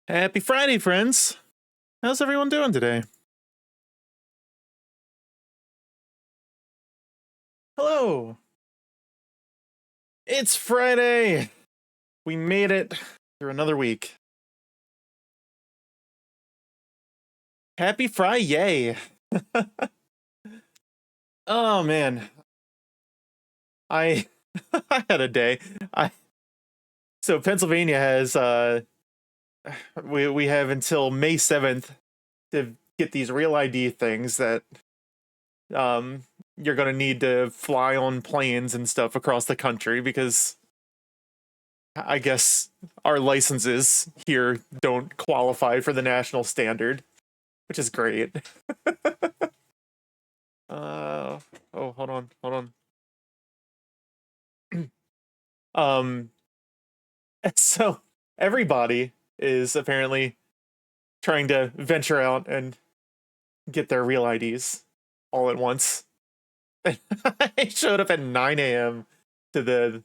Happy Friday, friends! How's everyone doing today? Hello! It's Friday! We made it through another week. Happy Friday! Oh man, I I had a day. So Pennsylvania has we have until May 7th to get these real ID things that um you're gonna need to fly on planes and stuff across the country because I guess our licenses here don't qualify for the national standard, which is great. Oh, hold on. Um, so everybody is apparently trying to venture out and get their real IDs all at once. I showed up at 9 a.m. to the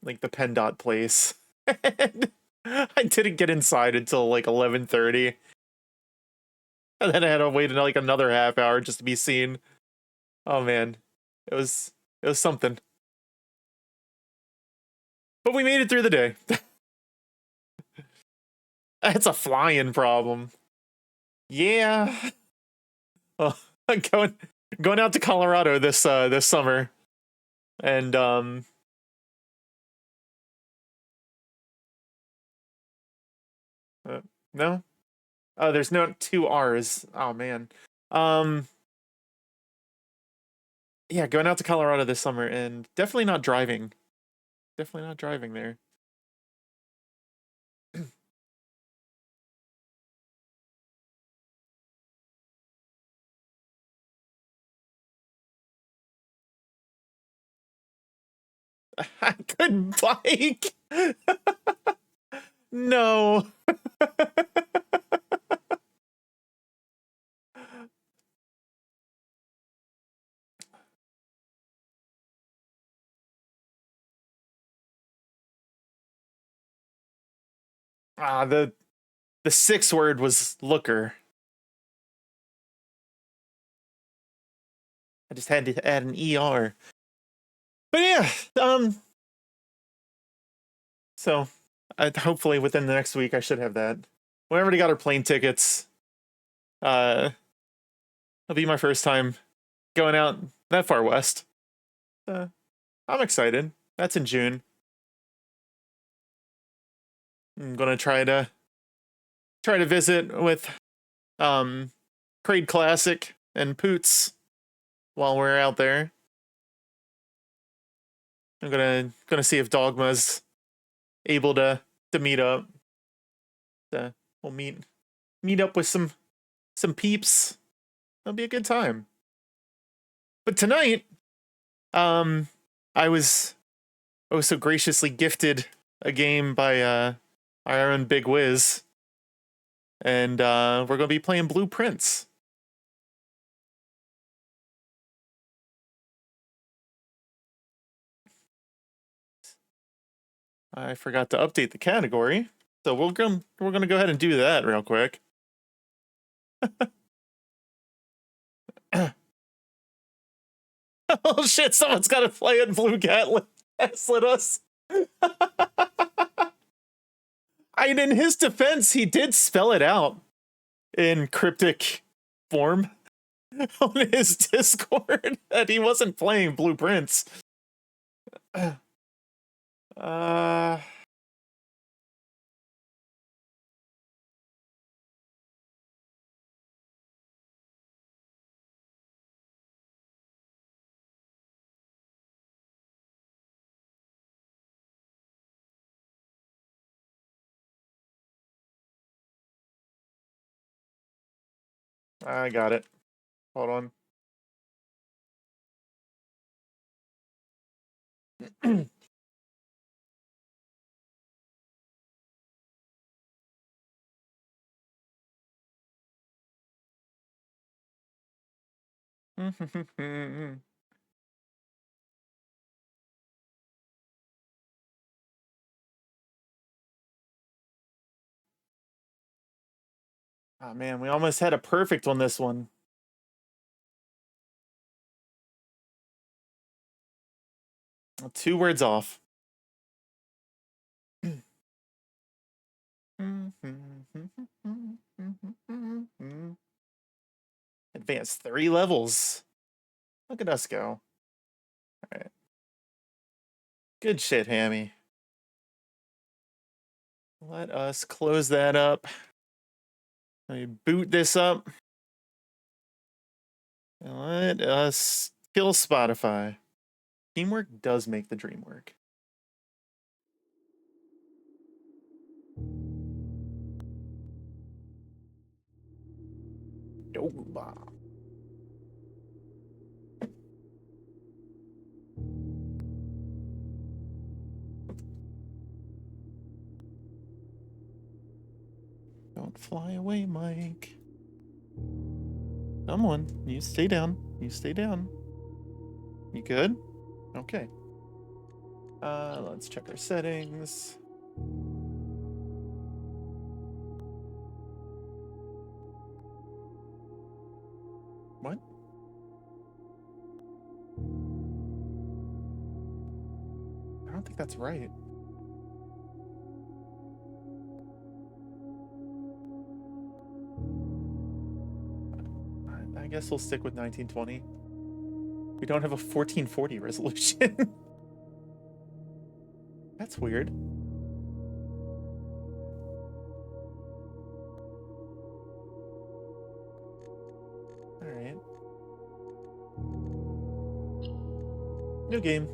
like the PennDOT place. And I didn't get inside until like 11:30. And then I had to wait like another half hour just to be seen. Oh man, it was something. But we made it through the day. It's a flying problem. Yeah. Oh, going going out to Colorado this summer, and no, oh, there's no two R's. Oh man. Um, yeah, going out to Colorado this summer, and definitely not driving. Definitely not driving there. I couldn't bike. No. Ah, the sixth word was looker. I just had to add an ER. But yeah, so hopefully within the next week I should have that. We already got our plane tickets. It'll be my first time going out that far west. Uh, I'm excited. That's in June. I'm gonna try to visit with um Crade Classic and Poots while we're out there. I'm gonna see if Dogma's able to meet up. We'll meet up with some peeps. That'll be a good time. But tonight, um, I was so graciously gifted a game by our own Big Wiz, and we're gonna be playing Blueprints. I forgot to update the category, so we're gonna go ahead and do that real quick. Oh shit! Someone's got to play it. Blue Cat gaslit us. In his defense, he did spell it out in cryptic form on his Discord that he wasn't playing Blueprints. Uh, I got it. Hold on. Oh man, we almost had a perfect on this one. Two words off. Advanced 3 levels. Look at us go. All right. Good shit, Hammy. Let us close that up. Let me boot this up. And let us kill Spotify. Teamwork does make the dream work. Don't fly away, Mike. Come on, you stay down. You stay down. You good? Okay. Let's check our settings. What? I don't think that's right. I guess we'll stick with 1920. We don't have a 1440 resolution. That's weird. All right. New game.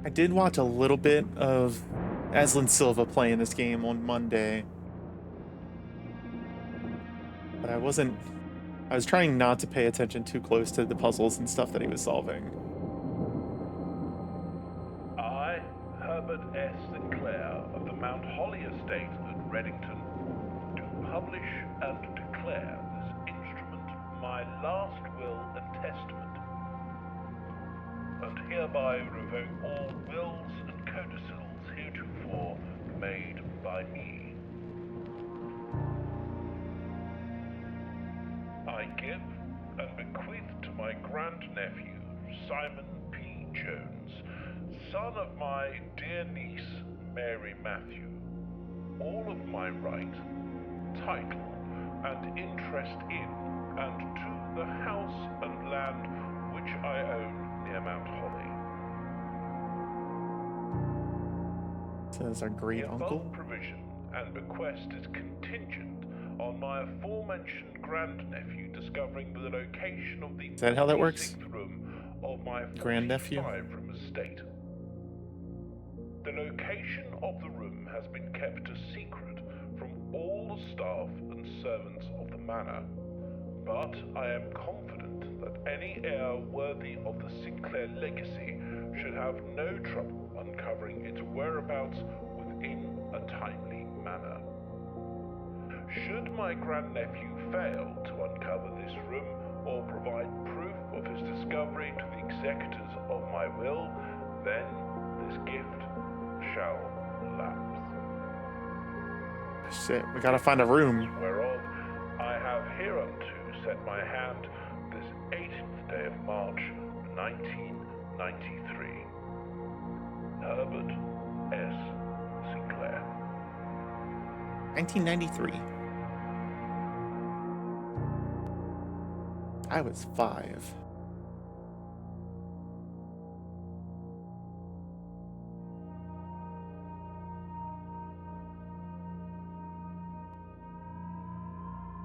I did watch a little bit of Aslan Silva playing this game on Monday. But I was trying not to pay attention too close to the puzzles and stuff that he was solving. I, Herbert S. Sinclair of the Mount Holly Estate at Reddington, do publish and declare this instrument my last will and testament, and hereby revoke all wills and codicils heretofore made by me. I give and bequeath to my grandnephew, Simon P. Jones, son of my dear niece, Mary Matthew, all of my right, title, and interest in and to the house and land which I own near Mount Holly. Says our great The uncle. above provision and bequest is contingent on my aforementioned grandnephew discovering the location of the Is that how that works? room of my Grandnephew? 45-room estate. The location of the room has been kept a secret from all the staff and servants of the manor, but I am confident that any heir worthy of the Sinclair legacy should have no trouble uncovering its whereabouts within a timely manner. Should my grandnephew fail to uncover this room or provide proof of his discovery to the executors of my will, then this gift shall lapse. Shit, we gotta find a room. Whereof I have hereunto set my hand this 18th day of March, 1993. Herbert S. Sinclair. 1993. I was 5.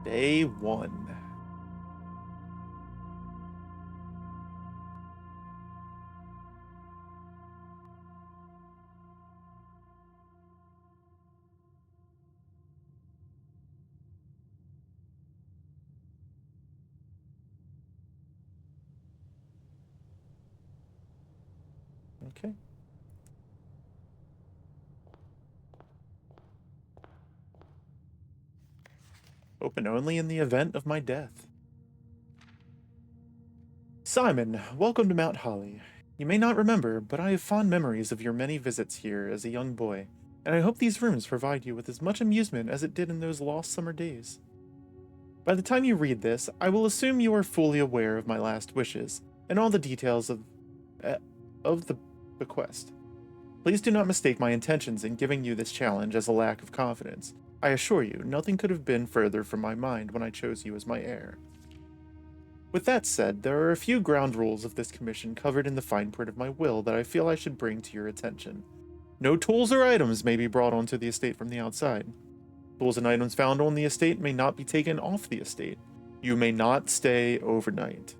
Day 1. Okay. Open only in the event of my death. Simon, welcome to Mount Holly. You may not remember, but I have fond memories of your many visits here as a young boy, and I hope these rooms provide you with as much amusement as it did in those lost summer days. By the time you read this, I will assume you are fully aware of my last wishes and all the details of the bequest. Please do not mistake my intentions in giving you this challenge as a lack of confidence. I assure you, nothing could have been further from my mind when I chose you as my heir. With that said, there are a few ground rules of this commission covered in the fine print of my will that I feel I should bring to your attention. No tools or items may be brought onto the estate from the outside. Tools and items found on the estate may not be taken off the estate. You may not stay overnight.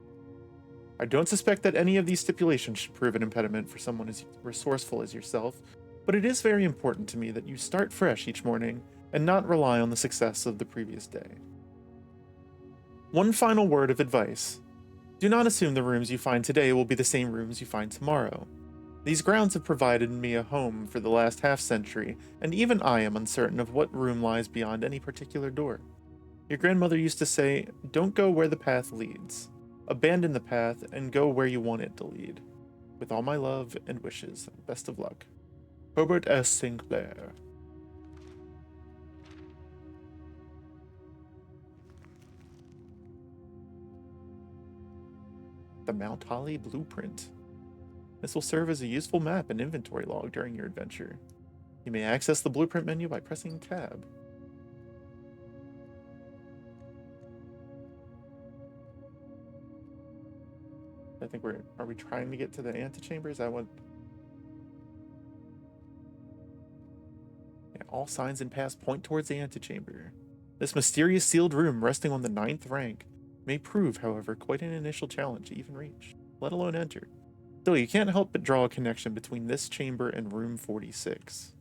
I don't suspect that any of these stipulations should prove an impediment for someone as resourceful as yourself, but it is very important to me that you start fresh each morning and not rely on the success of the previous day. One final word of advice. Do not assume the rooms you find today will be the same rooms you find tomorrow. These grounds have provided me a home for the last half-century, and even I am uncertain of what room lies beyond any particular door. Your grandmother used to say, "Don't go where the path leads. Abandon the path and go where you want it to lead." With all my love and wishes, best of luck. Herbert S. Sinclair. The Mount Holly Blueprint. This will serve as a useful map and inventory log during your adventure. You may access the blueprint menu by pressing tab. I think are we trying to get to the antechamber? Is that what? Yeah, all signs and paths point towards the antechamber. This mysterious sealed room resting on the 9th rank may prove, however, quite an initial challenge to even reach, let alone enter. Still, you can't help but draw a connection between this chamber and room 46.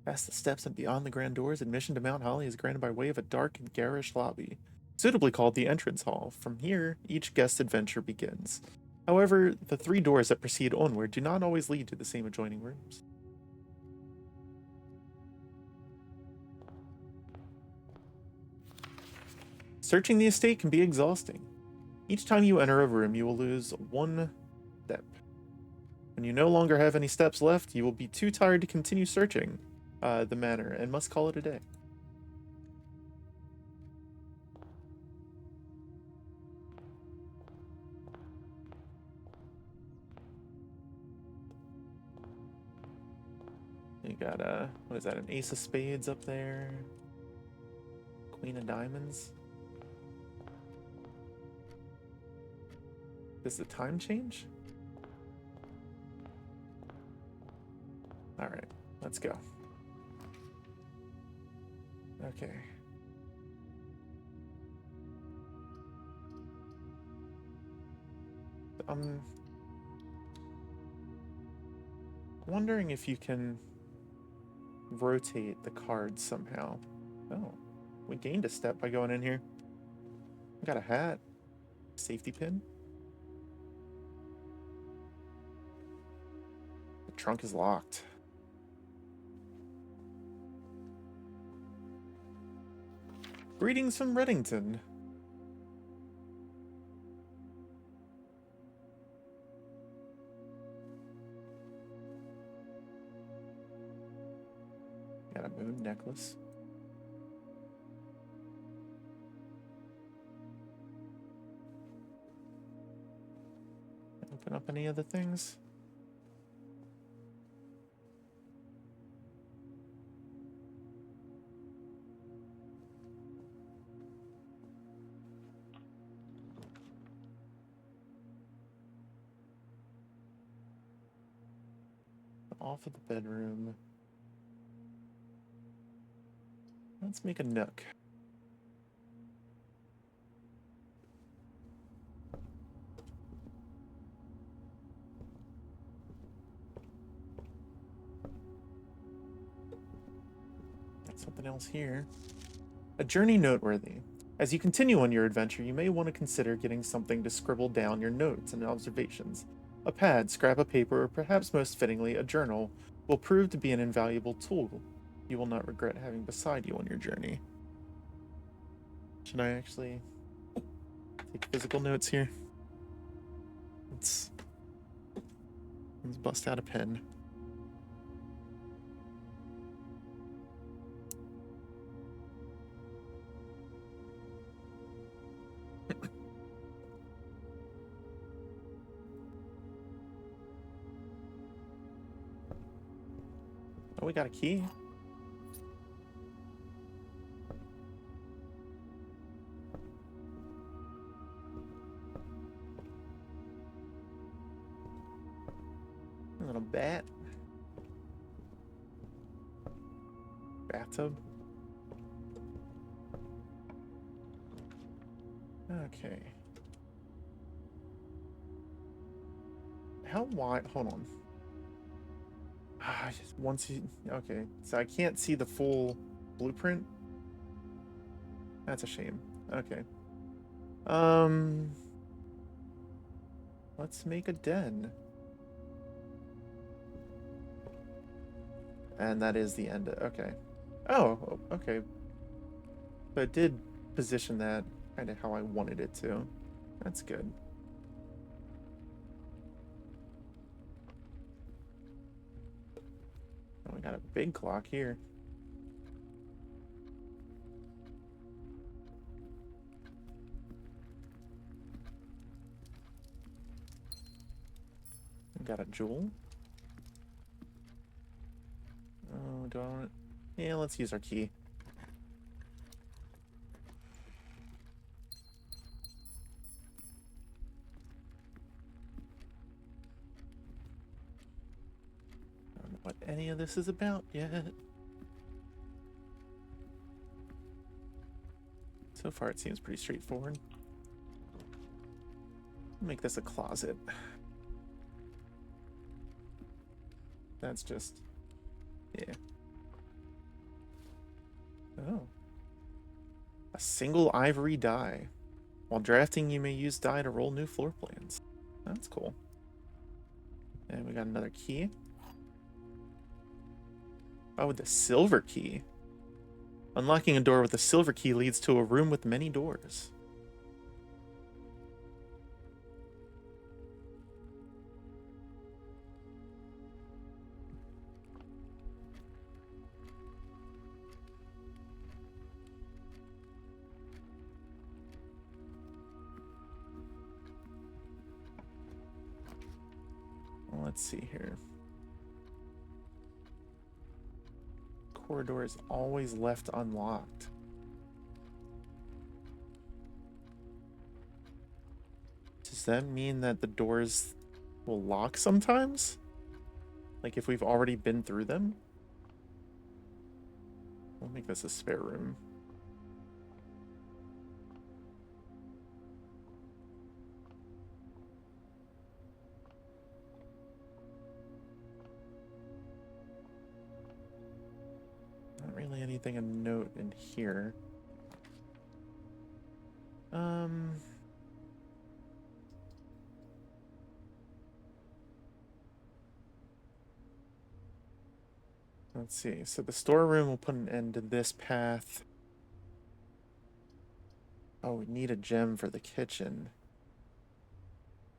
Past the steps and beyond the grand doors, admission to Mount Holly is granted by way of a dark and garish lobby, suitably called the entrance hall. From here, each guest's adventure begins. However, the 3 doors that proceed onward do not always lead to the same adjoining rooms. Searching the estate can be exhausting. Each time you enter a room, you will lose 1 step. When you no longer have any steps left, you will be too tired to continue searching the manor and must call it a day. You got what is that, an ace of spades up there? Queen of diamonds? Does the time change? Alright, let's go. Okay. I'm wondering if you can rotate the cards somehow. Oh, we gained a step by going in here. Got a hat. Safety pin. The trunk is locked. Greetings from Reddington. Got a moon necklace. Open up any other things? Off of the bedroom. Let's make a nook. Got something else here. A journey noteworthy. As you continue on your adventure, you may want to consider getting something to scribble down your notes and observations. A pad, scrap of paper, or perhaps most fittingly, a journal will prove to be an invaluable tool you will not regret having beside you on your journey. Should I actually take physical notes here? Let's bust out a pen. Oh, we got a key. A little bat. Bathtub. Okay. How wide? Hold on. Just once you. Okay, so I can't see the full blueprint. That's a shame. Okay. Let's make a den. And that is the end. Okay. Oh, okay. But it did position that kind of how I wanted it to. That's good. Oh, we got a big clock here. We got a jewel. Oh, do I want it? Yeah, let's use our key. I don't know what any of this is about yet. So far, it seems pretty straightforward. Make this a closet. That's just... yeah. Oh. A single ivory die. While drafting, you may use die to roll new floor plans. That's cool. And we got another key. Oh, the silver key. Unlocking a door with a silver key leads to a room with many doors. Well, let's see here. Corridor is always left unlocked. Does that mean that the doors will lock sometimes? Like if we've already been through them? We'll make this a spare room. Not really anything of note in here. Let's see. So the storeroom will put an end to this path. Oh, we need a gem for the kitchen.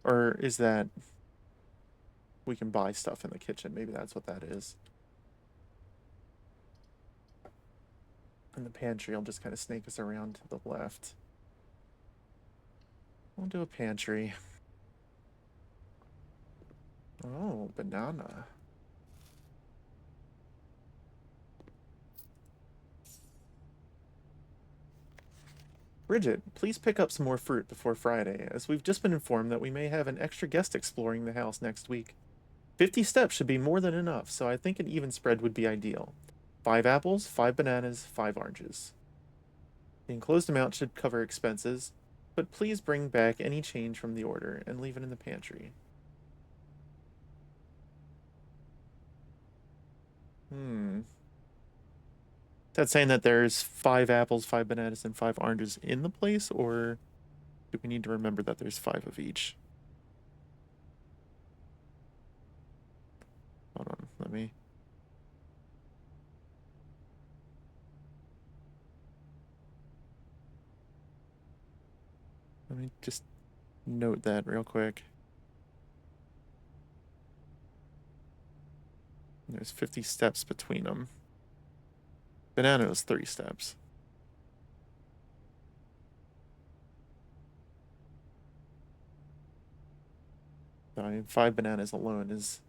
Or is that we can buy stuff in the kitchen? Maybe that's what that is. And the pantry will just kind of snake us around to the left. We'll do a pantry. Oh, banana. Bridget, please pick up some more fruit before Friday, as we've just been informed that we may have an extra guest exploring the house next week. 50 steps should be more than enough, so I think an even spread would be ideal. 5 apples, 5 bananas, 5 oranges. The enclosed amount should cover expenses, but please bring back any change from the order and leave it in the pantry. that saying that there's 5 apples, 5 bananas, and 5 oranges in the place, or do we need to remember that there's 5 of each? Hold on, let me just note that real quick. There's 50 steps between them. Banana is 3 steps. So, I mean, 5 bananas alone is,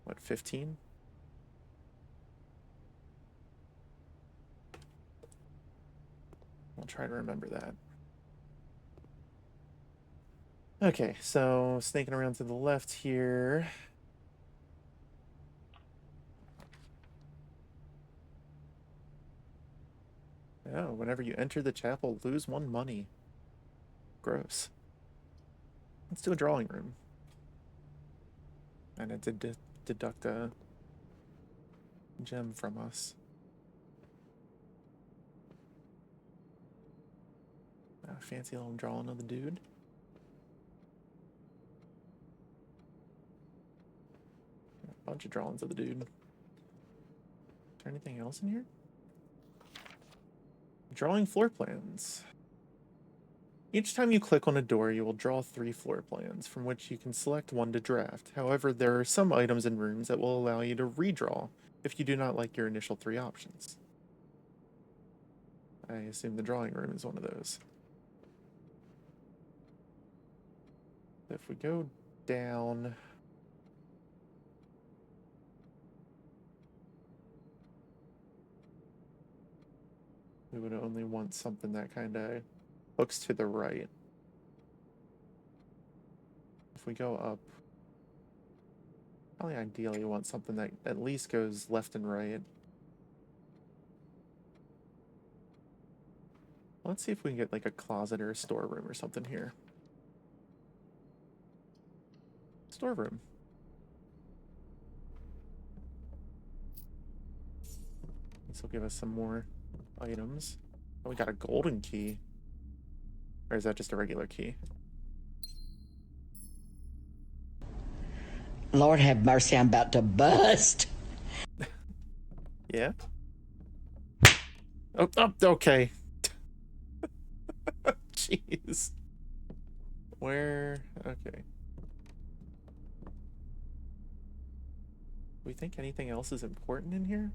what, 15? I'll try to remember that. Okay, so snaking around to the left here. Oh, whenever you enter the chapel, lose 1 money. Gross. Let's do a drawing room. And it did deduct a gem from us. Fancy little drawing of the dude. A bunch of drawings of the dude. Is there anything else in here? Drawing floor plans. Each time you click on a door, you will draw 3 floor plans, from which you can select one to draft. However, there are some items and rooms that will allow you to redraw if you do not like your initial 3 options. I assume the drawing room is one of those. If we go down... we would only want something that kind of hooks to the right. If we go up, probably ideally want something that at least goes left and right. Let's see if we can get like a closet or a storeroom or something here. Storeroom. This will give us some more items. Oh, we got a golden key. Or is that just a regular key? Lord have mercy, I'm about to bust. Yeah? Oh, okay. Jeez. Where? Okay. Do we think anything else is important in here?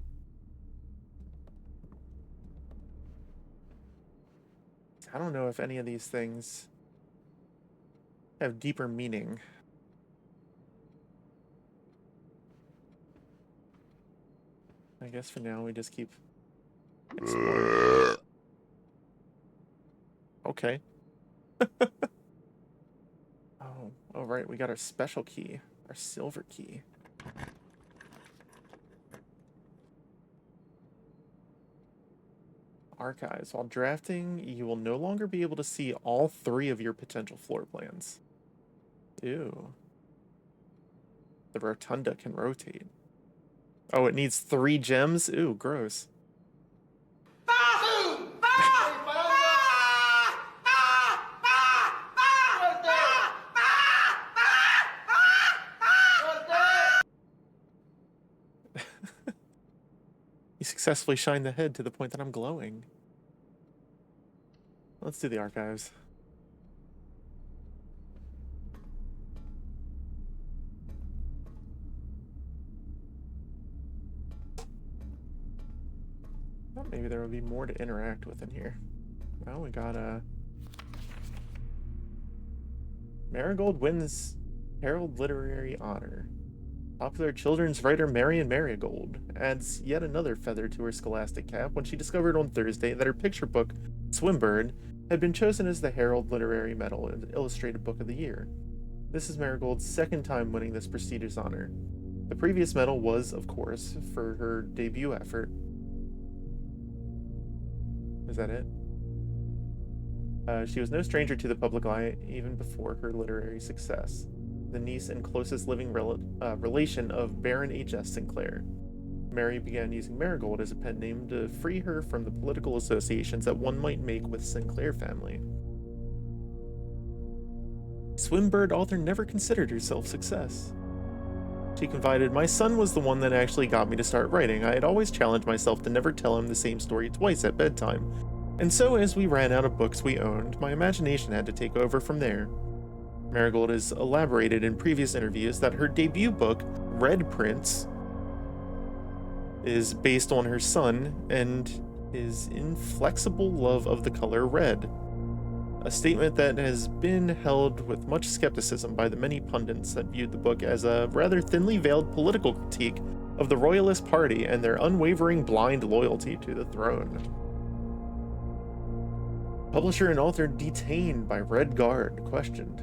I don't know if any of these things have deeper meaning. I guess for now we just keep exploring. Okay. Oh, right, we got our special key, our silver key. Archives. While drafting, you will no longer be able to see all 3 of your potential floor plans. Ew. The rotunda can rotate. Oh, it needs 3 gems? Ooh, gross. You successfully shined the head to the point that I'm glowing. Let's do the archives. Thought maybe there would be more to interact with in here. Well, we got a... Marigold wins Herald Literary Honor. Popular children's writer Marion Marigold adds yet another feather to her scholastic cap when she discovered on Thursday that her picture book, Swimbird, had been chosen as the Herald Literary Medal and Illustrated Book of the Year. This is Marigold's 2nd time winning this prestigious honor. The previous medal was, of course, for her debut effort. Is that it? She was no stranger to the public eye even before her literary success. The niece and closest living relation of Baron H.S. Sinclair. Mary began using Marigold as a pen name to free her from the political associations that one might make with Sinclair family. Swimbird author never considered herself success. She confided, "My son was the one that actually got me to start writing. I had always challenged myself to never tell him the same story twice at bedtime. And so as we ran out of books we owned, my imagination had to take over from there." Marigold has elaborated in previous interviews that her debut book, Red Prince, is based on her son and his inflexible love of the color red. A statement that has been held with much skepticism by the many pundits that viewed the book as a rather thinly veiled political critique of the Royalist Party and their unwavering blind loyalty to the throne. Publisher and author detained by Red Guard questioned.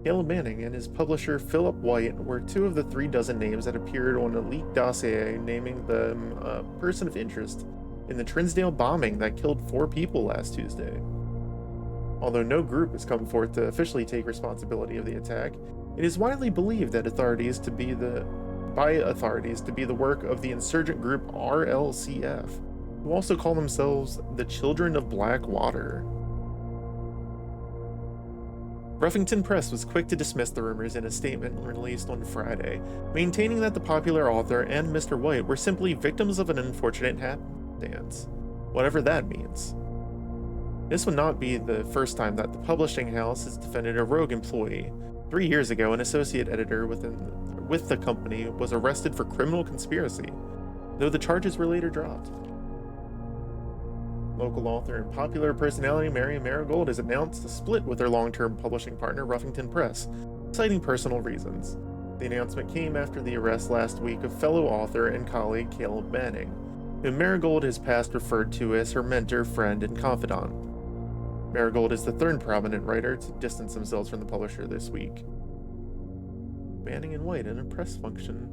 Caleb Manning and his publisher Philip White were two of the 36 names that appeared on a leaked dossier naming them a person of interest in the Trinsdale bombing that killed 4 people last Tuesday. Although no group has come forth to officially take responsibility of the attack, it is widely believed that authorities to be the work of the insurgent group RLCF, who also call themselves the Children of Black Water. Ruffington Press was quick to dismiss the rumors in a statement released on Friday, maintaining that the popular author and Mr. White were simply victims of an unfortunate happenstance, whatever that means. This would not be the first time that the publishing house has defended a rogue employee. 3 years ago, an associate editor with the company was arrested for criminal conspiracy, though the charges were later dropped. Local author and popular personality Mary Marigold has announced a split with her long-term publishing partner Ruffington Press, citing personal reasons. The announcement came after the arrest last week of fellow author and colleague Caleb Manning, whom Marigold has past referred to as her mentor, friend, and confidant. Marigold is the third prominent writer to distance themselves from the publisher this week. Manning and White in a press function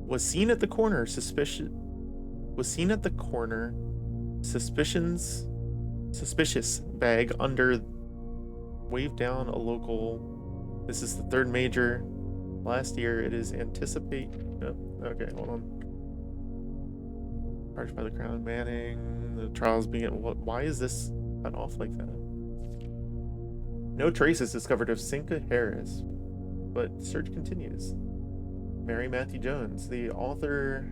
was seen at the corner suspicious bag under waved down a local. This is the third major. Last year it is anticipate. Oh, okay, hold on. Charged by the Crown. Manning. The trials begin. Why is this cut off like that? No traces discovered of Cinca Harris, but search continues. Mary Matthew Jones, the author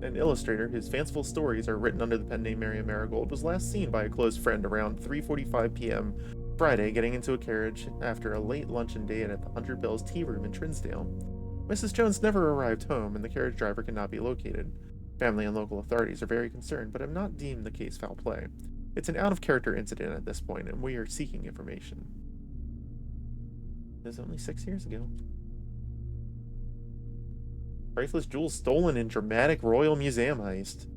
and illustrator whose fanciful stories are written under the pen name Mary Marigold, was last seen by a close friend around 3:45 p.m. Friday getting into a carriage after a late luncheon date at the 100 Bells Tea Room in Trinsdale. Mrs. Jones never arrived home and the carriage driver could not be located. Family and local authorities are very concerned, but have not deemed the case foul play. It's an out-of-character incident at this point, and we are seeking information. It was only 6 years ago. Priceless jewels stolen in dramatic Royal Museum heist.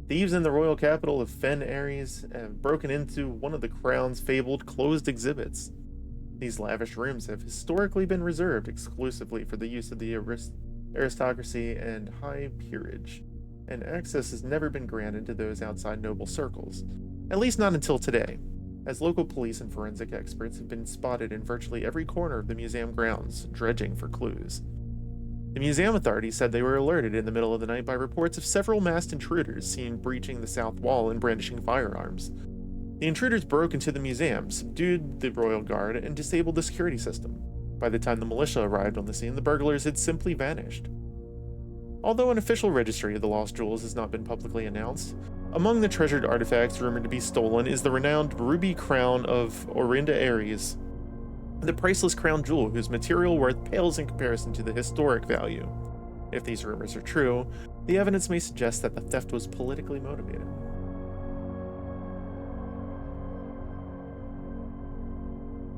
Thieves in the royal capital of Fen Aries have broken into one of the Crown's fabled closed exhibits. These lavish rooms have historically been reserved exclusively for the use of the aristocracy and high peerage, and access has never been granted to those outside noble circles, at least not until today, as local police and forensic experts have been spotted in virtually every corner of the museum grounds, dredging for clues. The museum authorities said they were alerted in the middle of the night by reports of several masked intruders seen breaching the south wall and brandishing firearms. The intruders broke into the museum, subdued the royal guard, and disabled the security system. By the time the militia arrived on the scene, the burglars had simply vanished. Although an official registry of the lost jewels has not been publicly announced, among the treasured artifacts rumored to be stolen is the renowned ruby crown of Orinda Aries, the priceless crown jewel whose material worth pales in comparison to the historic value. If these rumors are true, the evidence may suggest that the theft was politically motivated.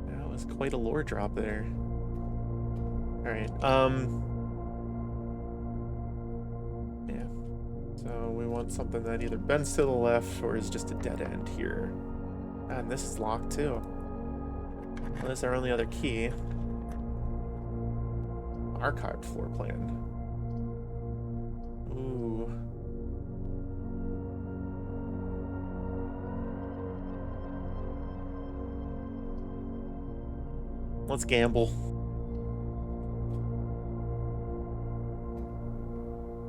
That was quite a lore drop there. Alright, yeah. So we want something that either bends to the left or is just a dead end here. And this is locked too. Well, that's our only other key. Archived floor plan. Ooh. Let's gamble.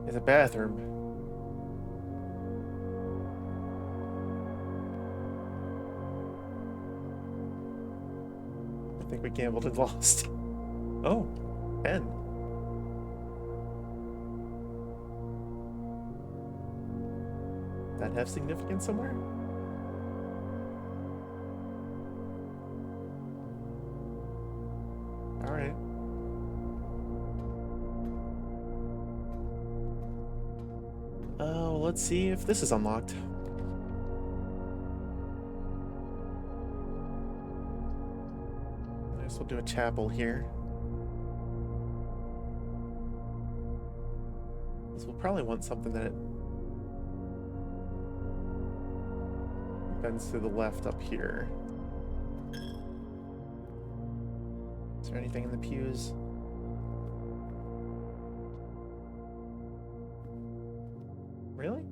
is a bathroom. I think we gambled and lost. Oh, 10. That have significance somewhere? All right. Oh, let's see if this is unlocked. I guess we'll do a chapel here. This will probably want something that it bends to the left up here. Is there anything in the pews? Really?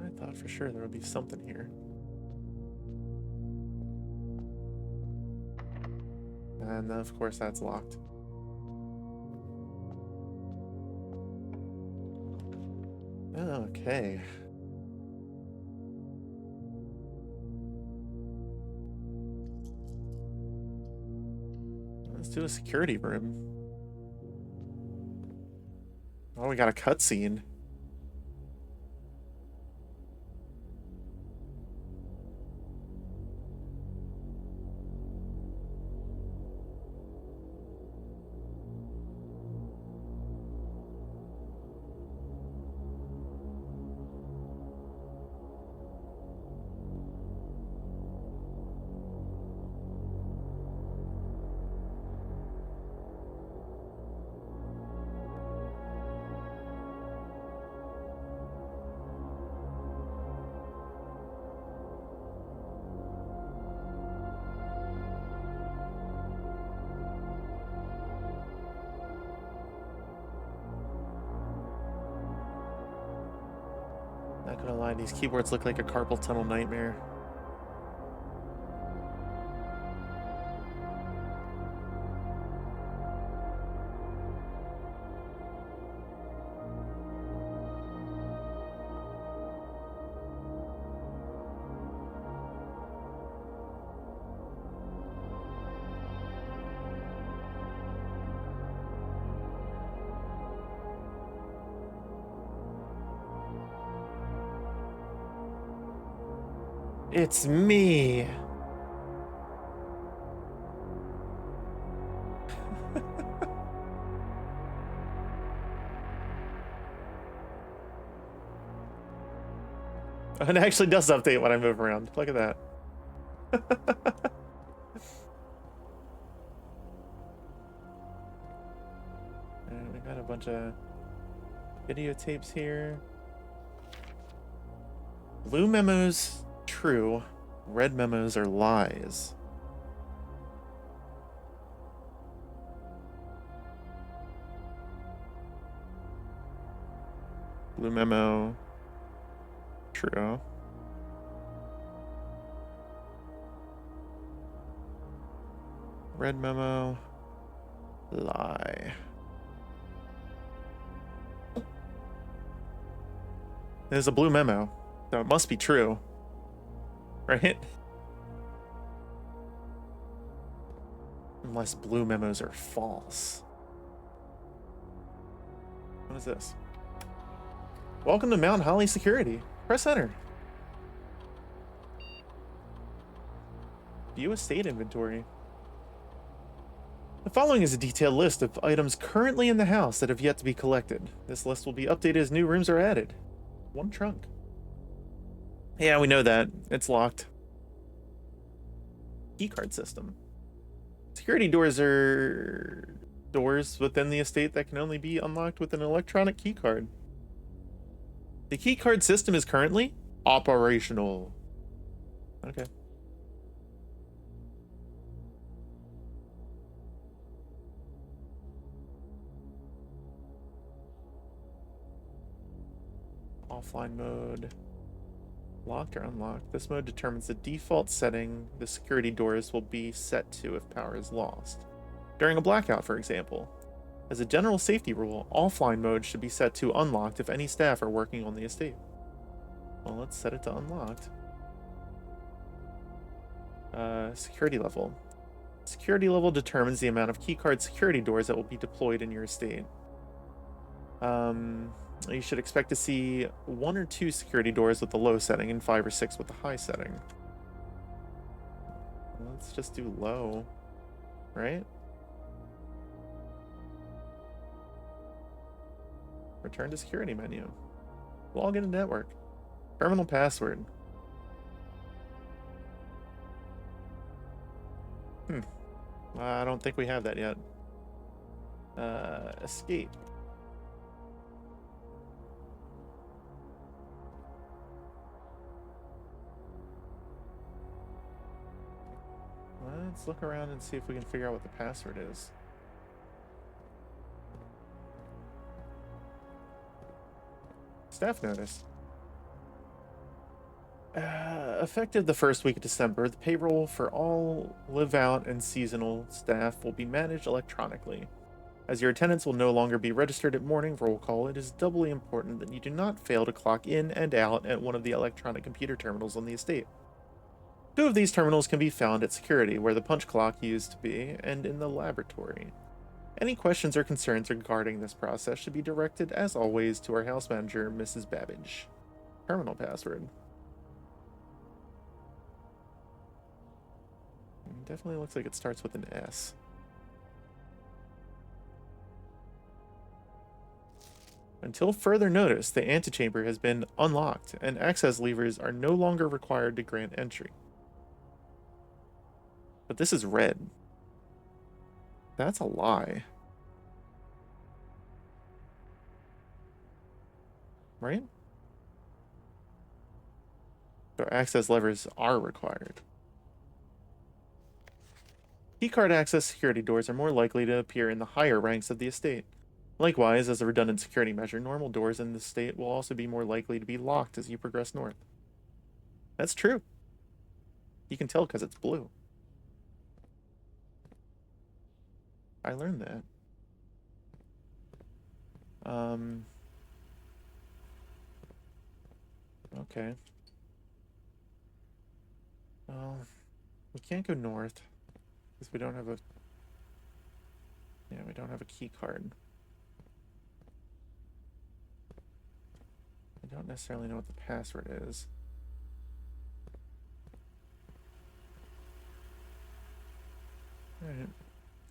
I thought for sure there would be something here. And of course that's locked. Okay. Let's do a security room. Oh, we got a cutscene. Not gonna lie, these keyboards look like a carpal tunnel nightmare. It's me. It actually does update when I move around. Look at that. And we got a bunch of videotapes here. Blue memos, true. Red memos are lies. Blue memo, true. Red memo, lie. There's a blue memo, so it must be true, right? Unless blue memos are false. What is this? Welcome to Mount Holly Security. Press enter. View estate inventory. The following is a detailed list of items currently in the house that have yet to be collected. This list will be updated as new rooms are added. One trunk. Yeah, we know that. It's locked. Keycard system. Security doors are doors within the estate that can only be unlocked with an electronic keycard. The keycard system is currently operational. Okay. Offline mode. Locked or unlocked. This mode determines the default setting the security doors will be set to if power is lost. during a blackout, for example. As a general safety rule, all flying modes should be set to unlocked if any staff are working on the estate. Well, let's set it to unlocked. Security level. Security level determines the amount of keycard security doors that will be deployed in your estate. You should expect to see 1 or 2 security doors with the low setting and 5 or 6 with the high setting. Let's just do low, right? Return to security menu. Log into network. Terminal password. I don't think we have that yet. Escape. Let's look around and see if we can figure out what the password is. Staff notice. Effective the first week of December, the payroll for all live-out and seasonal staff will be managed electronically. As your attendance will no longer be registered at morning roll call, it is doubly important that you do not fail to clock in and out at one of the electronic computer terminals on the estate. 2 of these terminals can be found at security, where the punch clock used to be, and in the laboratory. Any questions or concerns regarding this process should be directed, as always, to our house manager, Mrs. Babbage. Terminal password. Definitely looks like it starts with an S. Until further notice, the antechamber has been unlocked, and access levers are no longer required to grant entry. But this is red. That's a lie. Right? So access levers are required. Keycard access security doors are more likely to appear in the higher ranks of the estate. Likewise, as a redundant security measure, normal doors in the estate will also be more likely to be locked as you progress north. That's true. You can tell because it's blue. I learned that. Okay. Well, we can't go north because we don't have a... Yeah, we don't have a key card. I don't necessarily know what the password is. Alright.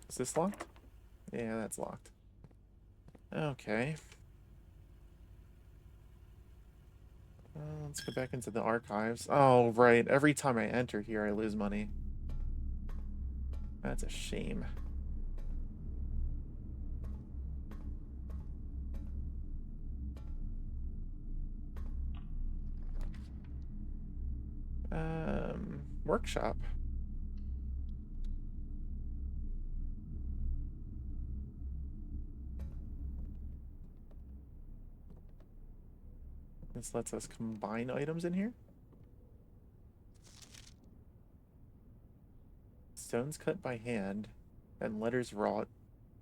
Is this locked? Yeah, that's locked. Okay. Let's go back into the archives. Oh, right. Every time I enter here, I lose money. That's a shame. Workshop. This lets us combine items in here. Stones cut by hand and letters wrought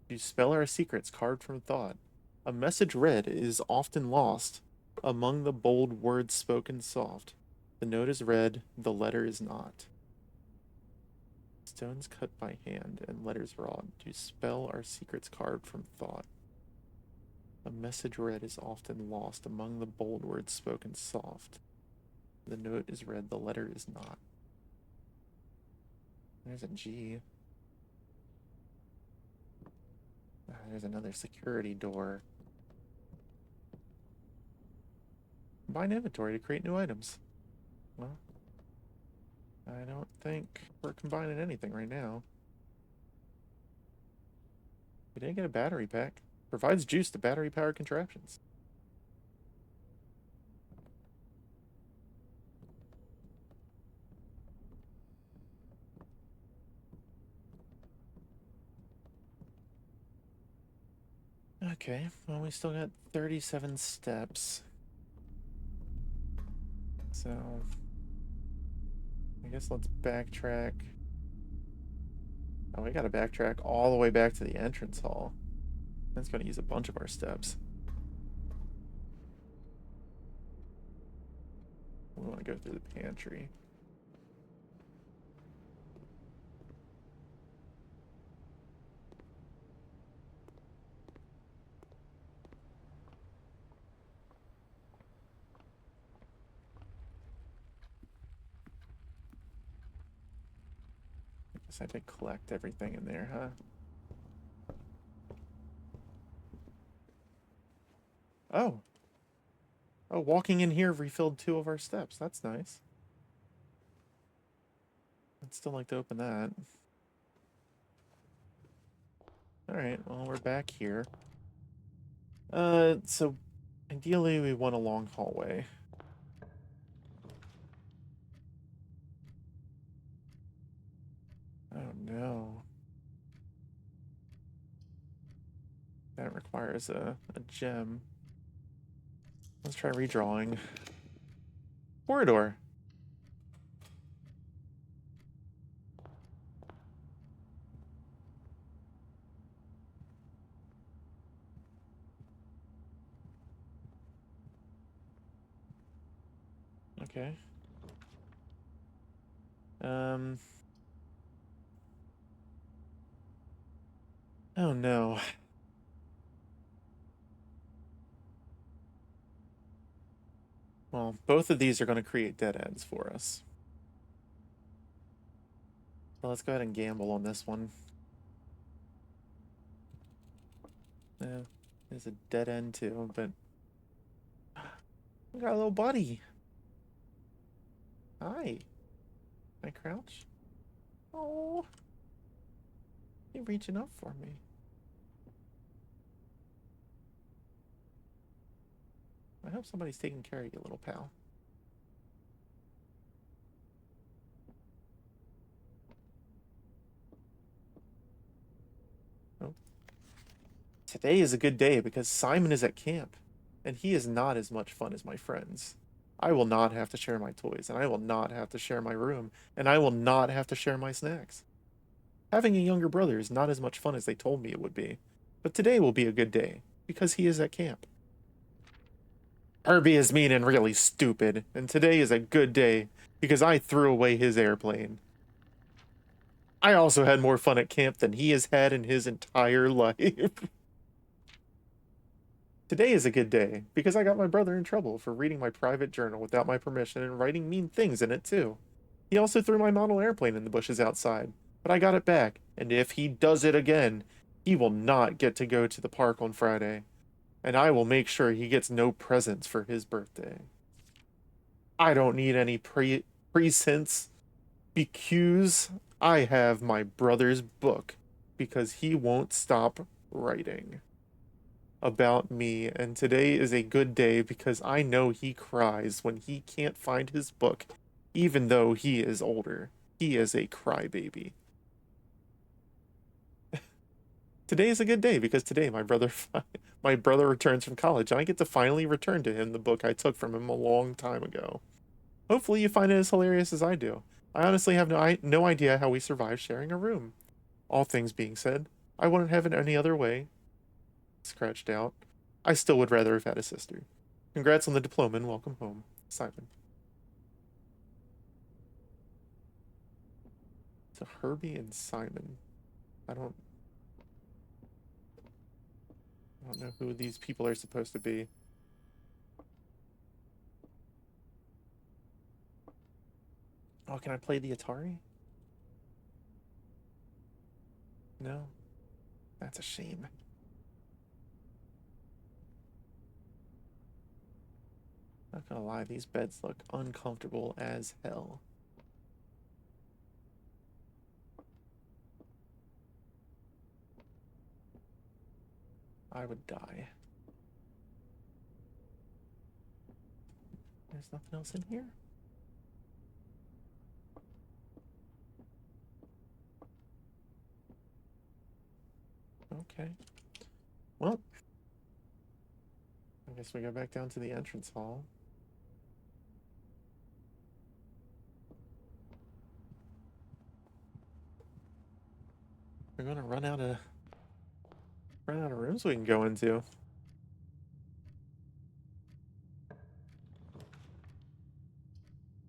to spell our secrets carved from thought. A message read is often lost among the bold words spoken soft. The note is read, the letter is not. Stones cut by hand and letters wrought to spell our secrets carved from thought. A message read is often lost among the bold words spoken soft. The note is read, the letter is not. There's a G. There's another security door. Combine inventory to create new items. Well, I don't think we're combining anything right now. We didn't get a battery pack. Provides juice to battery-powered contraptions. Okay, well, we still got 37 steps. So, I guess let's backtrack. Oh, we gotta backtrack all the way back to the entrance hall. That's gonna use a bunch of our steps. We want to go through the pantry. I guess I did collect everything in there, huh? Oh. Oh, walking in here refilled 2 of our steps. That's nice. I'd still like to open that. Alright, well, we're back here. So ideally we want a long hallway. Oh no. That requires a gem. Let's try redrawing. Corridor. Okay. Oh no. Well, both of these are going to create dead ends for us. So let's go ahead and gamble on this one. Yeah, there's a dead end too, but we got a little buddy. Hi. Can I crouch? Oh, you're reaching up for me. I hope somebody's taking care of you, little pal. Oh. Today is a good day because Simon is at camp, and he is not as much fun as my friends. I will not have to share my toys, and I will not have to share my room, and I will not have to share my snacks. Having a younger brother is not as much fun as they told me it would be, but today will be a good day because he is at camp. Herbie is mean and really stupid, and today is a good day because I threw away his airplane. I also had more fun at camp than he has had in his entire life. Today is a good day because I got my brother in trouble for reading my private journal without my permission and writing mean things in it too. He also threw my model airplane in the bushes outside, but I got it back, and if he does it again, he will not get to go to the park on Friday, and I will make sure he gets no presents for his birthday. I don't need any presents because I have my brother's book because he won't stop writing about me, and today is a good day because I know he cries when he can't find his book, even though he is older. He is a crybaby. Today is a good day because today my brother returns from college and I get to finally return to him the book I took from him a long time ago. Hopefully you find it as hilarious as I do. I honestly have no idea how we survive sharing a room. All things being said, I wouldn't have it any other way. Scratched out. I still would rather have had a sister. Congrats on the diploma and welcome home, Simon. So Herbie and Simon. I don't know who these people are supposed to be. Oh, can I play the Atari? No. That's a shame. Not gonna lie, these beds look uncomfortable as hell. I would die. There's nothing else in here? Okay. Well, I guess we go back down to the entrance hall. We're gonna run out of rooms we can go into.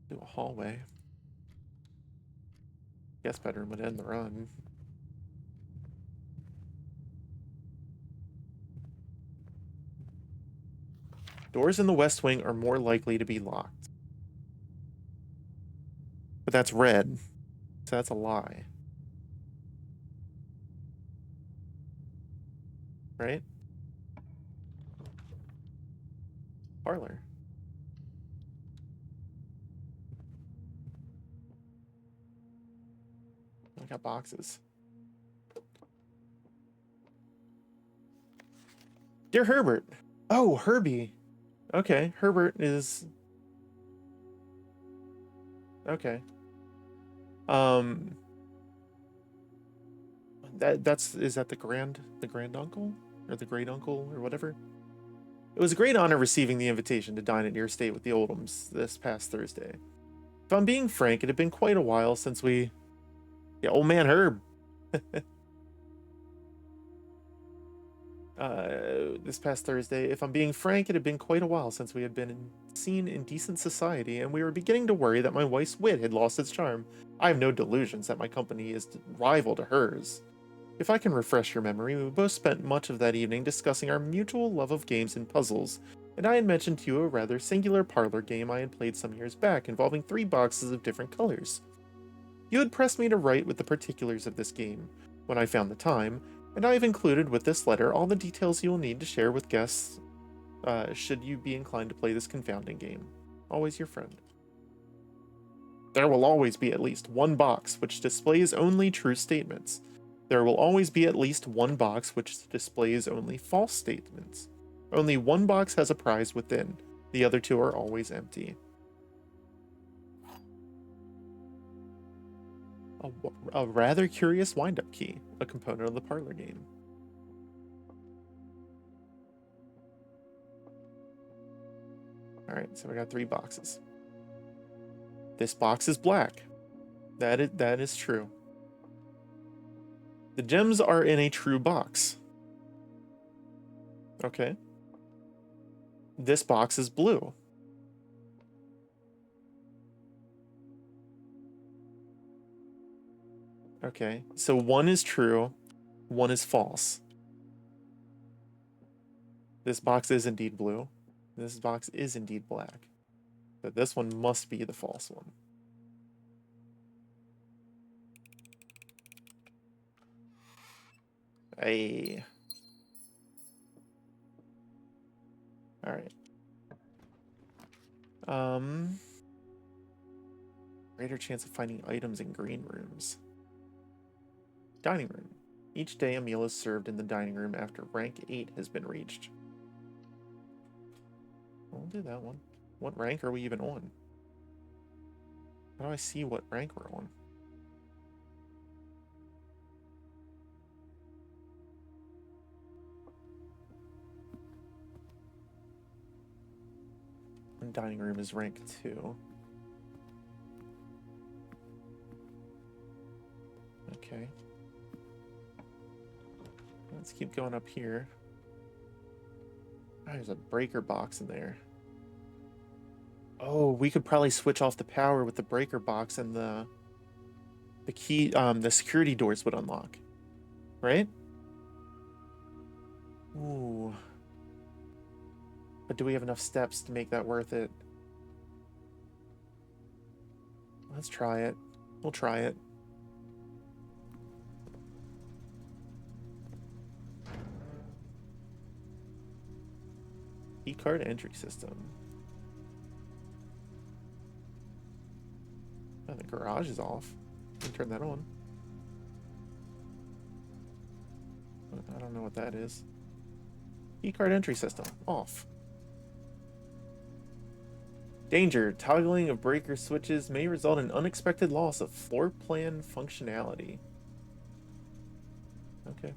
Do a hallway. Guest bedroom would end the run. Doors in the West Wing are more likely to be locked. But that's red, so that's a lie. Right? Parlor. I got boxes. Dear Herbert. Oh, Herbie. Okay, Herbert is... Okay. Is that the grand uncle? Or the great uncle, or whatever? It was a great honor receiving the invitation to dine at your estate with the Oldhams this past Thursday. If I'm being frank, it had been quite a while since we... Yeah, old man Herb. This past Thursday, if I'm being frank, it had been quite a while since we had been seen in decent society, and we were beginning to worry that my wife's wit had lost its charm. I have no delusions that my company is rival to hers. If I can refresh your memory, we both spent much of that evening discussing our mutual love of games and puzzles, and I had mentioned to you a rather singular parlor game I had played some years back involving 3 boxes of different colors. You had pressed me to write with the particulars of this game when I found the time, and I have included with this letter all the details you will need to share with guests should you be inclined to play this confounding game. Always your friend. There will always be at least one box which displays only true statements. There will always be at least one box which displays only false statements. Only one box has a prize within. The other 2 are always empty. A rather curious wind-up key, a component of the parlor game. Alright, so we got 3 boxes. This box is black. That is true. The gems are in a true box. Okay. This box is blue. Okay, so 1 is true, 1 is false. This box is indeed blue. This box is indeed black. But this one must be the false one. Hey. Alright. Greater chance of finding items in green rooms. Dining room. Each day a meal is served in the dining room after rank 8 has been reached. We'll do that one. What rank are we even on? How do I see what rank we're on? And dining room is rank 2. Okay. Let's keep going up here. Oh, there's a breaker box in there. Oh, we could probably switch off the power with the breaker box, and the key, the security doors would unlock, right? Ooh. But do we have enough steps to make that worth it? Let's try it. We'll try it. Key card entry system. Oh, the garage is off. Can turn that on. I don't know what that is. Key card entry system off. Danger. Toggling of breaker switches may result in unexpected loss of floor plan functionality. Okay.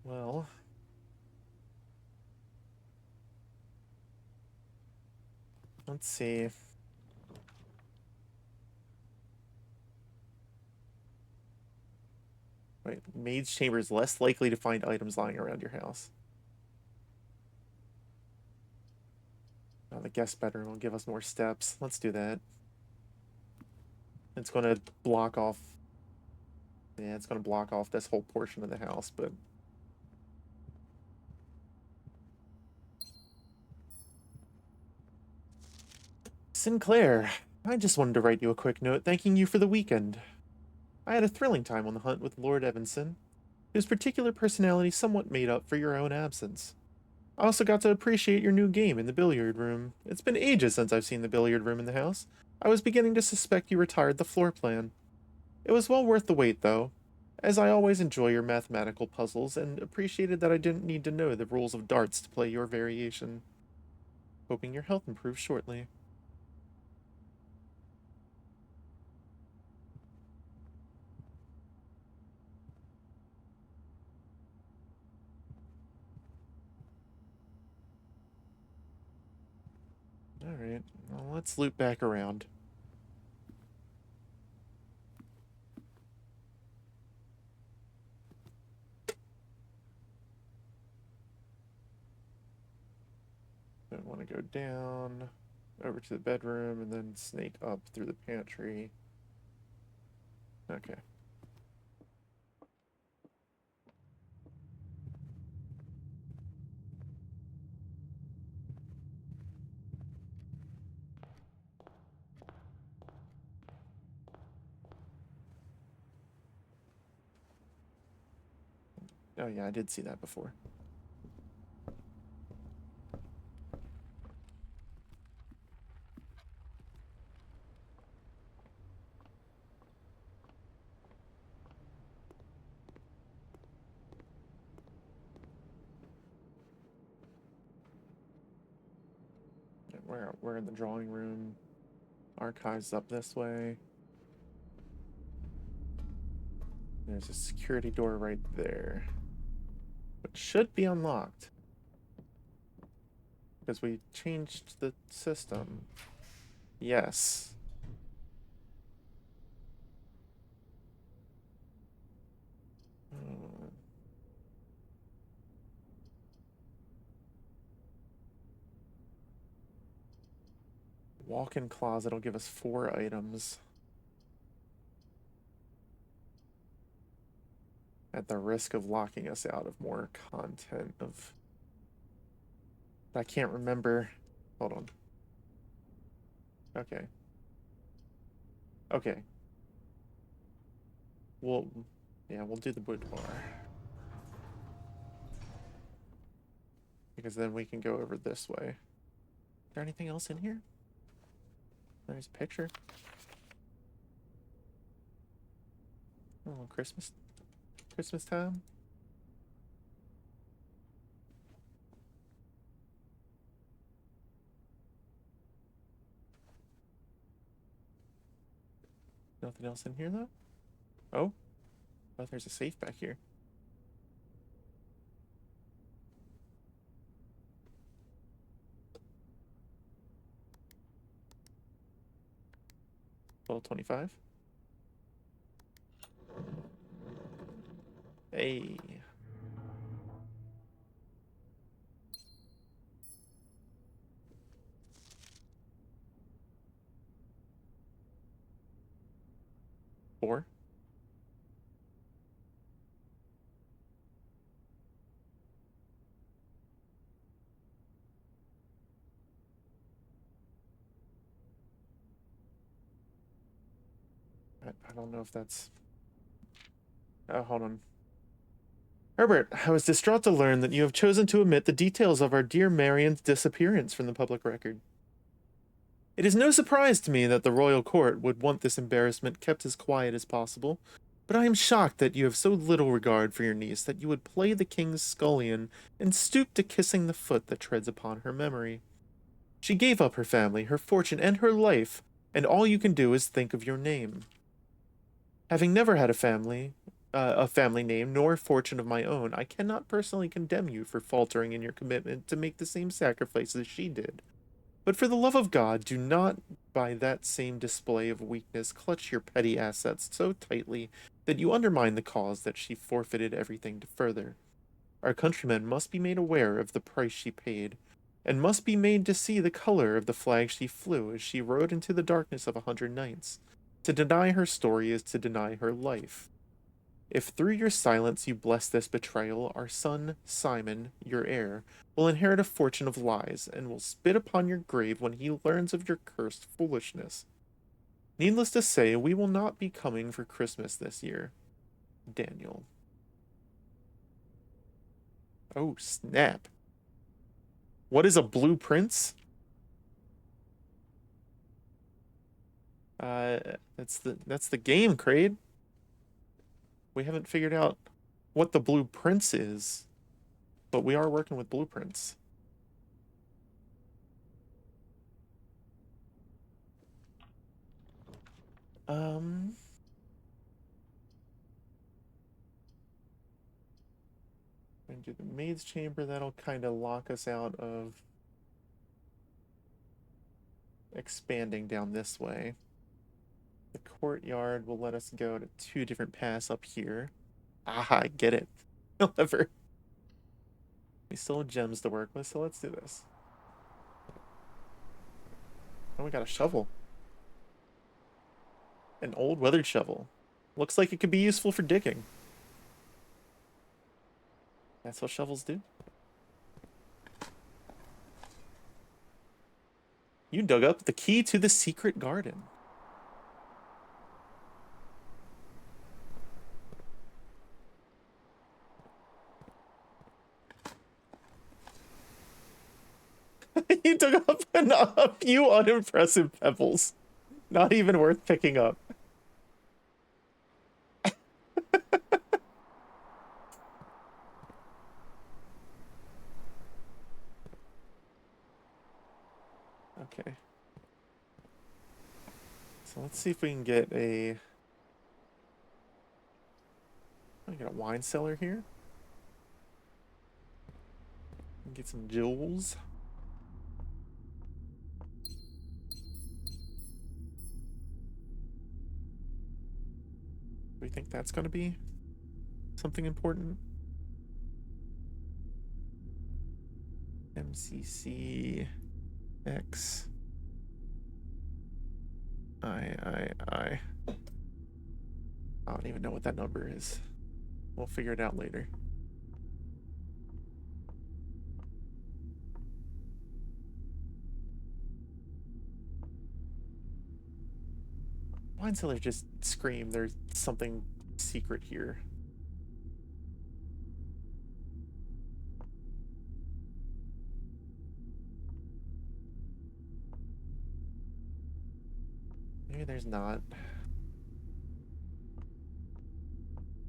Well, Let's see. Wait, maid's chamber is less likely to find items lying around your house. Oh, the guest bedroom will give us more steps. Let's do that. It's going to block off. Yeah, it's going to block off this whole portion of the house, but. Sinclair, I just wanted to write you a quick note thanking you for the weekend. I had a thrilling time on the hunt with Lord Evanson, whose particular personality somewhat made up for your own absence. I also got to appreciate your new game in the billiard room. It's been ages since I've seen the billiard room in the house. I was beginning to suspect you retired the floor plan. It was well worth the wait, though, as I always enjoy your mathematical puzzles and appreciated that I didn't need to know the rules of darts to play your variation. Hoping your health improves shortly. Alright, well, let's loop back around. I want to go down, over to the bedroom, and then snake up through the pantry. Okay. Oh yeah, I did see that before. Yeah, we're in the drawing room. Archives up this way. There's a security door right there, which should be unlocked because we changed the system. Yes. Uh, Walk-in closet will give us 4 items. At the risk of locking us out of more content of... I can't remember. Hold on. Okay. Okay. Yeah, we'll do the boudoir. Because then we can go over this way. Is there anything else in here? There's a picture. Oh, Christmas time. Nothing else in here though? Oh, there's a safe back here. $12.25. Hey. Four. I don't know if that's... Oh, hold on. Herbert, I was distraught to learn that you have chosen to omit the details of our dear Marion's disappearance from the public record. It is no surprise to me that the royal court would want this embarrassment kept as quiet as possible, but I am shocked that you have so little regard for your niece that you would play the king's scullion and stoop to kissing the foot that treads upon her memory. She gave up her family, her fortune, and her life, and all you can do is think of your name. Having never had a family name, nor fortune of my own, I cannot personally condemn you for faltering in your commitment to make the same sacrifices she did. But for the love of God, do not, by that same display of weakness, clutch your petty assets so tightly that you undermine the cause that she forfeited everything to further. Our countrymen must be made aware of the price she paid, and must be made to see the color of the flag she flew as she rode into the darkness of 100 nights. To deny her story is to deny her life. If through your silence you bless this betrayal, our son, Simon, your heir, will inherit a fortune of lies, and will spit upon your grave when he learns of your cursed foolishness. Needless to say, we will not be coming for Christmas this year. Daniel. Oh, snap. What is a blueprint? That's the game, Kraid. We haven't figured out what the blueprints is, but we are working with blueprints. Um, and do the maid's chamber. That'll kind of lock us out of expanding down this way. The courtyard will let us go to 2 different paths up here. Aha, I get it. However, we still have gems to work with, so let's do this. Oh, we got a shovel. An old weathered shovel. Looks like it could be useful for digging. That's what shovels do. You dug up the key to the secret garden. You dug up a few unimpressive pebbles. Not even worth picking up. Okay. So let's see if we can get a... I got a wine cellar here. Get some jewels. Do we think that's going to be something important? MCC X I don't even know what that number is. We'll figure it out later. Wine cellars just scream there's something secret here. Maybe there's not.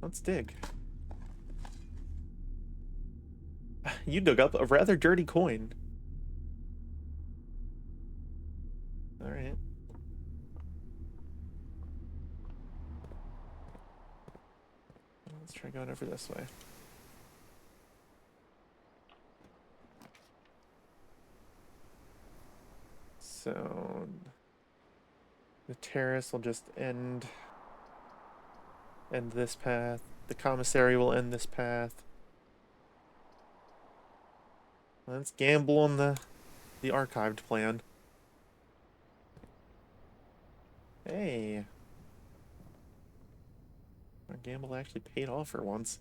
Let's dig. You dug up a rather dirty coin. Alright. Let's try going over this way. So the terrace will just end this path. The commissary will end this path. Let's gamble on the archived plan. Hey. Our gamble actually paid off for once.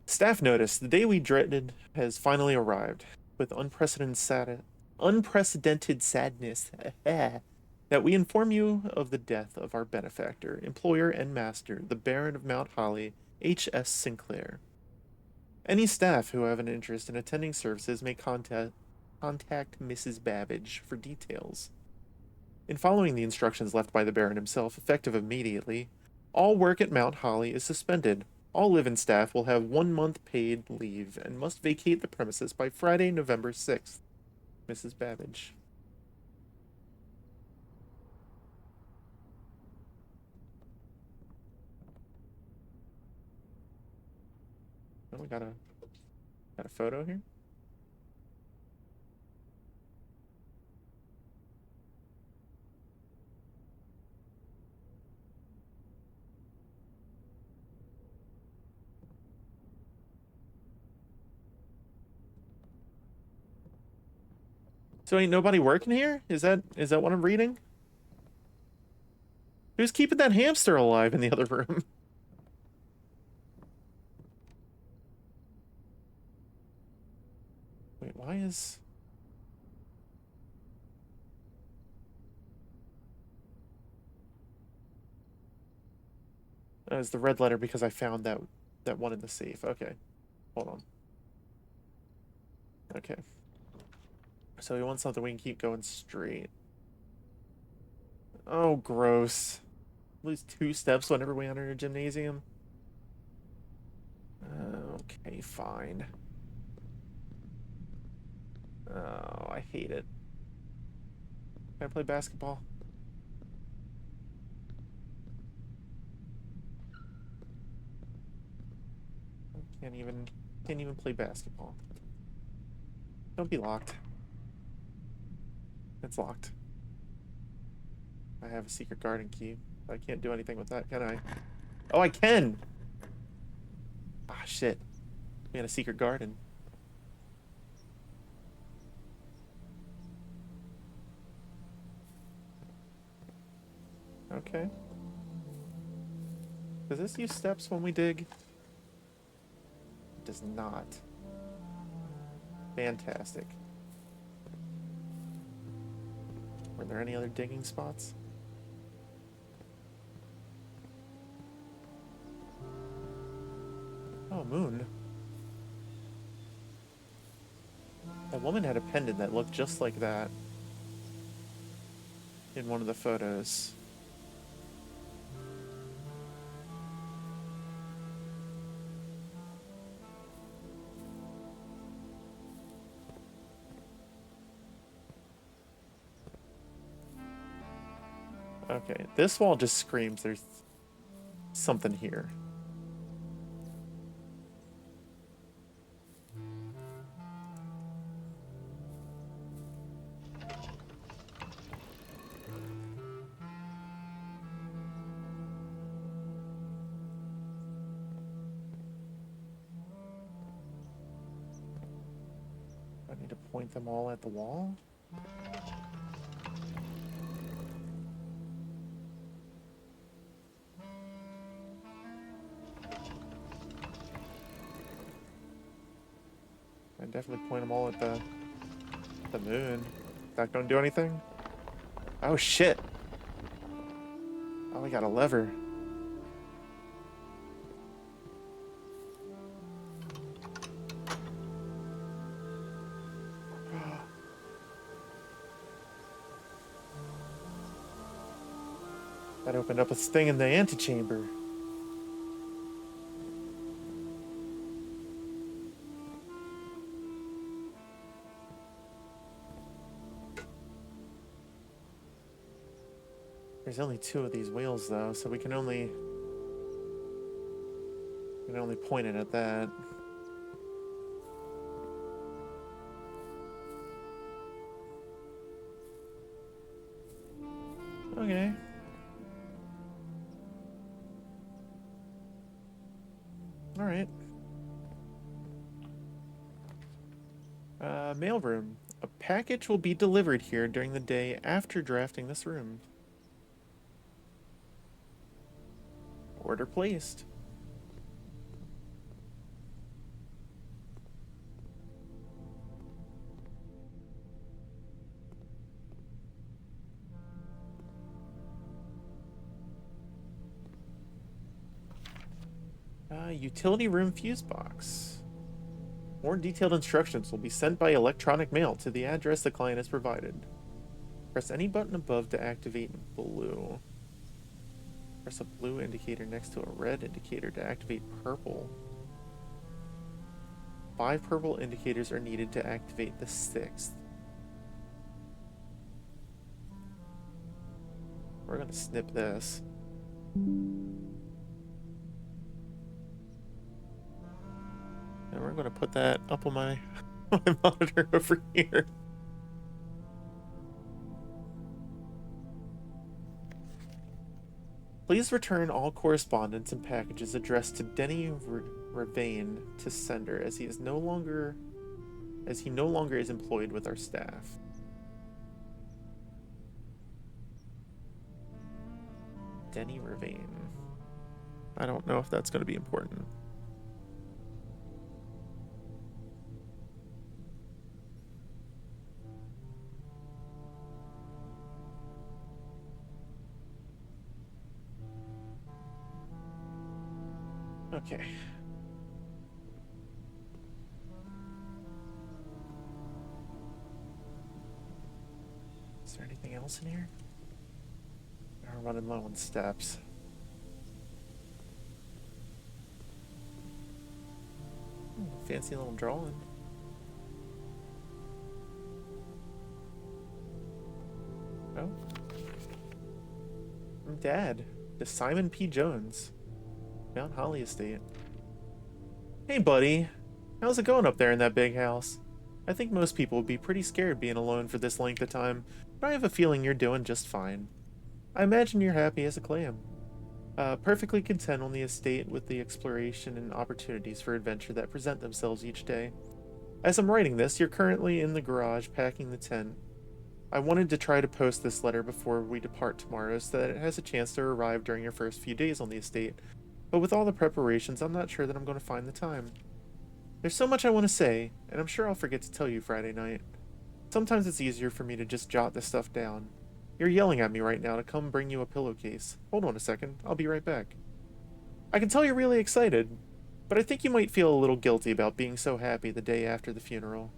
Staff notice, the day we dreaded has finally arrived. With unprecedented sadness that we inform you of the death of our benefactor, employer, and master, the Baron of Mount Holly, H.S. Sinclair. Any staff who have an interest in attending services may contact Mrs. Babbage for details. In following the instructions left by the Baron himself, effective immediately, all work at Mount Holly is suspended. All live-in staff will have 1 month paid leave and must vacate the premises by Friday, November 6th. Mrs. Babbage. Oh, we got a photo here? So ain't nobody working here? Is that what I'm reading? Who's keeping that hamster alive in the other room? Wait, why is... it's the red letter because I found that one in the safe. Okay. Hold on. Okay. So we want something we can keep going straight. Oh, gross. Lose 2 steps whenever we enter a gymnasium. Okay, fine. Oh, I hate it. Can I play basketball? Can't even play basketball. Don't be locked. It's locked. I have a secret garden key. I can't do anything with that, can I? Oh, I can! Ah, shit. We had a secret garden. Okay. Does this use steps when we dig? It does not. Fantastic. Were there any other digging spots? Oh, moon. That woman had a pendant that looked just like that in one of the photos. Okay, this wall just screams there's something here. I need to point them all at the wall? I definitely point them all at the moon. Is that gonna do anything? Oh shit! Oh, we got a lever. That opened up a thing in the antechamber. There's only 2 of these wheels though, so we can only point it at that. Okay. All right. Mailroom. A package will be delivered here during the day after drafting this room. Order placed. Utility room fuse box. More detailed instructions will be sent by electronic mail to the address the client has provided. Press any button above to activate blue. Press a blue indicator next to a red indicator to activate purple. 5 purple indicators are needed to activate the 6th. We're gonna snip this. And we're going to put that up on my, my monitor over here. Please return all correspondence and packages addressed to Denny Ravane to sender, as he no longer is employed with our staff. Denny Ravine. I don't know if that's going to be important. Okay. Is there anything else in here? I'm running low on steps. Fancy little drawing. Oh. From Dad to Simon P. Jones. Mount Holly Estate. Hey, buddy. How's it going up there in that big house? I think most people would be pretty scared being alone for this length of time, but I have a feeling you're doing just fine. I imagine you're happy as a clam. Perfectly content on the estate with the exploration and opportunities for adventure that present themselves each day. As I'm writing this, you're currently in the garage packing the tent. I wanted to try to post this letter before we depart tomorrow so that it has a chance to arrive during your first few days on the estate, but with all the preparations, I'm not sure that I'm going to find the time. There's so much I want to say, and I'm sure I'll forget to tell you Friday night. Sometimes it's easier for me to just jot this stuff down. You're yelling at me right now to come bring you a pillowcase. Hold on a second, I'll be right back. I can tell you're really excited, but I think you might feel a little guilty about being so happy the day after the funeral.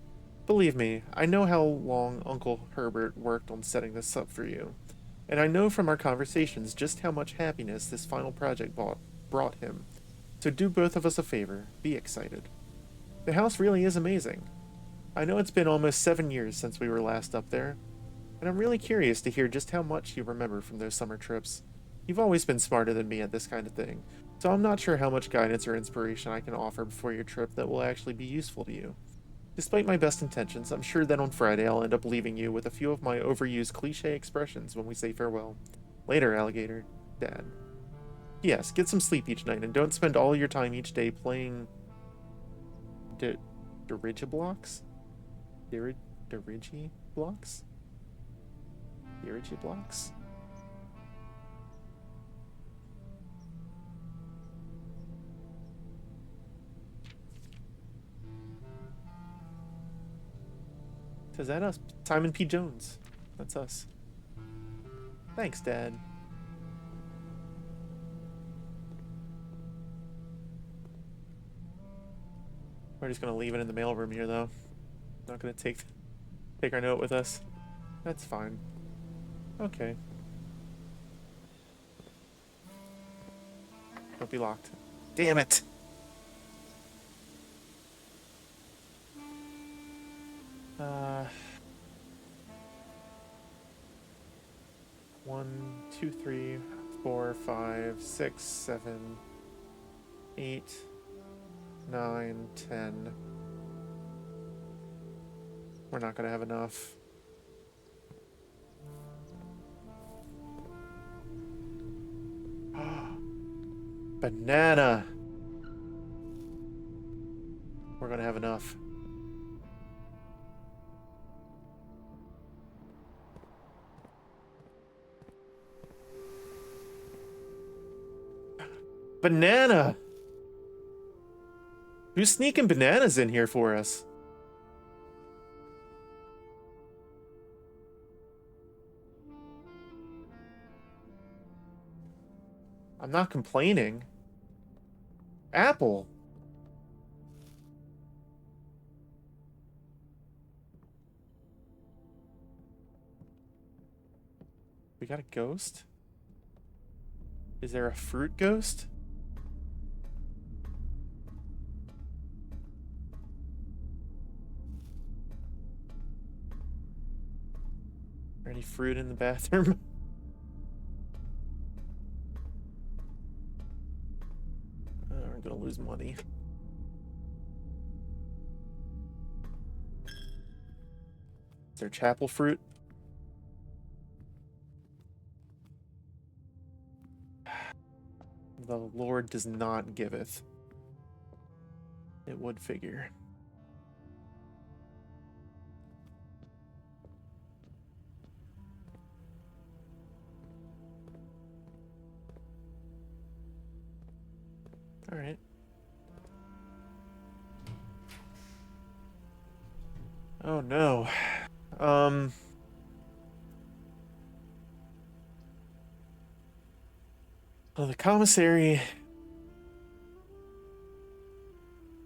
Believe me, I know how long Uncle Herbert worked on setting this up for you, and I know from our conversations just how much happiness this final project brought him. So do both of us a favor, be excited. The house really is amazing. I know it's been almost 7 years since we were last up there, and I'm really curious to hear just how much you remember from those summer trips. You've always been smarter than me at this kind of thing, so I'm not sure how much guidance or inspiration I can offer before your trip that will actually be useful to you. Despite my best intentions, I'm sure that on Friday I'll end up leaving you with a few of my overused cliche expressions when we say farewell. Later, alligator. Dad. Yes, get some sleep each night and don't spend all your time each day playing dirigiblocks? Dirigiblocks? Dirigiblocks? Is that us? Simon P. Jones. That's us. Thanks, Dad. We're just gonna leave it in the mailroom here, though. Not gonna take our note with us. That's fine. Okay. Don't be locked. Damn it! One, two, 3, 4, 5, 6, 7, 8, 9, 10. We're not gonna have enough. Banana! We're gonna have enough. Banana! Who's sneaking bananas in here for us? I'm not complaining. Apple. We got a ghost? Is there a fruit ghost? Is there any fruit in the bathroom? We're gonna lose money. Is there chapel fruit? The Lord does not giveth. It would figure. All right. Oh no. Well, the commissary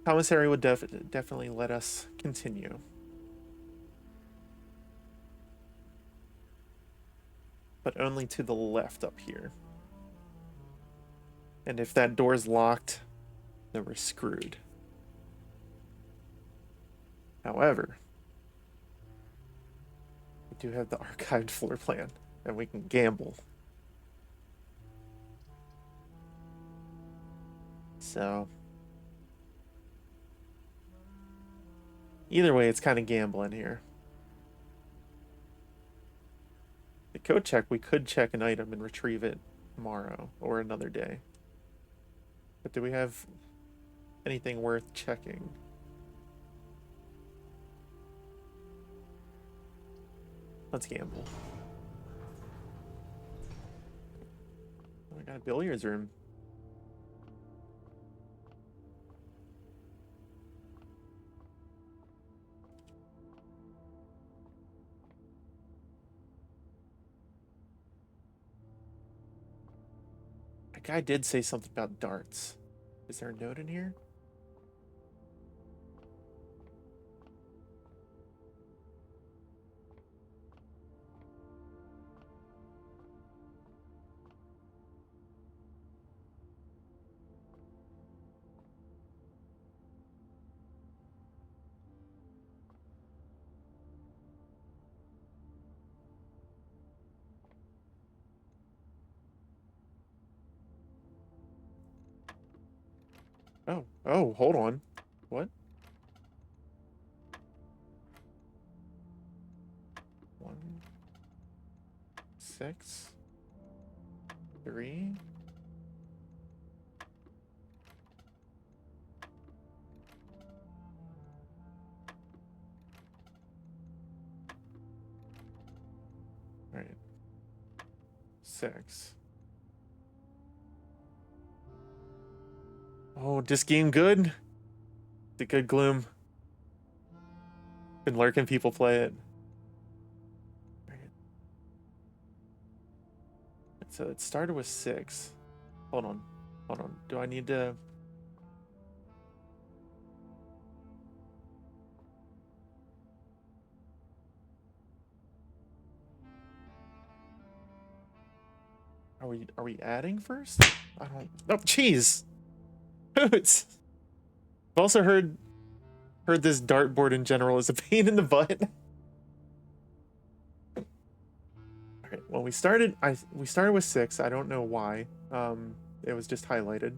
would definitely let us continue. But only to the left up here. And if that door's locked, then we're screwed. However, we do have the archived floor plan, and we can gamble. So, either way, it's kind of gambling here. The code check, we could check an item and retrieve it tomorrow or another day. But do we have anything worth checking? Let's gamble. Oh, we got a billiards room. That guy did say something about darts. Is there a note in here? Oh, hold on. What? 1, 6, 3. All right. 6. Oh, this game good? The good gloom. Been lurking people play it. Right. So it started with 6. Hold on. Hold on. Do I need to... Are we adding first? I don't... Oh, jeez! I've also heard this dartboard in general is a pain in the butt. Okay, well, we started with 6. I don't know why. It was just highlighted.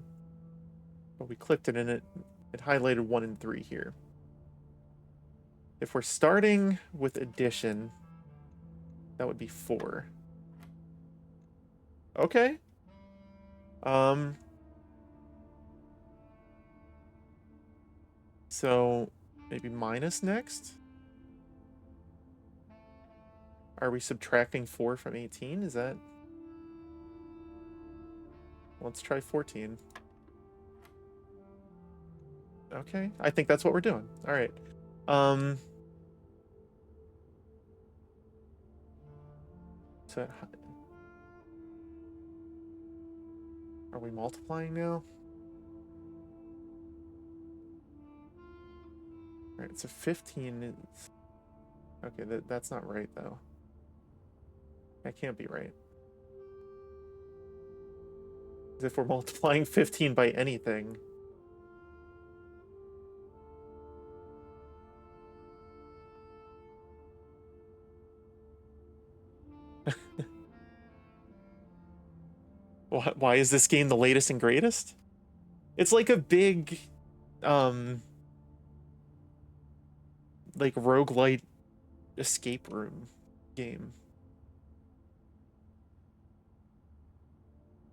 But we clicked it and it highlighted 1 and 3 here. If we're starting with addition, that would be 4. Okay. So maybe minus next? Are we subtracting 4 from 18? Is that... Let's try 14. Okay, I think that's what we're doing. All right. So are we multiplying now? All right, so 15 is... Okay, that's not right, though. That can't be right. If we're multiplying 15 by anything... Why is this game the latest and greatest? It's like a big, like roguelite escape room game.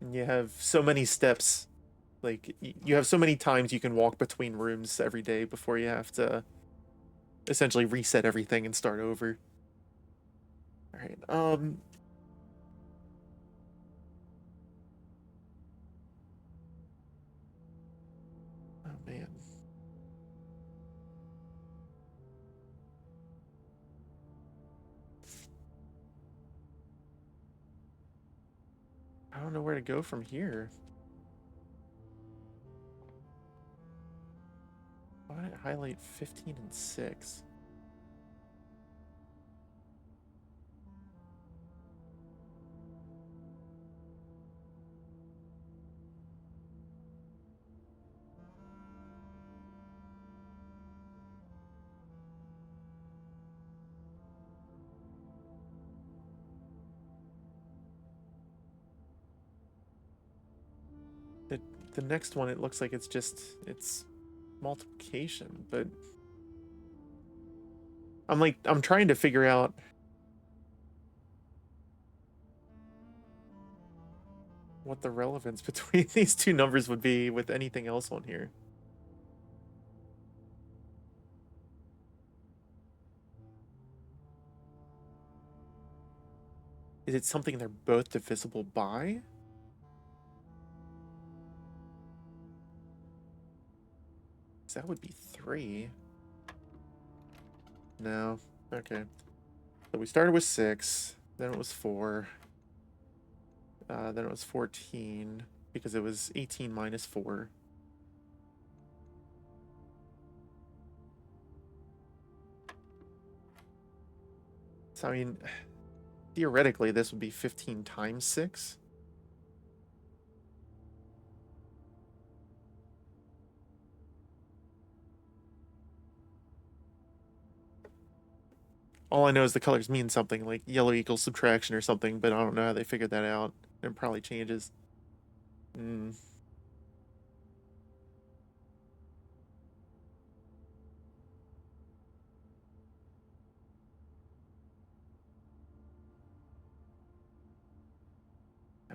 And you have so many steps, like you have so many times you can walk between rooms every day before you have to essentially reset everything and start over. All right, don't know where to go from here. Why did I highlight 15 and 6? The next one, it looks like it's multiplication, but I'm trying to figure out what the relevance between these two numbers would be with anything else on here. Is it something they're both divisible by? That would be 3. No. Okay. So we started with 6, then it was 4, then it was 14, because it was 18 minus 4. So, I mean, theoretically, this would be 15 times 6. All I know is the colors mean something, like yellow equals subtraction or something, but I don't know how they figured that out. It probably changes. I'm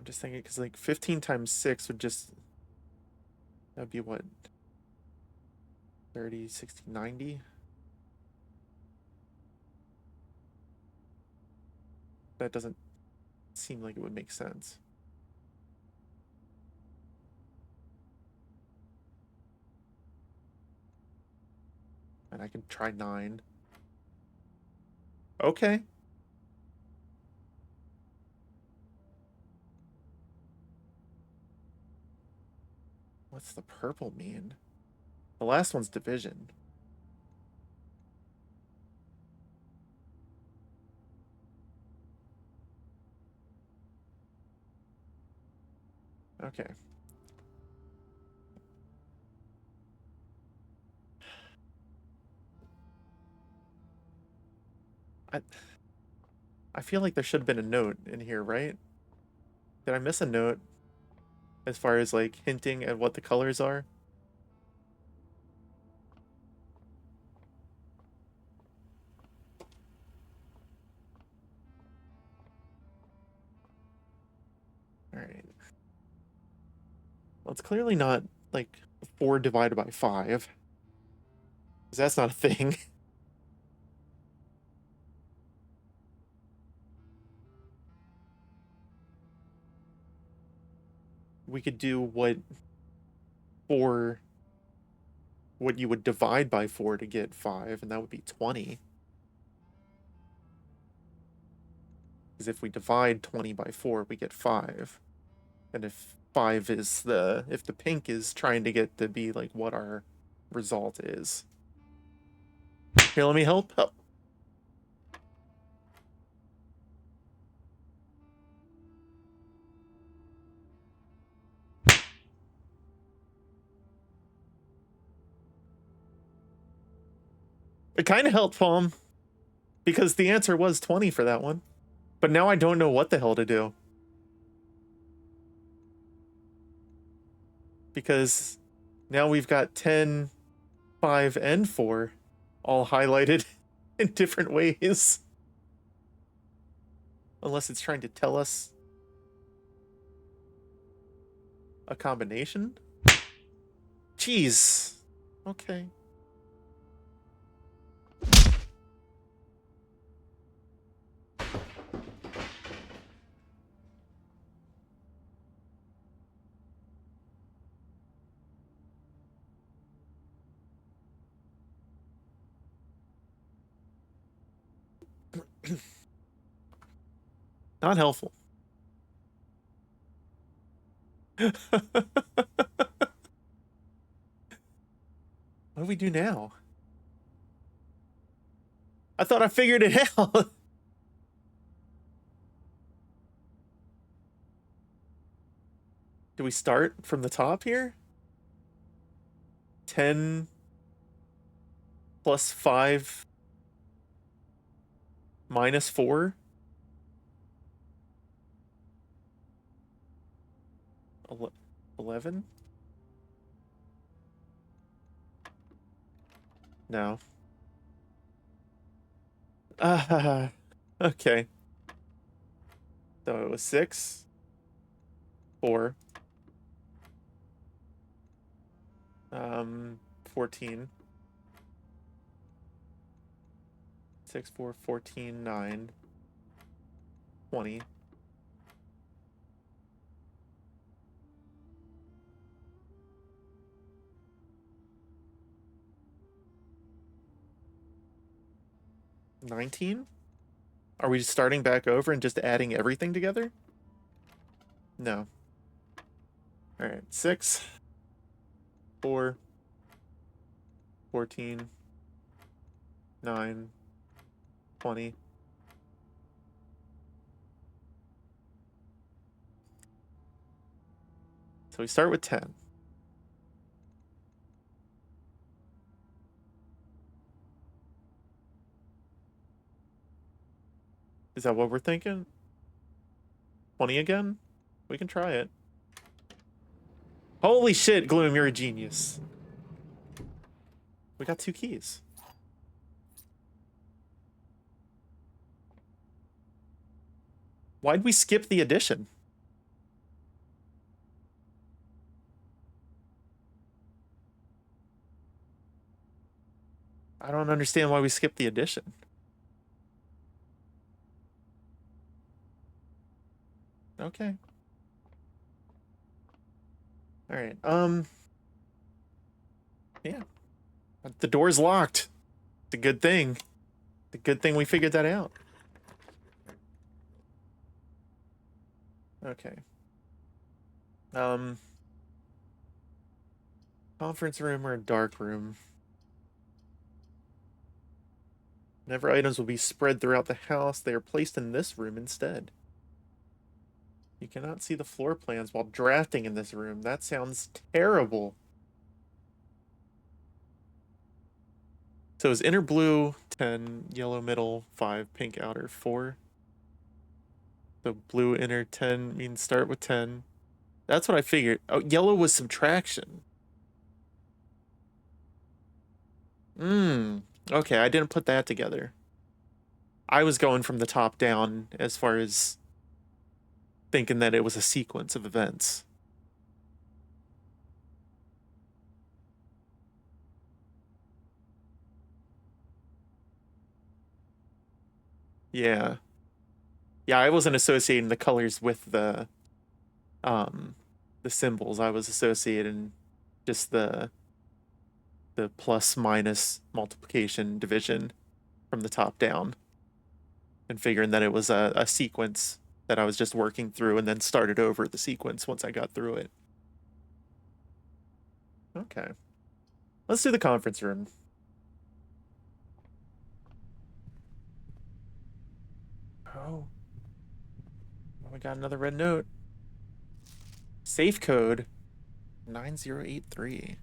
just thinking, because like 15 times 6 would just... That'd be what? 30, 60, 90? That doesn't seem like it would make sense. And I can try 9. Okay. What's the purple mean? The last one's division. Okay. I feel like there should have been a note in here, right? Did I miss a note as far as like hinting at what the colors are? All right. Well, it's clearly not like 4 divided by 5. Because that's not a thing. We could do what you would divide by 4 to get 5, and that would be 20. Because if we divide 20 by 4, we get 5. And if 5 is if the pink is trying to get to be like what our result is. Here, let me help. Oh. It kind of helped, Palm, because the answer was 20 for that one. But now I don't know what the hell to do. Because now we've got 10, 5, and 4 all highlighted in different ways. Unless it's trying to tell us a combination? Jeez. Okay. Not helpful. What do we do now? I thought I figured it out. Do we start from the top here? 10 plus 5 minus 4? 11? No. Okay. So it was 6, 4, 14. 6, 4, 14, 9, 20. $19? Are we just starting back over and just adding everything together? No. Alright, 6, 4, 14, 9, 20. So we start with 10. Is that what we're thinking? 20 again? We can try it. Holy shit, Gloom, you're a genius. We got 2 keys. Why'd we skip the addition? I don't understand why we skipped the addition. Okay. Alright, yeah. The door's locked. It's a good thing. It's a good thing we figured that out. Okay. Conference room or a dark room? Whenever items will be spread throughout the house, they are placed in this room instead. You cannot see the floor plans while drafting in this room. That sounds terrible. So is inner blue 10, yellow middle 5, pink outer 4? So blue inner 10 means start with 10. That's what I figured. Oh, yellow was subtraction. Okay, I didn't put that together. I was going from the top down as far as thinking that it was a sequence of events. Yeah. Yeah, I wasn't associating the colors with the symbols. I was associating just the plus minus multiplication division from the top down and figuring that it was a sequence that I was just working through and then started over the sequence once I got through it. Okay. Let's do the conference room. Oh. We got another red note. Safe code 9083.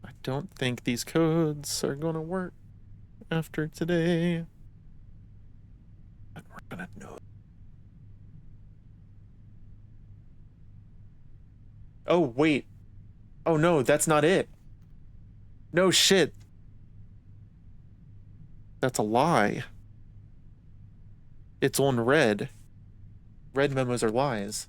I don't think these codes are gonna work after today. But we're gonna know. Oh, wait. Oh, no, that's not it. No shit. That's a lie. It's on red. Red memos are lies.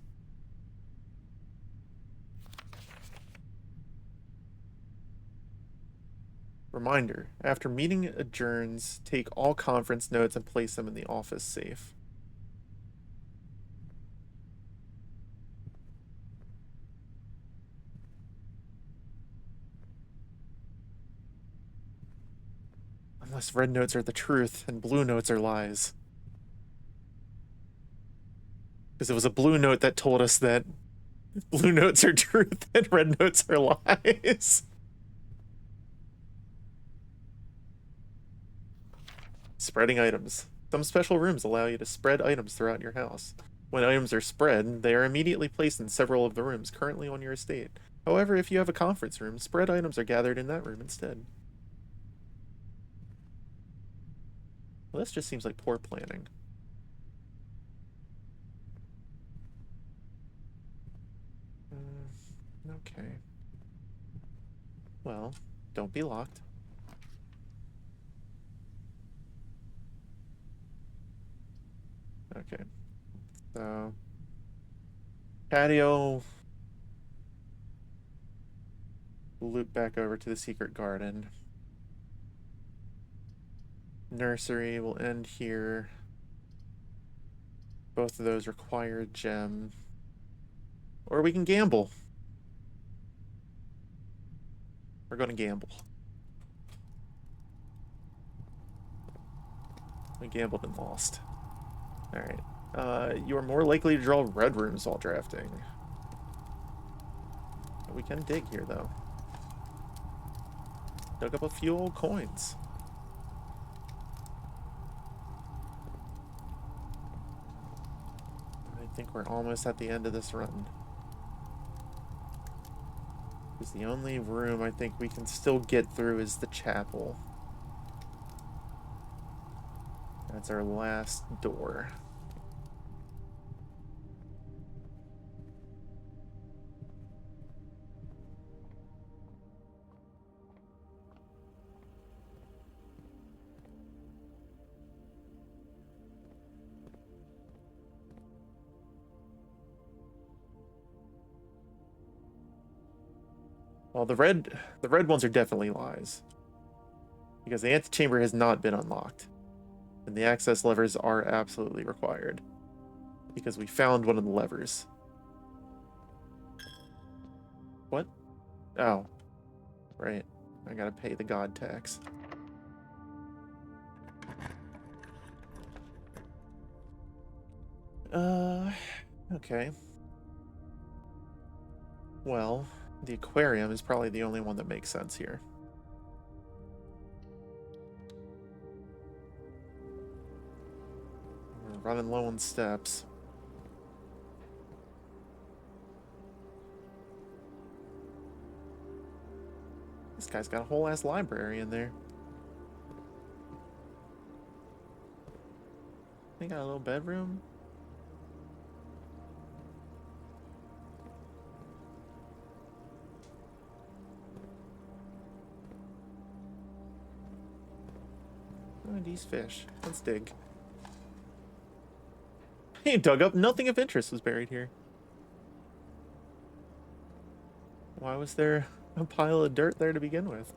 Reminder, after meeting adjourns, take all conference notes and place them in the office safe. Unless red notes are the truth and blue notes are lies. Because it was a blue note that told us that blue notes are truth and red notes are lies. Spreading items. Some special rooms allow you to spread items throughout your house. When items are spread, they are immediately placed in several of the rooms currently on your estate. However, if you have a conference room, spread items are gathered in that room instead. Well, this just seems like poor planning. Okay. Well, don't be locked. Okay. So, patio. Loop back over to the secret garden. Nursery will end here. Both of those require a gem. Or we can gamble. We're going to gamble. We gambled and lost. Alright. You are more likely to draw red rooms while drafting. We can dig here, though. Dug up a few old coins. I think we're almost at the end of this run. Because the only room I think we can still get through is the chapel. That's our last door. Well, the red ones are definitely lies. Because the antechamber has not been unlocked. And the access levers are absolutely required. Because we found one of the levers. What? Oh. Right. I gotta pay the god tax. Okay. Well, the aquarium is probably the only one that makes sense here. We're running low on steps. This guy's got a whole ass library in there. They got a little bedroom. Oh, these fish. Let's dig. He dug up. Nothing of interest was buried here. Why was there a pile of dirt there to begin with?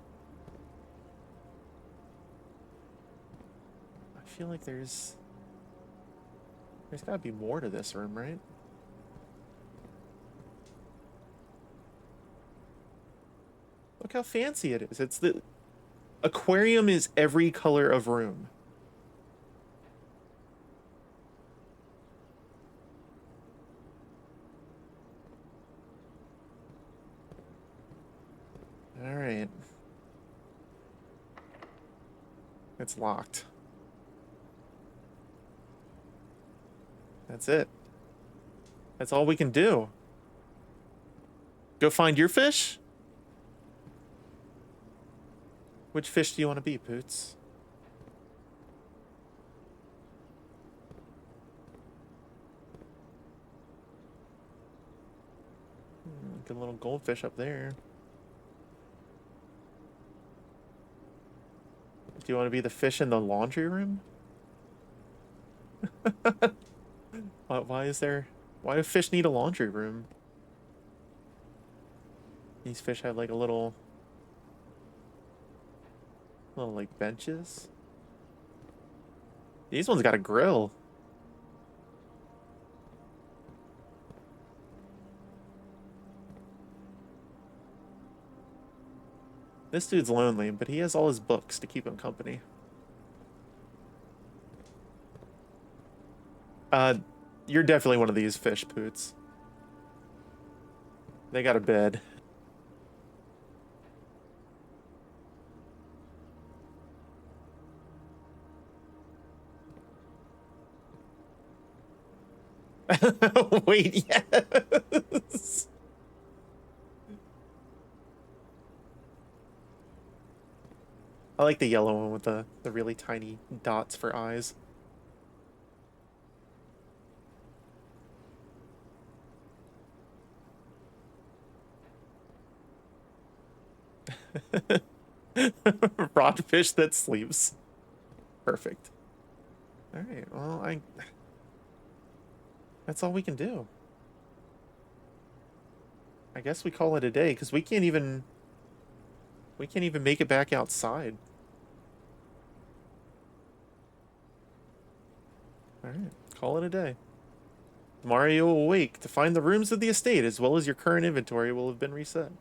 I feel like there's gotta be more to this room, right? Look how fancy it is. It's the aquarium is every color of room. All right. It's locked. That's it. That's all we can do. Go find your fish? Which fish do you want to be, Poots? Good little goldfish up there. Do you want to be the fish in the laundry room? Why do fish need a laundry room? These fish have like a little like benches. These ones got a grill. This dude's lonely, but he has all his books to keep him company. You're definitely one of these fish, Poots. They got a bed. Wait, yes. I like the yellow one with the really tiny dots for eyes. Rodfish that sleeps. Perfect. All right, well, that's all we can do. I guess we call it a day because we can't even make it back outside. All right, call it a day. Tomorrow you will awake to find the rooms of the estate as well as your current inventory will have been reset.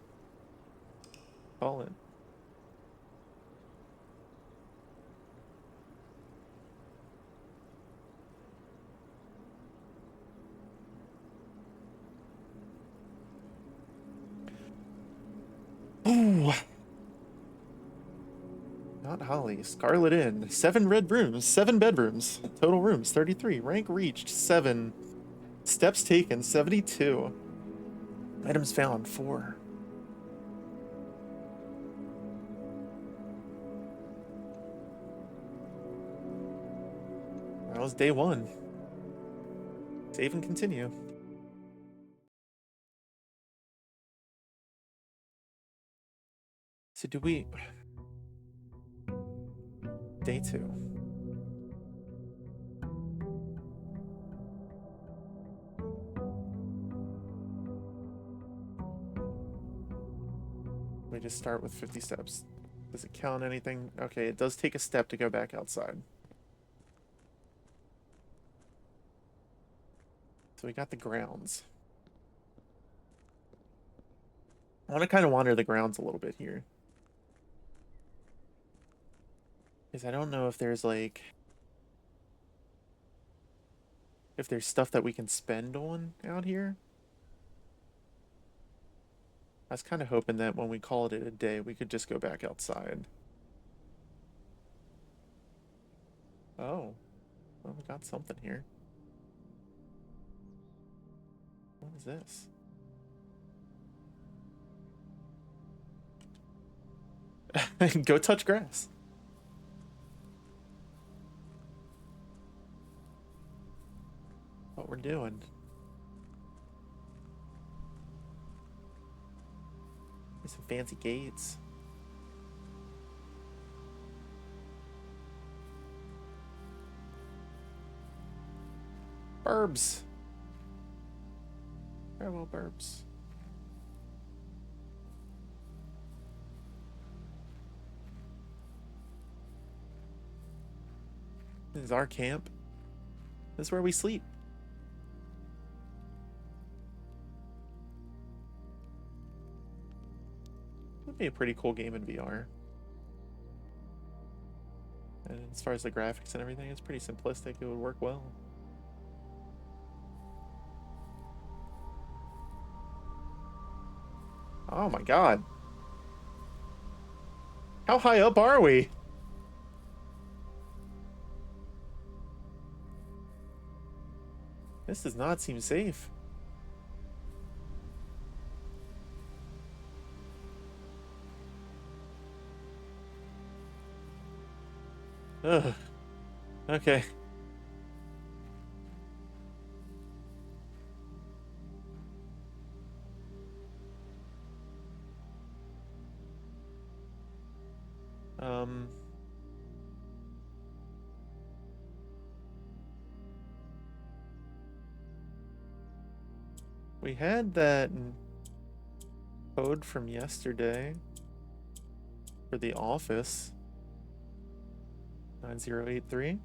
Call it. Ooh. Not Holly. Scarlet Inn. 7 red rooms. 7 bedrooms. Total rooms 33. Rank reached 7. Steps taken 72. Items found 4. That was day 1. Save and continue. So do we... Day 2. We just start with 50 steps. Does it count anything? Okay, it does take a step to go back outside. So we got the grounds. I want to kind of wander the grounds a little bit here. Because I don't know if there's like... if there's stuff that we can spend on out here. I was kind of hoping that when we called it a day, we could just go back outside. Oh. Well, we got something here. What is this? Go touch grass. What we're doing. There's some fancy gates. Burbs. Farewell, burbs. This is our camp. This is where we sleep. Would be a pretty cool game in VR. And as far as the graphics and everything, it's pretty simplistic. It would work well. Oh my god. How high up are we? This does not seem safe. Ugh. Okay. We had that code from yesterday for the office. 9083?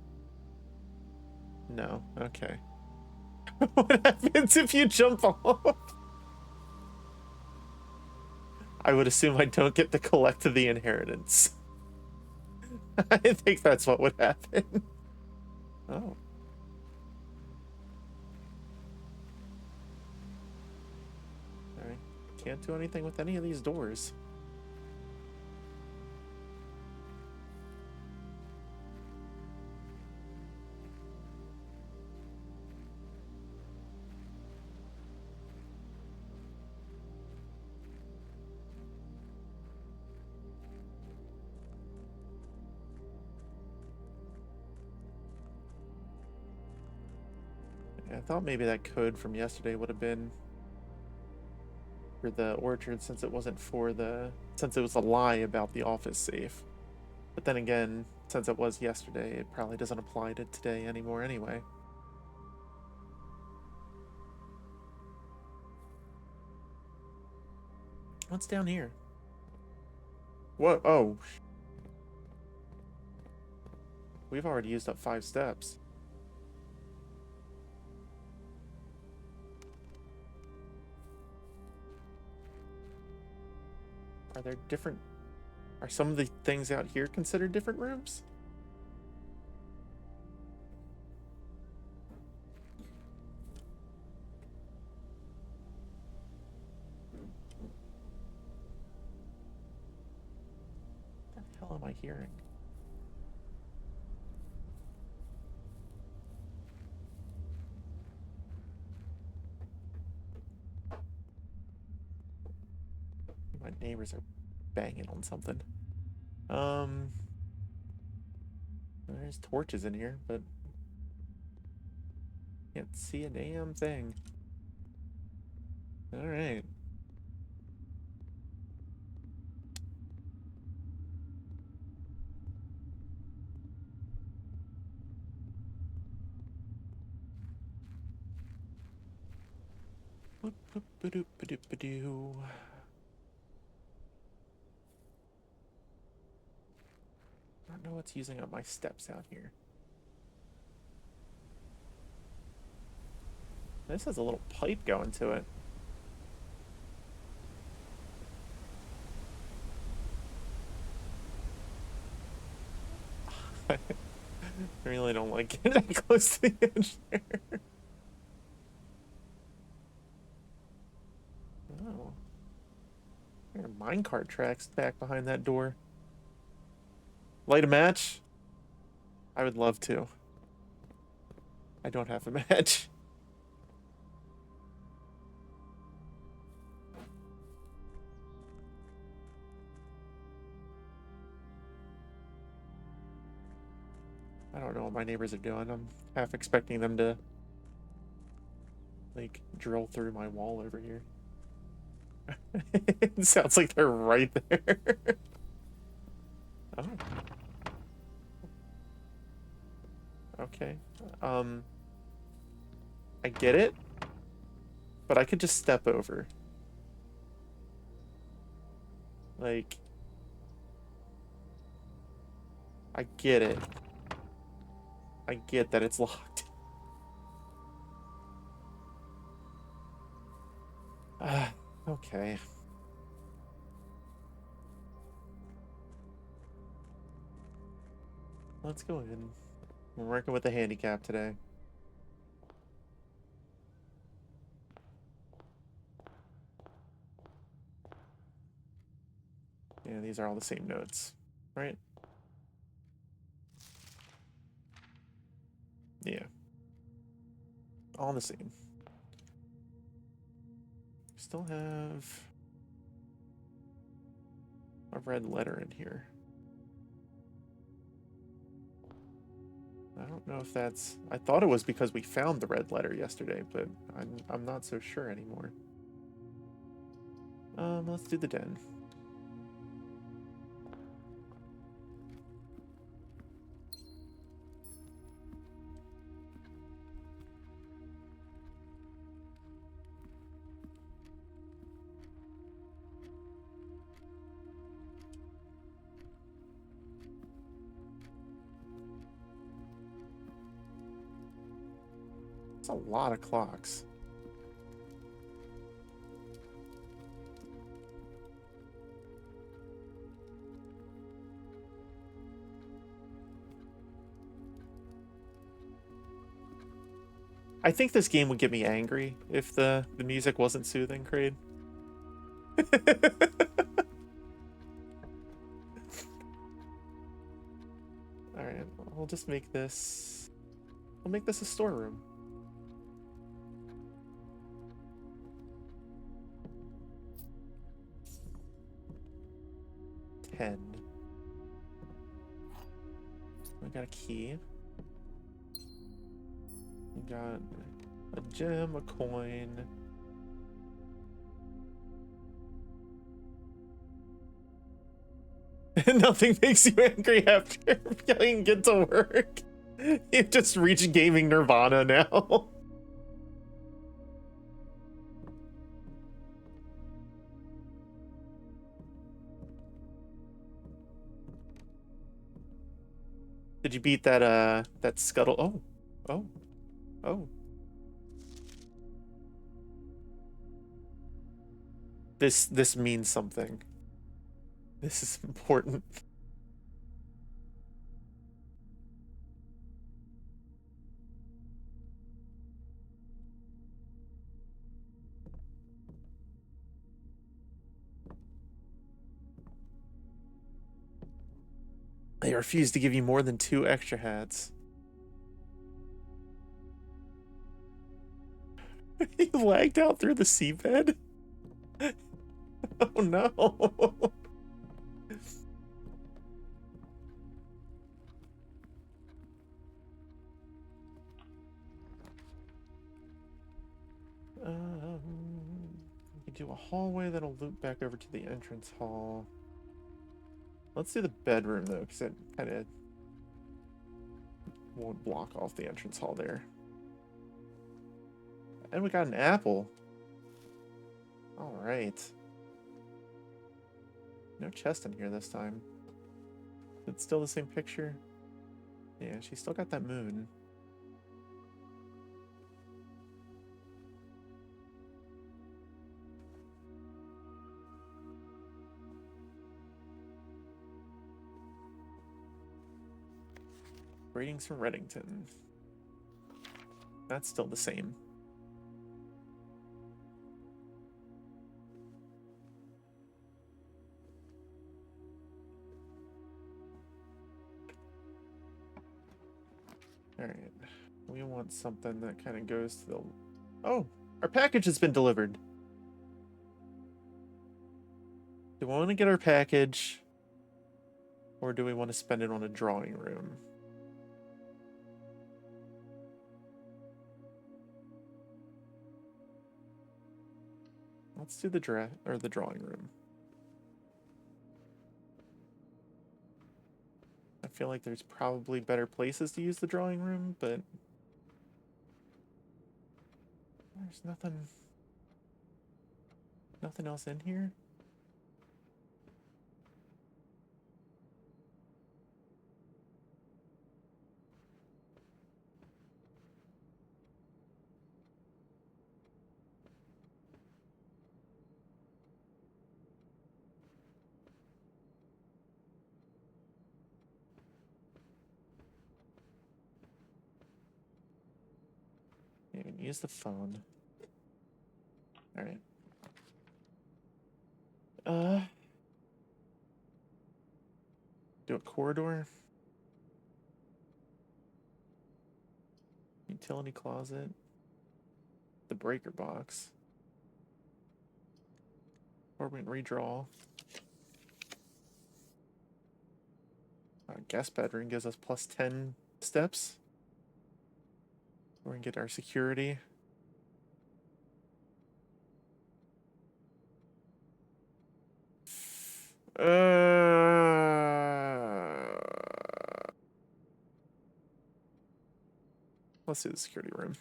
No, okay. What happens if you jump off? I would assume I don't get to collect the inheritance. I think that's what would happen. Oh. can't do anything with any of these doors. I thought maybe that code from yesterday would have been for the orchard since it wasn't for the... since it was a lie about the office safe. But then again, since it was yesterday, it probably doesn't apply to today anymore anyway. What's down here? What? Oh. We've already used up 5 steps. Are there different... are some of the things out here considered different rooms? What the hell am I hearing? My neighbors are banging on something. There's torches in here, but can't see a damn thing. All right. Boop, boop, ba-doop, ba-doop, ba-doo. I don't know what's using up my steps out here. This has a little pipe going to it. I really don't like getting that close to the edge there. Oh. There are minecart tracks back behind that door. Light a match? I would love to. I don't have a match. I don't know what my neighbors are doing. I'm half expecting them to, like, drill through my wall over here. It sounds like they're right there. Oh. Okay. I get it, but I could just step over. Like, I get it. I get that it's locked. Okay. Let's go in. We're working with a handicap today. Yeah, these are all the same notes, right? Yeah. All the same. Still have a red letter in here. I don't know if that's... I thought it was because we found the red letter yesterday, but I'm not so sure anymore. Let's do the den. That's a lot of clocks. I think this game would get me angry if the music wasn't soothing, Kraid. Alright, we'll just make this... We'll make this a storeroom. We got a key. We got a gem, a coin. Nothing makes you angry after yelling get to work. You've just reached gaming nirvana now. Did you beat that that scuttle? Oh. This means something. This is important. They refuse to give you more than 2 extra hats. He lagged out through the seabed? Oh no. We can do a hallway that'll loop back over to the entrance hall. Let's do the bedroom though, because it kind of won't block off the entrance hall there. And we got an apple. All right. No chest in here this time. It's still the same picture. Yeah, she's still got that moon. Greetings from Reddington. That's still the same. Alright. We want something that kind of goes to the... Oh! Our package has been delivered! Do we want to get our package? Or do we want to spend it on a drawing room? Let's do the drawing room. I feel like there's probably better places to use the drawing room, but there's nothing else in here. You can use the phone. Alright. Do a corridor. Utility closet. The breaker box. Or we can redraw. Guest bedroom gives us plus 10 steps. Or we can get our security. Let's do the security room.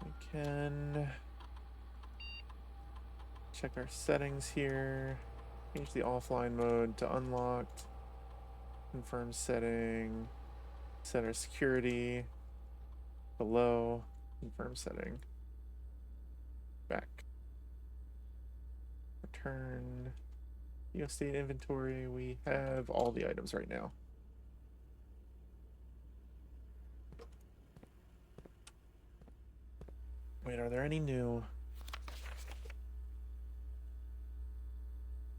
We can check our settings here. Change the offline mode to unlocked. Confirm setting. Set our security. Below. Confirm setting. Back. Return. State inventory. We have all the items right now. Wait, are there any new?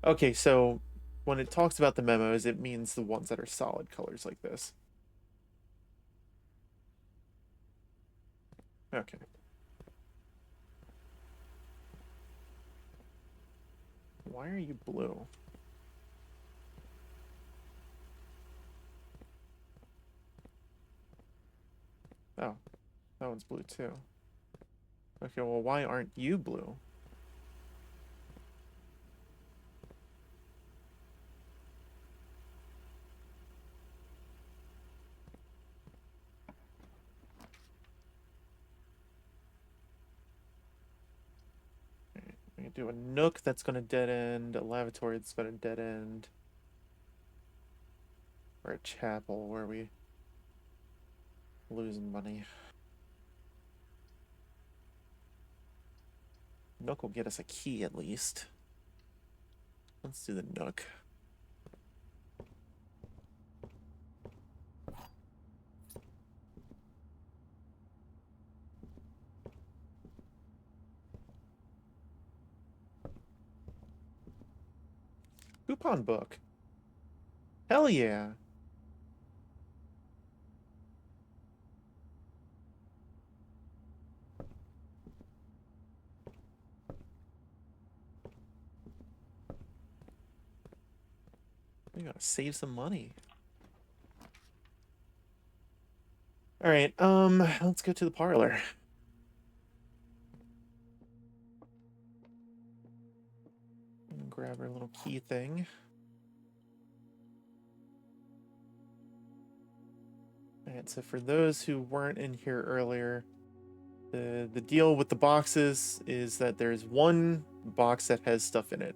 Okay, so when it talks about the memos, it means the ones that are solid colors like this. Okay. Why are you blue? Oh, that one's blue too. Okay, well, why aren't you blue? We can do a nook that's going to dead end, a lavatory that's going to dead end, or a chapel where we losing money. Nook will get us a key at least. Let's do the nook. Coupon book. Hell yeah. We gotta save some money. All right, let's go to the parlor. And grab our little key thing. All right, so for those who weren't in here earlier, the deal with the boxes is that there's one box that has stuff in it.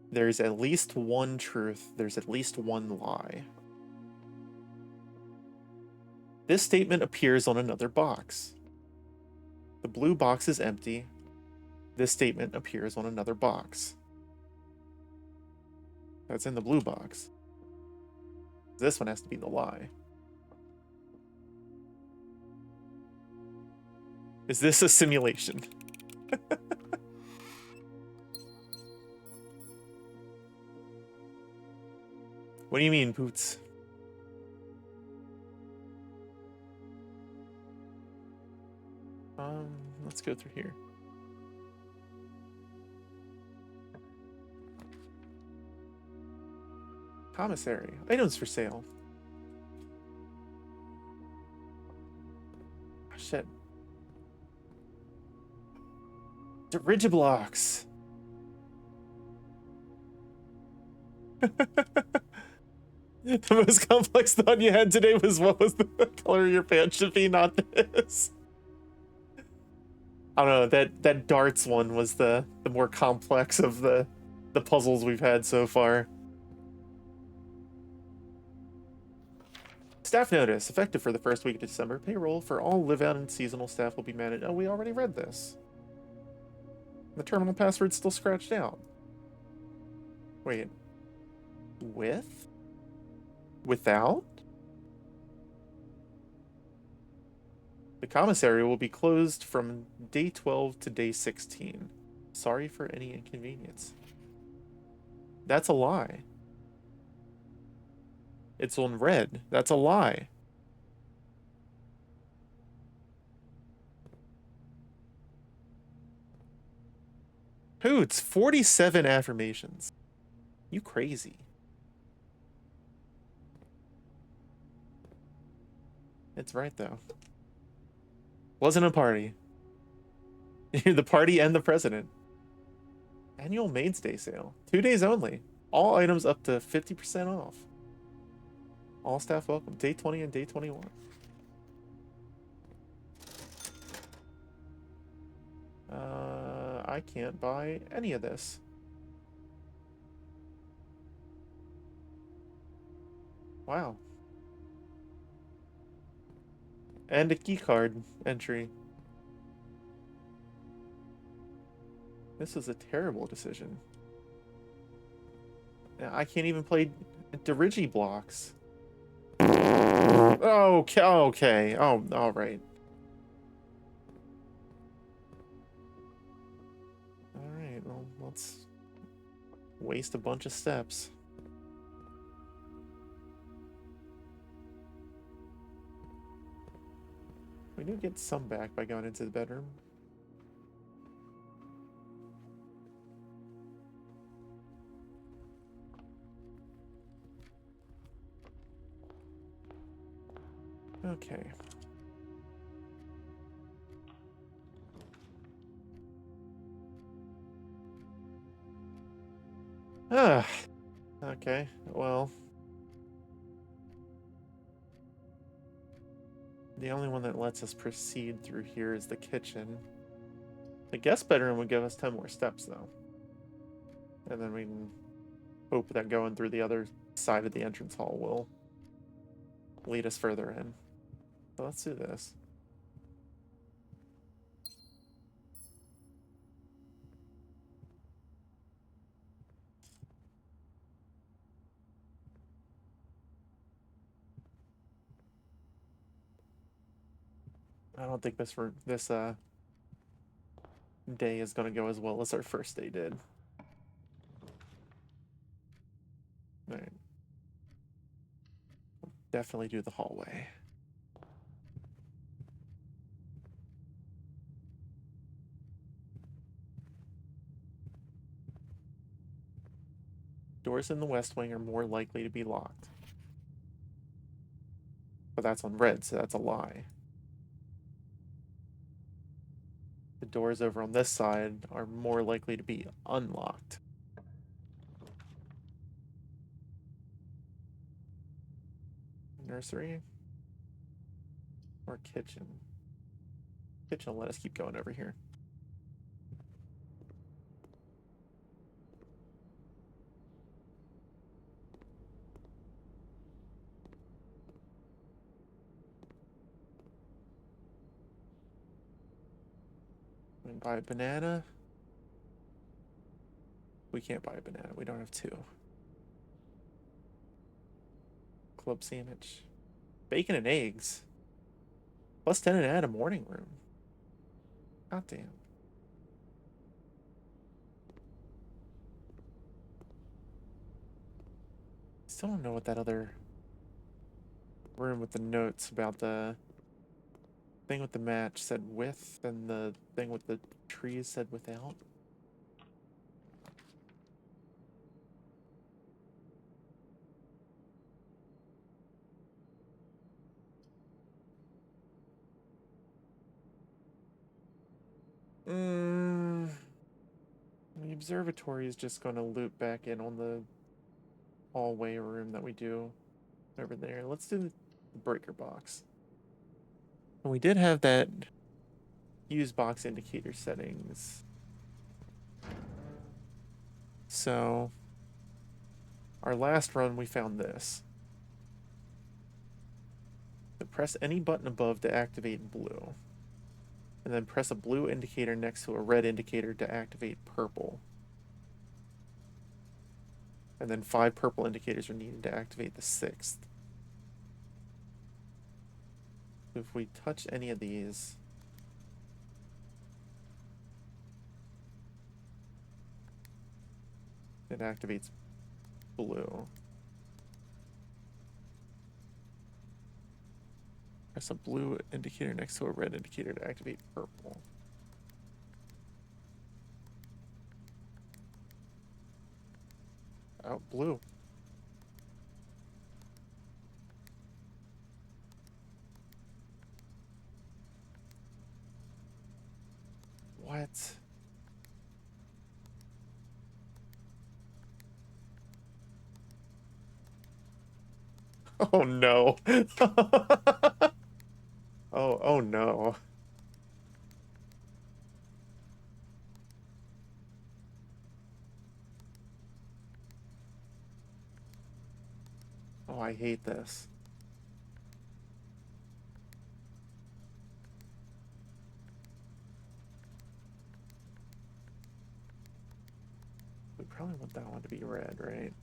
There's at least one truth. There's at least one lie. This statement appears on another box. The blue box is empty. This statement appears on another box. That's in the blue box. This one has to be the lie. Is this a simulation? What do you mean, Poots? Let's go through here. Commissary. Items for sale. Oh, shit. Dirigiblocks. The most complex thought you had today was what was the color of your pants should be, not this. I don't know, that darts one was the more complex of the puzzles we've had so far. Staff notice, effective for the first week of December. Payroll for all live-out and seasonal staff will be managed. Oh, we already read this. The terminal password's still scratched out. Wait. With? Without? The commissary will be closed from day 12 to day 16. Sorry for any inconvenience. That's a lie. It's on red. That's a lie. Poots, 47 affirmations. You crazy. It's right, though. Wasn't a party. The party and the president. Annual Maids Day sale. 2 days only. All items up to 50% off. All staff welcome. Day 20 and day 21. I can't buy any of this. Wow. And a key card entry. This is a terrible decision. I can't even play Dirigiblocks. Okay, okay. Oh, all right. let's waste a bunch of steps. We do get some back by going into the bedroom. Okay. Okay, well. The only one that lets us proceed through here is the kitchen. The guest bedroom would give us 10 more steps, though. And then we can hope that going through the other side of the entrance hall will lead us further in. So let's do this. I don't think this day is going to go as well as our first day did. All right. Definitely do the hallway. Doors in the west wing are more likely to be locked. But that's on red, so that's a lie. The doors over on this side are more likely to be unlocked. Nursery or kitchen? Kitchen will let us keep going over here. We can buy a banana. We can't buy a banana. We don't have two. Club sandwich. Bacon and eggs. Plus 10 and add a morning room. God damn. Still don't know what that other room with the notes about the thing with the match said with, and the thing with the trees said without. The observatory is just going to loop back in on the hallway room that we do over there. Let's do the breaker box. And we did have that use box indicator settings. So our last run, we found this. So press any button above to activate blue. And then press a blue indicator next to a red indicator to activate purple. And then 5 purple indicators are needed to activate the 6th. If we touch any of these, it activates blue. Press a blue indicator next to a red indicator to activate purple. Oh, blue. What? Oh no. Oh no. Oh, I hate this. We probably want that one to be red, right?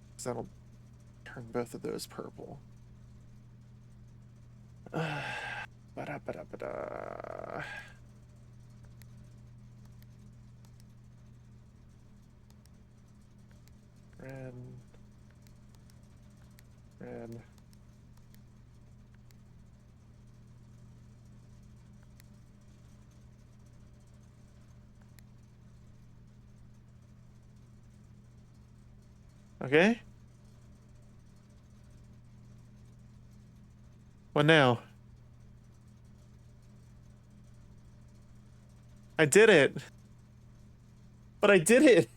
Because that'll turn both of those purple. Ba-da-ba-da-ba-da. Okay. What now? I did it. But I did it.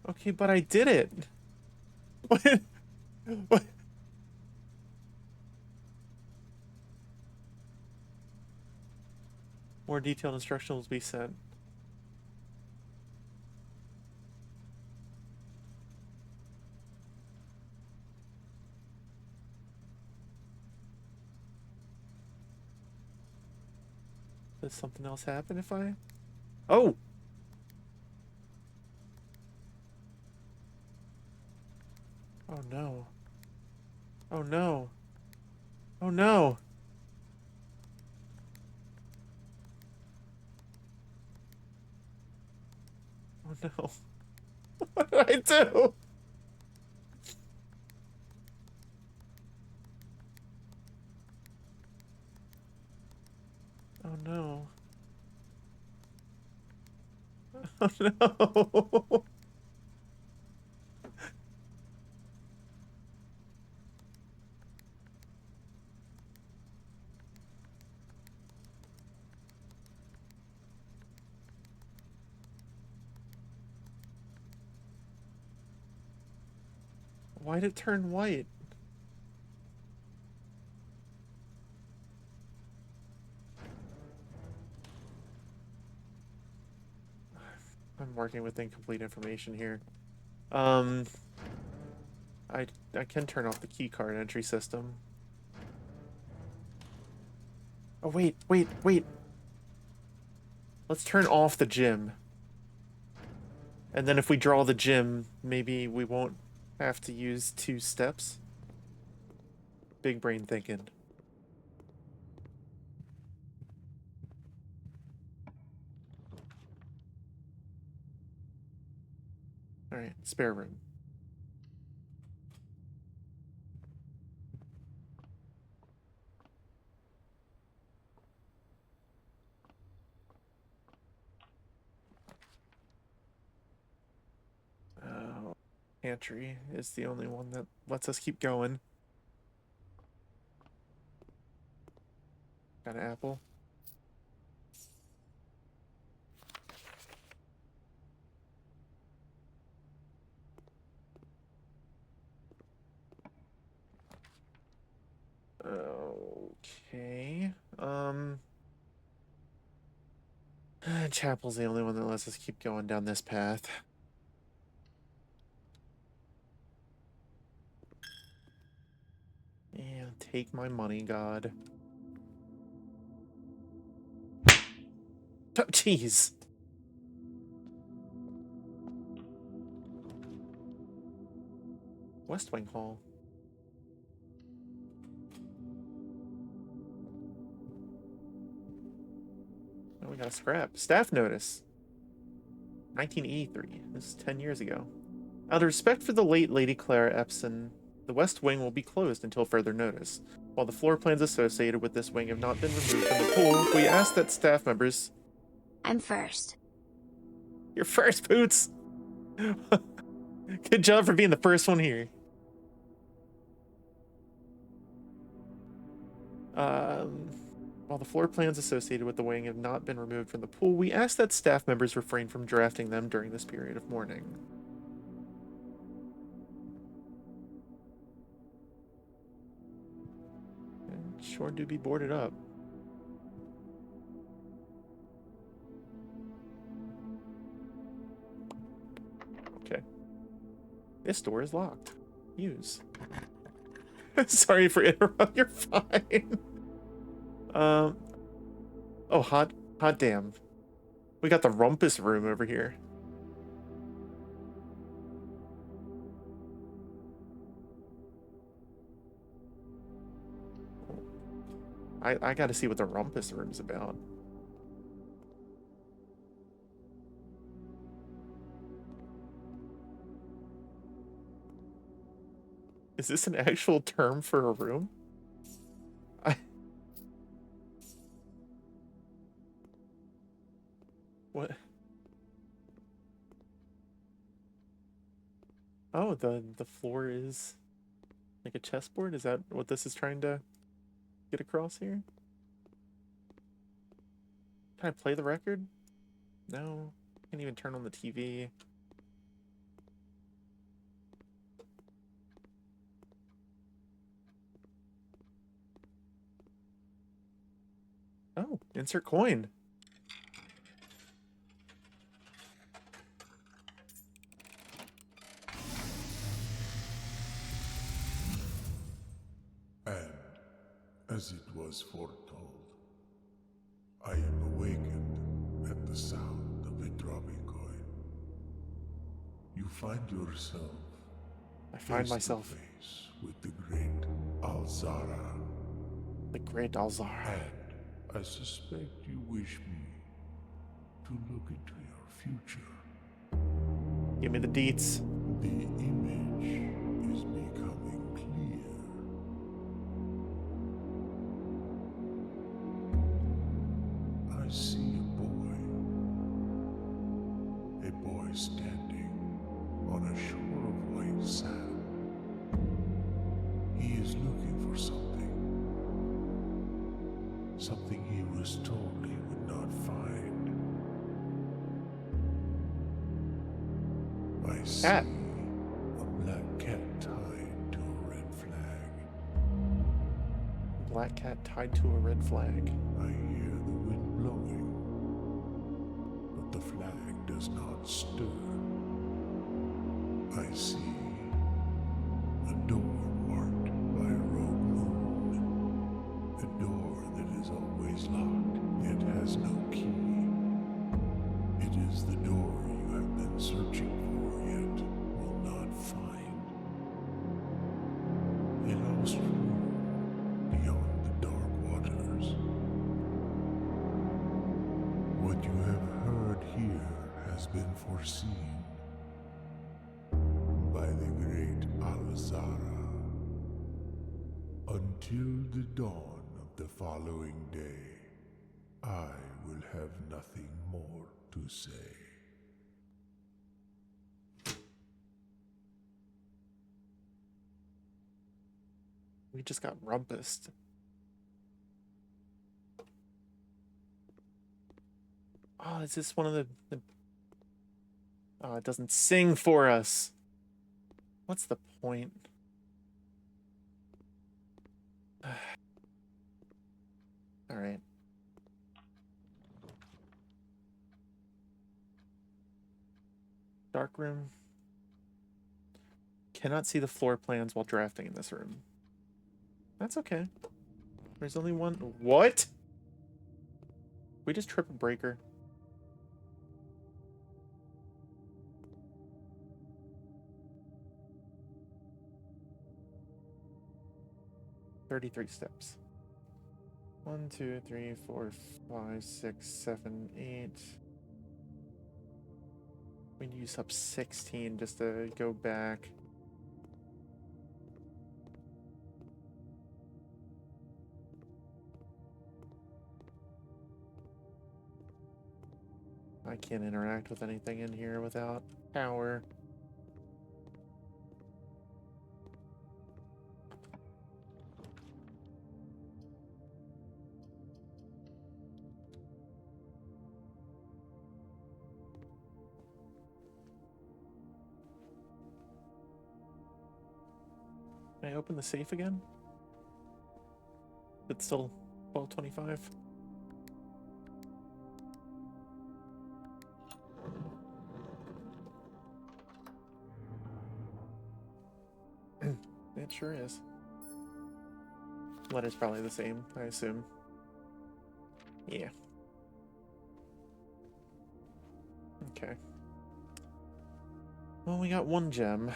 Okay, but I did it. What? What? More detailed instructions will be sent. Does something else happen if I... Oh! Oh no. Oh no. Oh no. Oh no. What did I do? Oh no. Oh no. Why'd it turn white? I'm working with incomplete information here. Um, I can turn off the keycard entry system. Oh wait. Let's turn off the gym. And then if we draw the gym, maybe we won't have to use 2 steps. Big brain thinking. Alright, spare room. Oh, pantry is the only one that lets us keep going. Got an apple. Okay. Chapel's the only one that lets us keep going down this path. Yeah, take my money, God. Oh, jeez. West Wing Hall. Oh, we got a scrap. Staff notice. 1983. This is 10 years ago. Out of respect for the late Lady Clara Epson, the West Wing will be closed until further notice. While the floor plans associated with this wing have not been removed from the pool, we ask that staff members... I'm first. You're first, Boots! Good job for being the first one here. While the floor plans associated with the wing have not been removed from the pool, we ask that staff members refrain from drafting them during this period of mourning. And sure do be boarded up. Okay. This door is locked. Use. Sorry for interrupting. You're fine. Oh, hot damn. We got the rumpus room over here. I gotta see what the rumpus room's about. Is this an actual term for a room? What? Oh, the floor is like a chessboard? Is that what this is trying to get across here? Can I play the record? No. Can't even turn on the TV. Oh, insert coin. And, as it was foretold, I am awakened at the sound of a dropping coin. You find yourself I find face myself to face with the great Alzara, the Great Alzar. and I suspect you wish me to look into your future. Give me the deets. The image is becoming clear. I see a boy standing on a shore of white sand. He is looking for something he was told he would not find. I see Cat. a black cat tied to a red flag. Black cat tied to a red flag. I hear the wind blowing, but the flag does not stir. I see a door marked by a rogue moon. A door that is always locked, yet has no key. It is the door you have been searching for, yet will not find. A lost room beyond the dark waters. What you have heard here has been foreseen by the great Alzara. Until the dawn of the following day, I will have nothing more to say. We just got rumpused. Oh, is this one of the... Oh, it doesn't sing for us. What's the point? Alright. Dark room. Cannot see the floor plans while drafting in this room. That's okay. There's only one. What? We just trip a breaker. "33 steps. 1, 2, 3, 4, 5, 6, 7, 8. We need to use up 16 just to go back. I can't interact with anything in here without power. Can I open the safe again? It's still 12:25. It sure is. Letter's probably the same, I assume. Yeah. Okay. Well, we got one gem.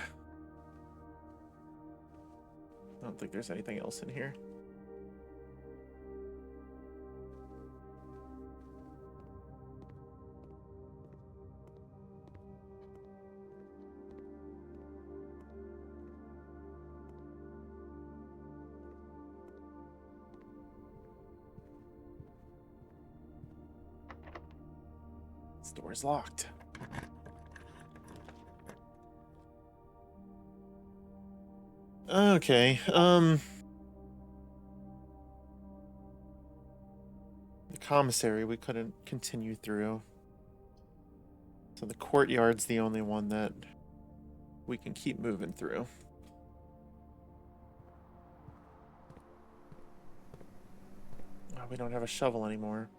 I don't think there's anything else in here. This door's locked. Okay, the commissary we couldn't continue through. So the courtyard's the only one that we can keep moving through. Oh, we don't have a shovel anymore.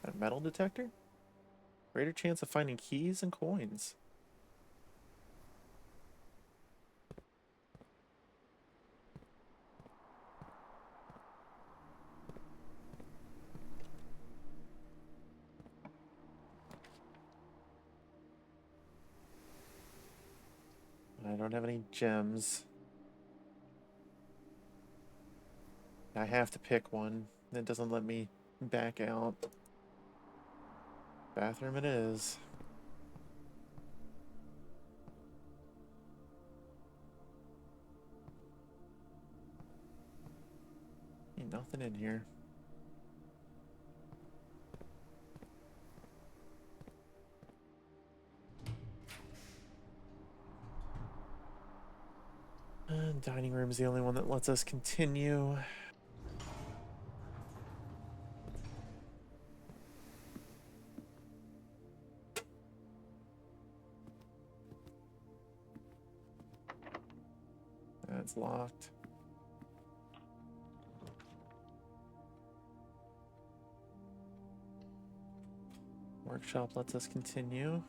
A metal detector? Greater chance of finding keys and coins. I don't have any gems. I have to pick one. It doesn't let me back out. Bathroom it is. Ain't nothing in here. Dining room is the only one that lets us continue. That's locked. Workshop lets us continue.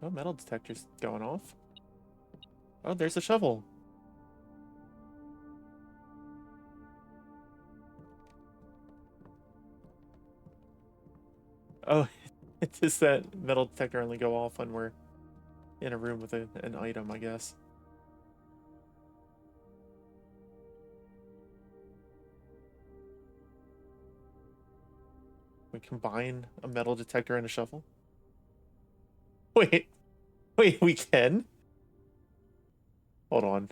Oh, metal detector's going off. Oh, there's a shovel. Oh, it's just that metal detector only go off when we're in a room with an item, I guess. We combine a metal detector and a shovel? Wait, we can? Hold on.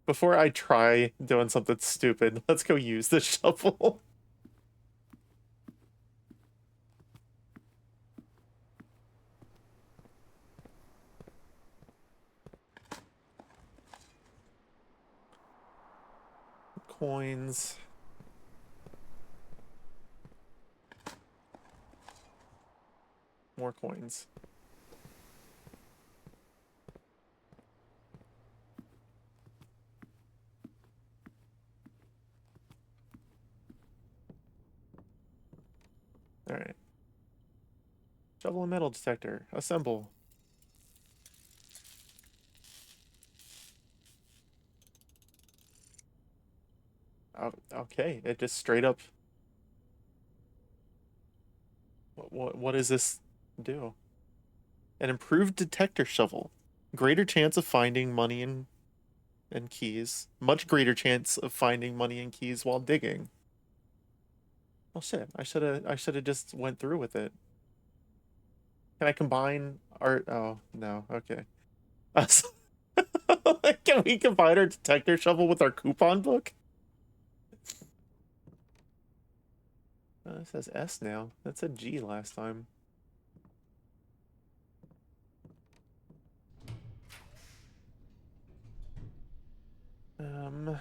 Before I try doing something stupid, let's go use the shovel. Coins. More coins. Alright. Shovel and metal detector. Assemble. Oh, okay, it just straight up... What does this do? An improved detector shovel. Greater chance of finding money and keys. Much greater chance of finding money and keys while digging. Oh shit, I should have just went through with it. Can I combine our... Oh, no, okay. Can we combine our detector shovel with our coupon book? It says S now. That said G last time. The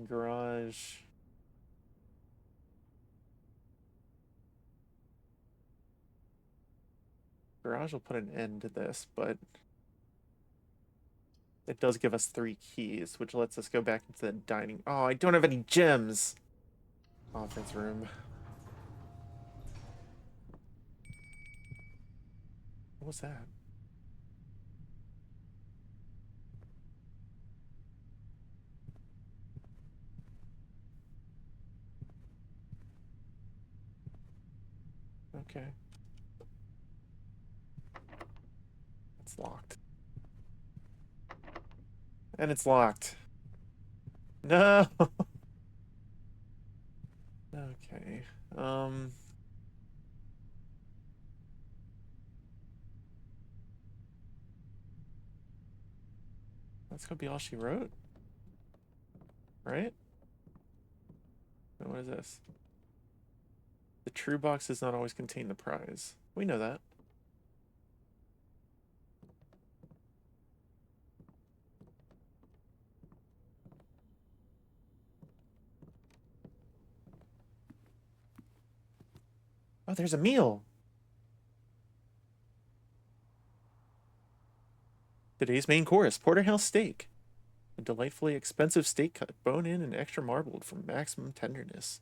garage. Garage will put an end to this, but it does give us 3 keys, which lets us go back into the dining. Oh, I don't have any gems. Conference room. What was that? Okay. It's locked. And it's locked. No. Okay. That's gonna be all she wrote, right? What is this? The true box does not always contain the prize. We know that. Oh, there's a meal. Today's main course, porterhouse steak. A delightfully expensive steak cut, bone-in and extra marbled for maximum tenderness.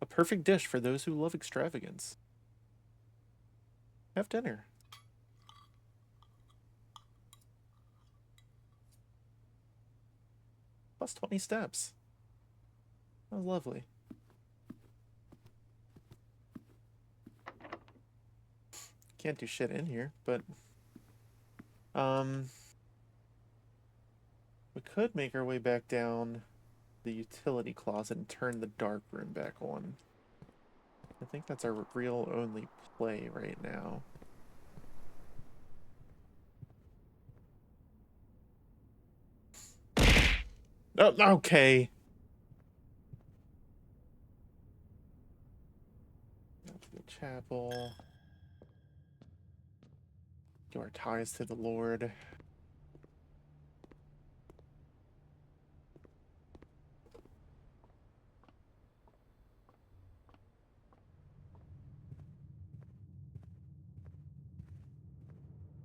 A perfect dish for those who love extravagance. Have dinner. Plus 20 steps. That was lovely. Can't do shit in here, but we could make our way back down the utility closet and turn the dark room back on. I think that's our real only play right now. Oh, okay. The chapel. Do our ties to the Lord.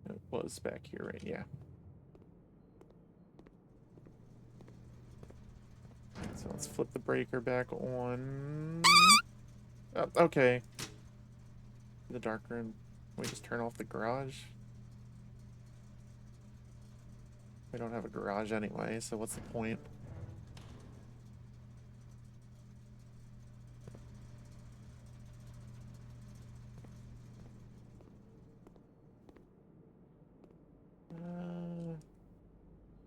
It was back here, right? Yeah. So let's flip the breaker back on. Oh, okay. The dark room. We just turn off the garage. We don't have a garage anyway, so what's the point?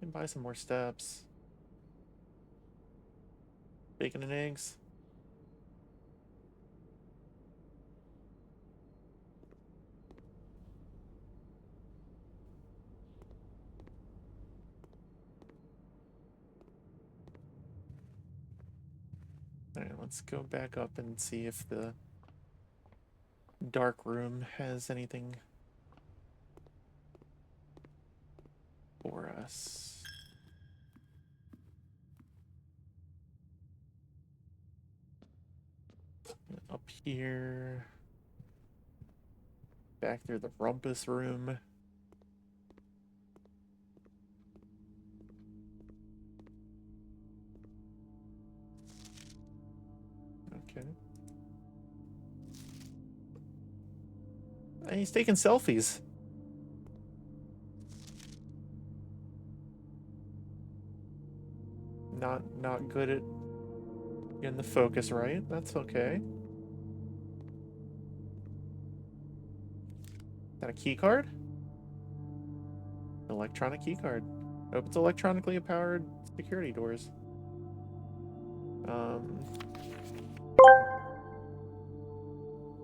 Can buy some more steps. Bacon and eggs. Alright, let's go back up and see if the dark room has anything for us. Up here. Back through the rumpus room. Okay. And he's taking selfies. Not good at getting the focus right. That's okay. Is that a key card? Electronic key card. Opens electronically powered security doors.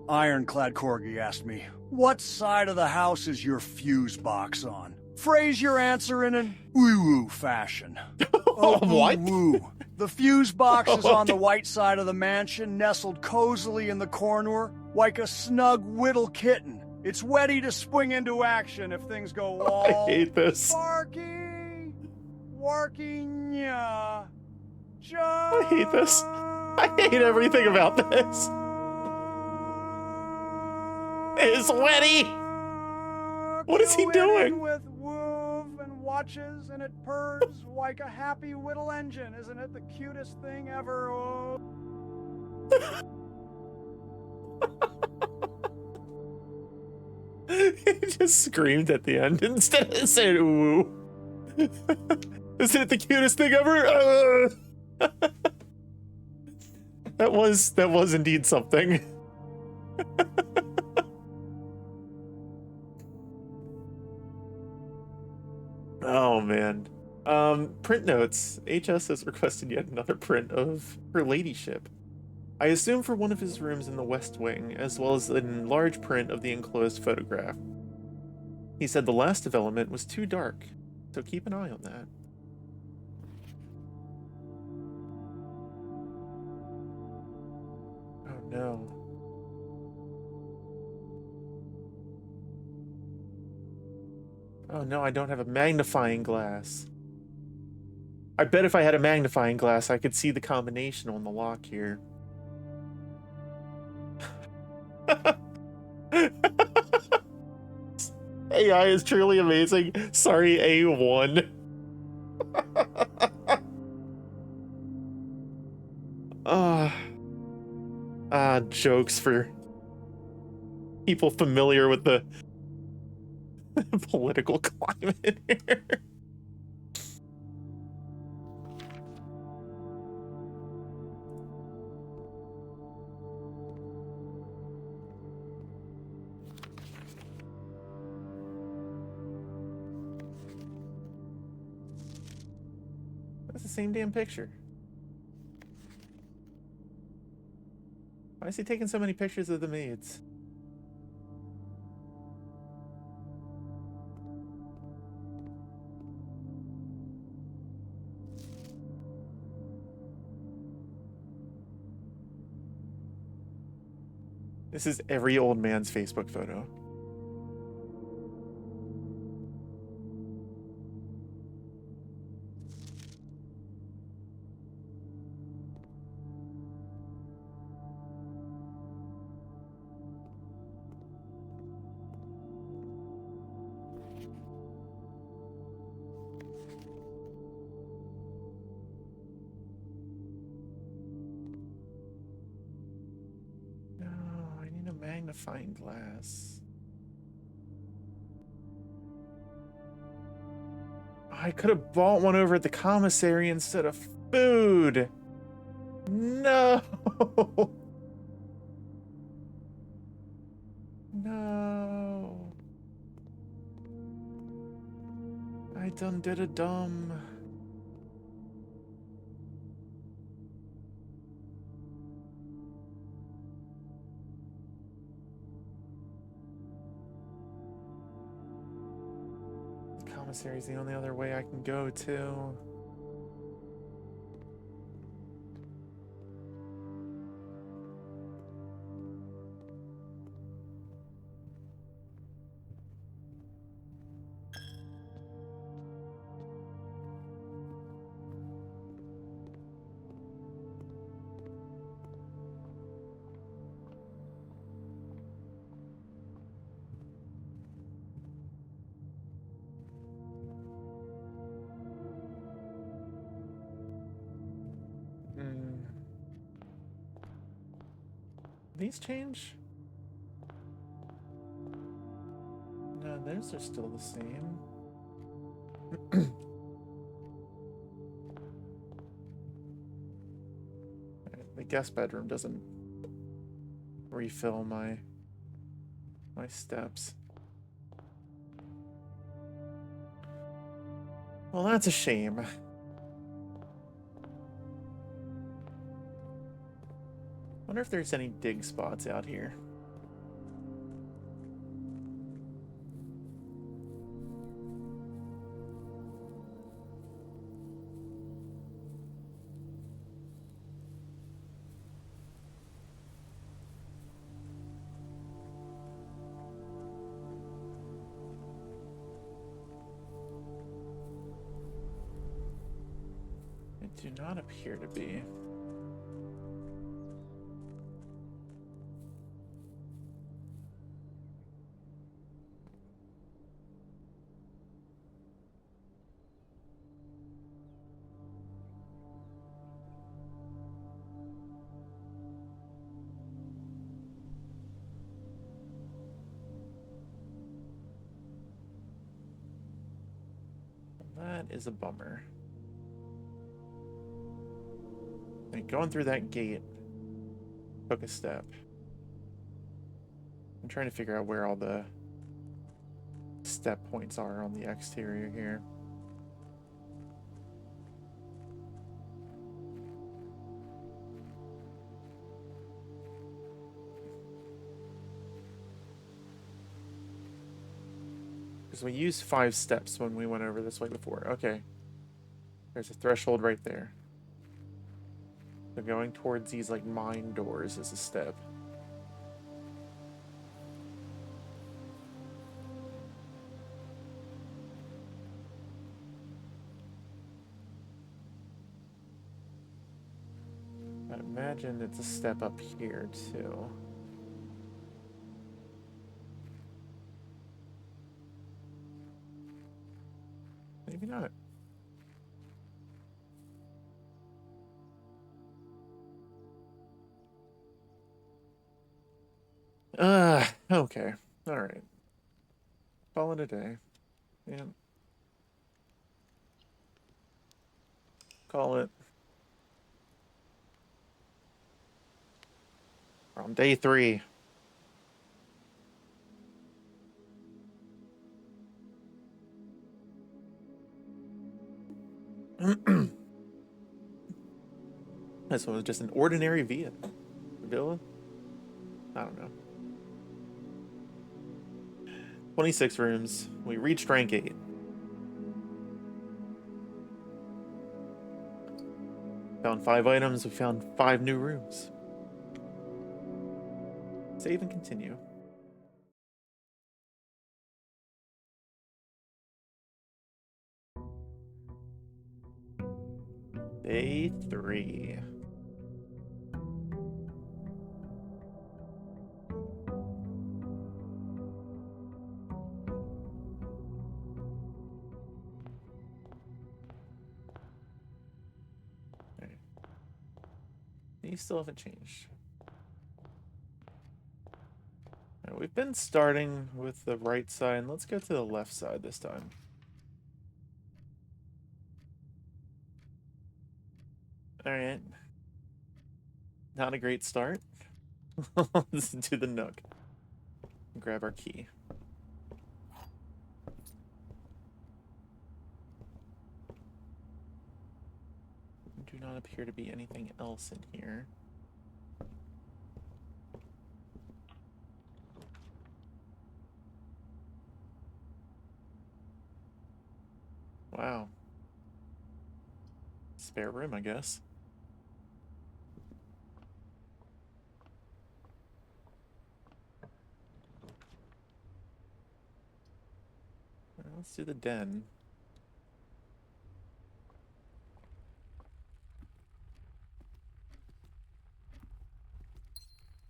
Ironclad Corgi asked me, what side of the house is your fuse box on? Phrase your answer in an woo-woo fashion. What? Woo. The fuse box is on the white side of the mansion, nestled cozily in the corner, like a snug whittle kitten. It's ready to spring into action if things go all I hate this. sparky, working ya. I hate this. I hate everything about this. It's Weddy! What is he doing? With woof and watches, and it purrs like a happy whittle engine. Isn't it the cutest thing ever? Oh. He just screamed at the end instead of saying ooh. Isn't it the cutest thing ever? That was indeed something. Oh man. Print notes. HS has requested yet another print of her ladyship. I assume for one of his rooms in the West Wing, as well as an large print of the enclosed photograph. He said the last development was too dark, so keep an eye on that. no. Oh no, I don't have a magnifying glass. I bet if I had a magnifying glass, I could see the combination on the lock here. AI is truly amazing. Sorry, A1. Jokes for people familiar with the political climate here. That's the same damn picture. Why is he taking so many pictures of the maids? This is every old man's Facebook photo. No, I need a magnifying glass. I could have bought one over at the commissary instead of food. No. No. I done did a dumb. The commissary is the only other way I can go to. These change? No, those are still the same. The guest bedroom doesn't refill my steps. Well, that's a shame. Wonder if there's any dig spots out here. They do not appear to be. That is a bummer. Like going through that gate took a step. I'm trying to figure out where all the step points are on the exterior here. Because we used 5 steps when we went over this way before. Okay. There's a threshold right there. So going towards these like mine doors is a step. I'd imagine it's a step up here too. Maybe not. Okay. All right. Call it a day. Yeah. Call it. We're on day 3. This one was just an ordinary villa. I don't know. 26 rooms. We reached rank 8. Found 5 items. We found 5 new rooms. Save and continue. Day 3. Right. These still haven't changed. Right, we've been starting with the right side. Let's go to the left side this time. Alright. Not a great start. Let's do the nook. Grab our key. Do not appear to be anything else in here. Wow. Spare room, I guess. Let's do the den.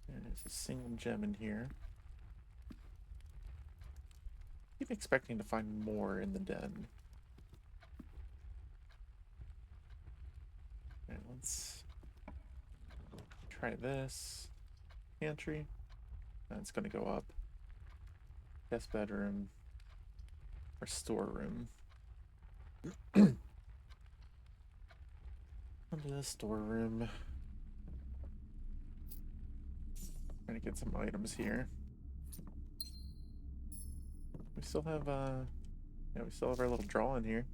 There's a single gem in here. Keep expecting to find more in the den. Alright, let's try this. Pantry. That's gonna go up. Guest bedroom. Or storeroom. Onto the storeroom. Trying to get some items here. We still have we still have our little draw in here.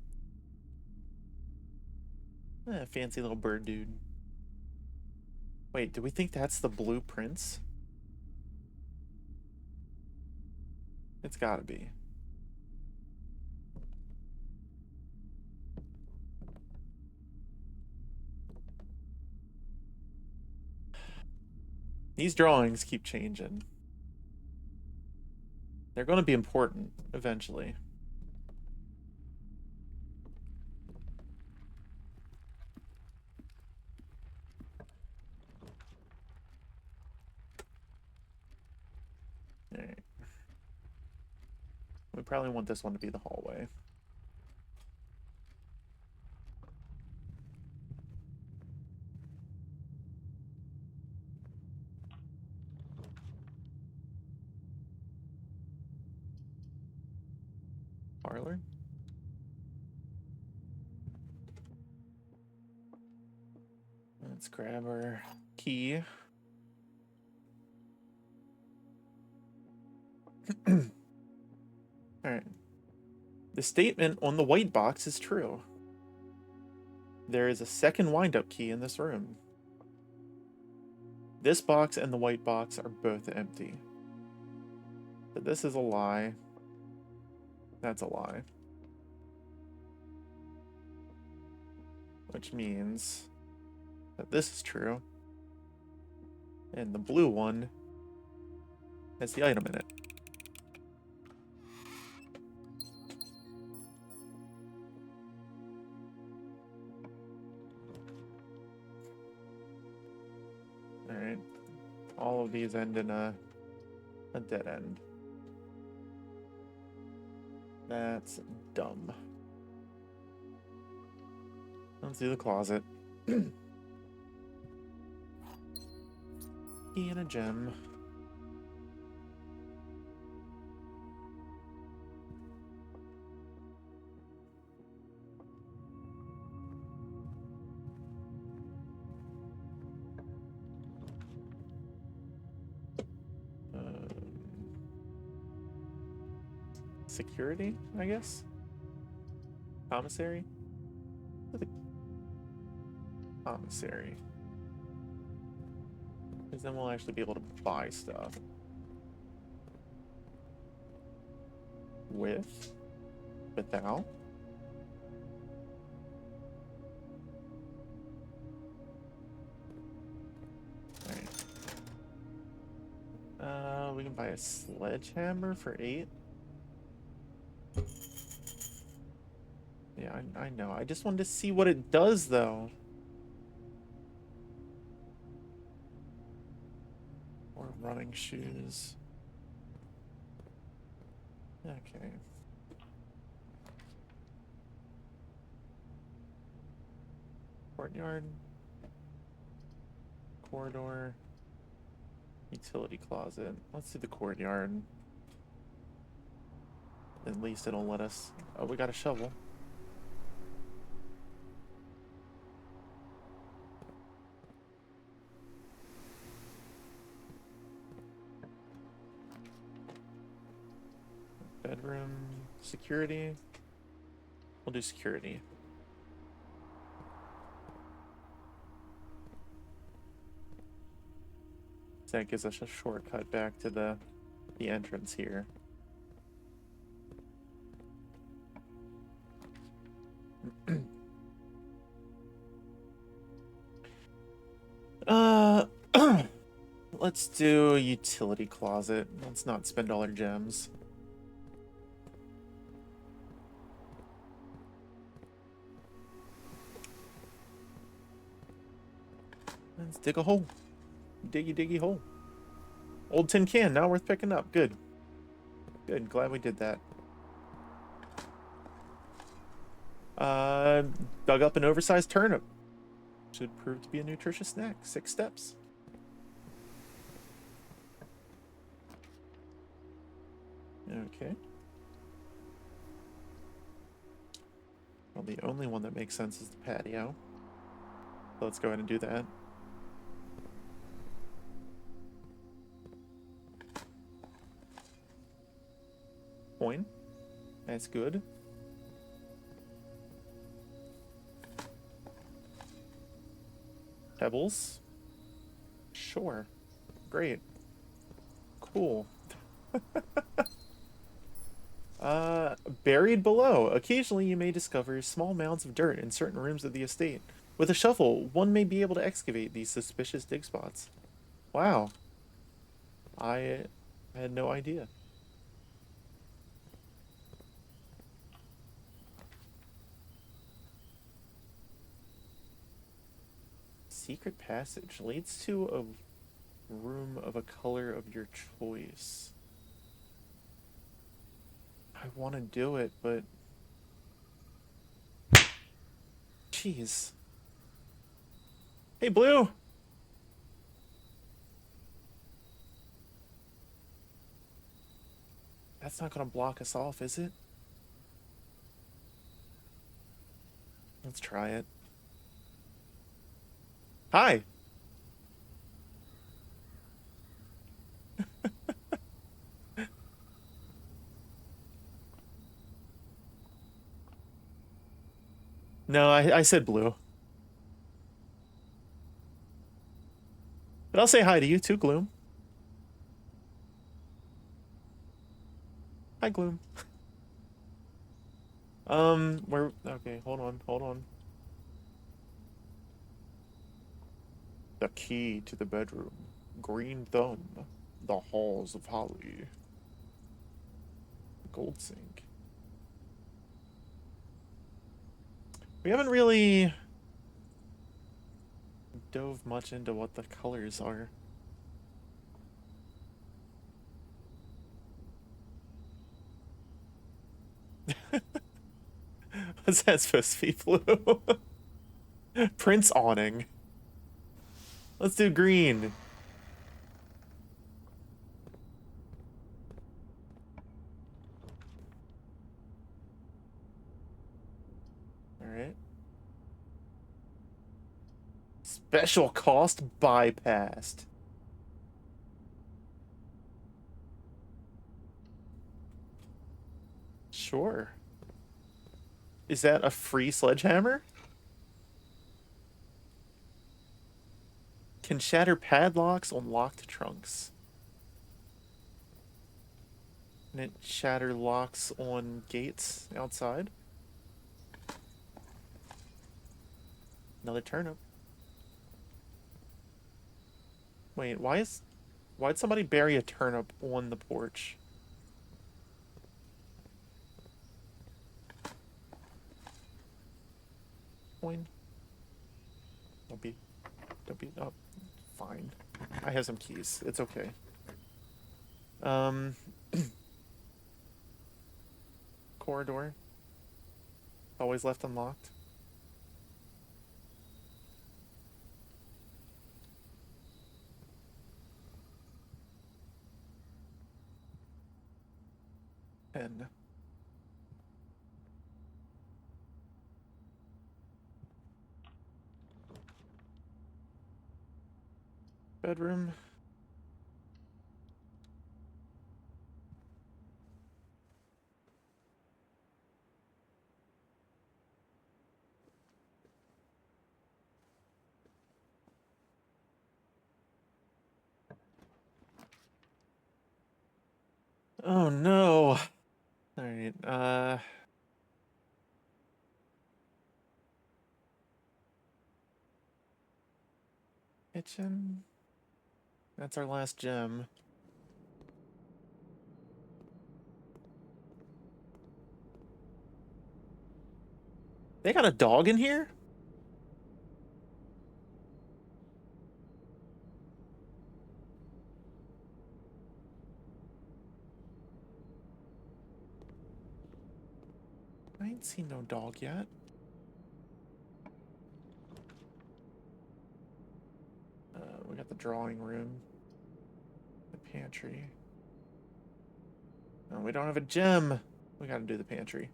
Fancy little bird dude. Wait, do we think that's the blueprints? It's gotta be. These drawings keep changing. They're going to be important eventually. Alright. We probably want this one to be the hallway. Parlor? Let's grab our key. Alright. The statement on the white box is true. There is a second wind-up key in this room. This box and the white box are both empty. So this is a lie. That's a lie. Which means that this is true. And the blue one has the item in it. Alright. All of these end in a dead end. That's dumb. Let's do the closet. Key and a gem. Security, I guess? Commissary? Commissary. Because then we'll actually be able to buy stuff. Without? Alright. We can buy a sledgehammer for 8. Yeah, I know. I just wanted to see what it does, though. Or running shoes. Okay. Courtyard. Corridor. Utility closet. Let's do the courtyard. At least it'll let us... Oh, we got a shovel. Bedroom. Security. We'll do security. So that gives us a shortcut back to the entrance here. Let's do a utility closet. Let's not spend all our gems. Let's dig a hole. Diggy diggy hole. Old tin can, now worth picking up. Good. Good, glad we did that. Dug up an oversized turnip. Should prove to be a nutritious snack. 6 steps. Okay. Well, the only one that makes sense is the patio. So let's go ahead and do that. Coin. That's good. Pebbles. Sure. Great. Cool. Buried below. Occasionally you may discover small mounds of dirt in certain rooms of the estate. With a shovel, one may be able to excavate these suspicious dig spots. Wow. I had no idea. Secret passage leads to a room of a color of your choice. I want to do it, but... Jeez. Hey, Blue! That's not going to block us off, is it? Let's try it. Hi! No, I said Blue. But I'll say hi to you too, Gloom. Hi, Gloom. Okay, hold on. The key to the bedroom. Green thumb. The halls of holly. Gold sink. We haven't really dove much into what the colors are. What's that supposed to be, blue? Prince awning. Let's do green. Alright. Special cost bypassed. Sure. Is that a free sledgehammer? Can shatter padlocks on locked trunks. Can it shatter locks on gates outside? Another turnip. Wait, why'd somebody bury a turnip on the porch? Coin. Don't be, oh, fine. I have some keys. It's okay. Corridor. Always left unlocked. Pen. Bedroom. Oh no. Alright, kitchen. That's our last gem. They got a dog in here? I ain't seen no dog yet. We got the drawing room. The pantry. No, we don't have a gem. We gotta do the pantry.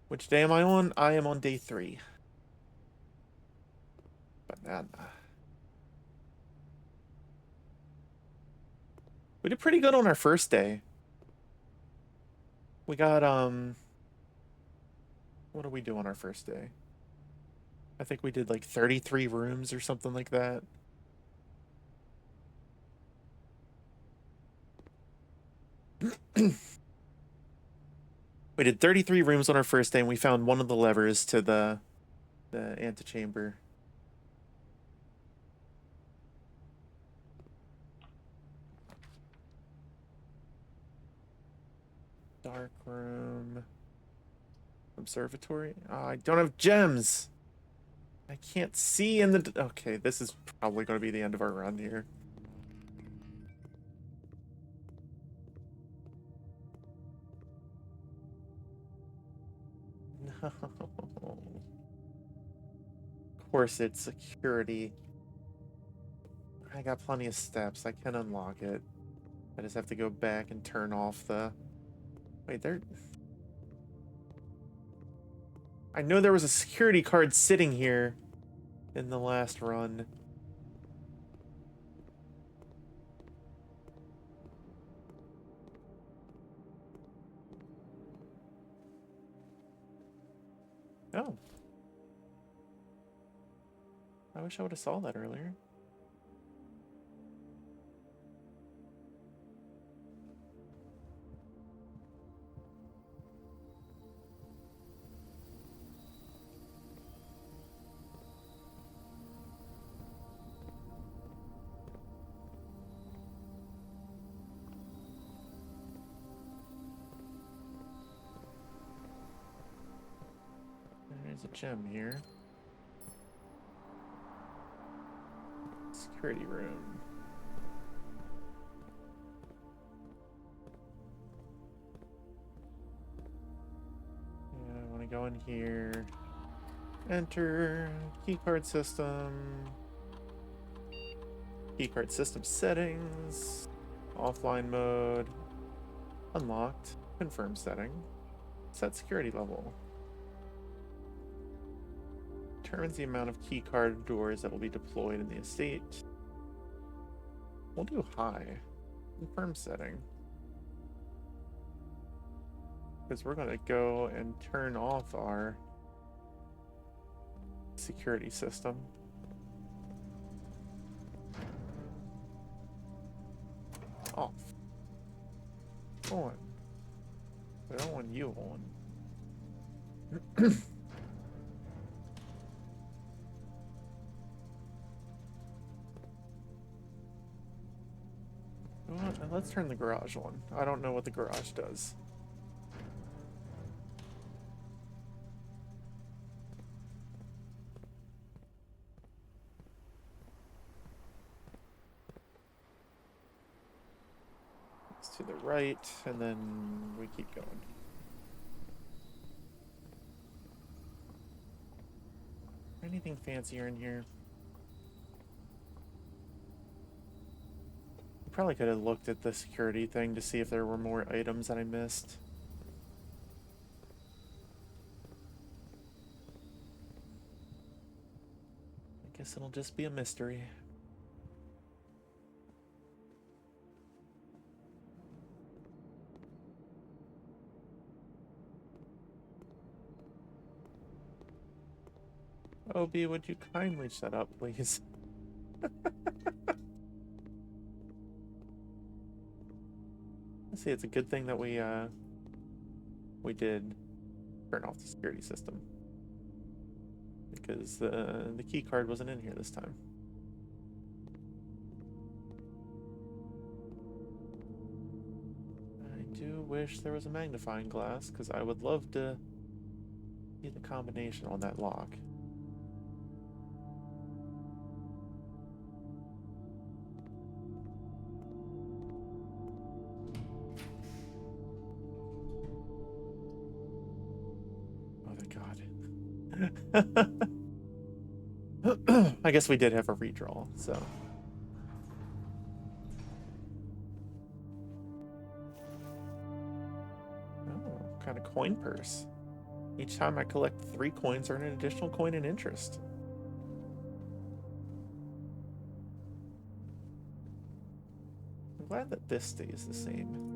Which day am I on? I am on day 3. Banana. We did pretty good on our first day. We got, what did we do on our first day? I think we did like 33 rooms or something like that. We did 33 rooms on our first day, and we found one of the levers to the antechamber. Dark room. Observatory. Oh, I don't have gems. I can't see in the... Okay, this is probably going to be the end of our run here. No. Of course it's security. I got plenty of steps. I can unlock it. I just have to go back and turn off the... Wait, there... I know there was a security card sitting here in the last run. Oh. I wish I would have saw that earlier. There's a gem here. Security room. Yeah, I want to go in here. Enter keycard system. Keycard system settings. Offline mode. Unlocked. Confirm setting. Set security level. Determines the amount of keycard doors that will be deployed in the estate. We'll do high. Confirm setting. Because we're going to go and turn off our security system. Off. On. I don't want you on. Let's turn the garage on. I don't know what the garage does. It's to the right, and then we keep going. Anything fancier in here? Probably could have looked at the security thing to see if there were more items that I missed. I guess it'll just be a mystery. Obi, would you kindly shut up, please? See, it's a good thing that we did turn off the security system, because the key card wasn't in here this time. I do wish there was a magnifying glass, because I would love to see the combination on that lock. I guess we did have a redraw, so. Oh, kind of coin purse. Each time I collect 3 coins, earn an additional coin in interest. I'm glad that this stays the same.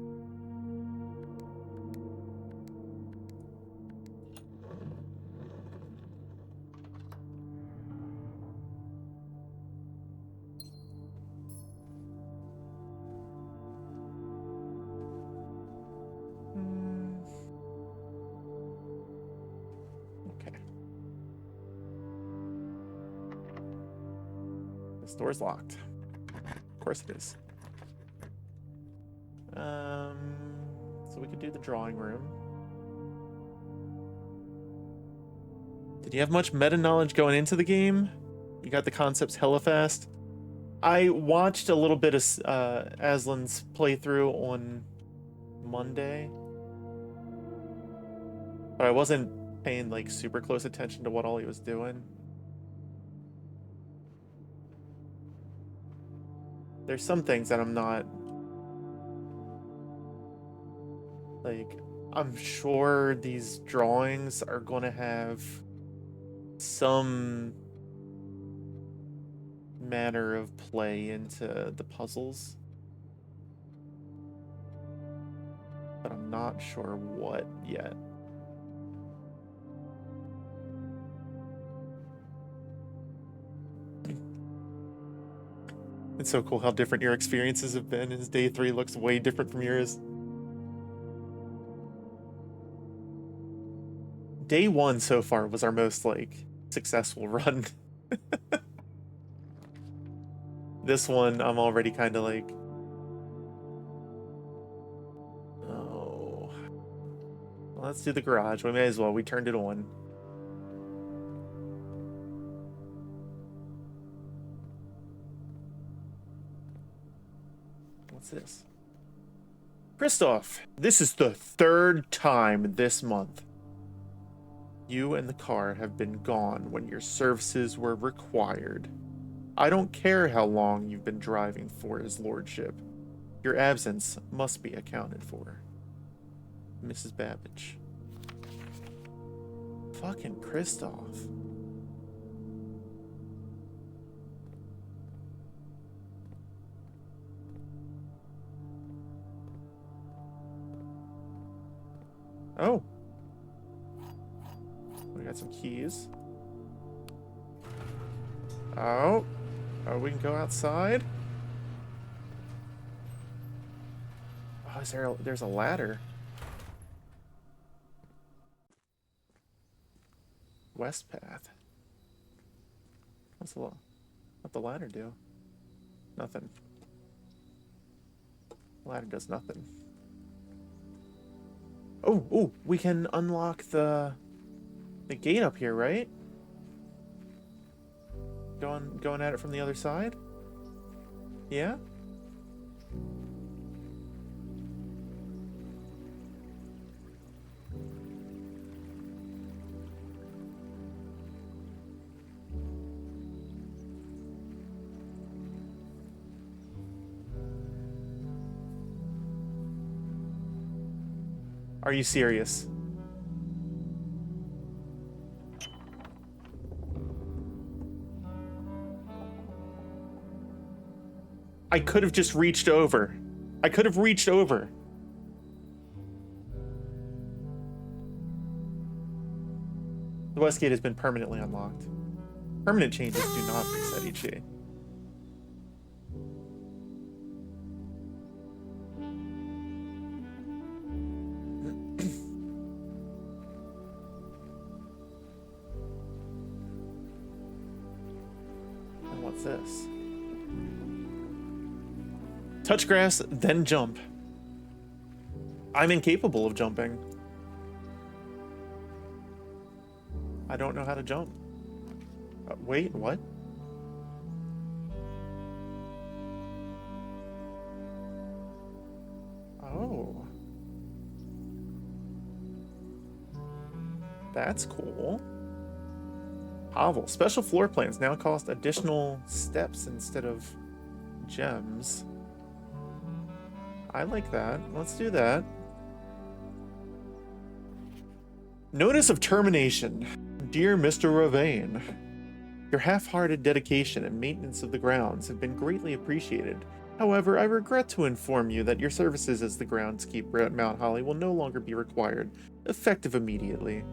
This door's locked. Of course it is. So we could do the drawing room. Did you have much meta knowledge going into the game? You got the concepts hella fast? I watched a little bit of Aslan's playthrough on Monday, but I wasn't paying like super close attention to what all he was doing. There's some things that I'm not, like, I'm sure these drawings are going to have some manner of play into the puzzles, but I'm not sure what yet. It's so cool how different your experiences have been. His day 3 looks way different from yours. Day 1 so far was our most, like, successful run. This one, I'm already kind of like, oh. Well, let's do the garage. We may as well. We turned it on. this? Christoph, this is the 3rd time this month you and the car have been gone when your services were required. I don't care how long you've been driving for his lordship. Your absence must be accounted for. Mrs. Babbage. Fucking Christoph. Oh. We got some keys. Oh. Oh, we can go outside. Oh, there's a ladder. West path. What's what the ladder do? Nothing. Ladder does nothing. Oh, we can unlock the gate up here, right? Going at it from the other side? Yeah? Are you serious? I could have just reached over. I could have reached over. The west gate has been permanently unlocked. Permanent changes do not reset each day. And what's this? Touch grass, then jump. I'm incapable of jumping. I don't know how to jump. Wait, what? Oh. That's cool. Hovel. Special floor plans now cost additional steps instead of gems. I like that. Let's do that. Notice of termination. Dear Mr. Ravane, your half-hearted dedication and maintenance of the grounds have been greatly appreciated. However, I regret to inform you that your services as the groundskeeper at Mount Holly will no longer be required, effective immediately.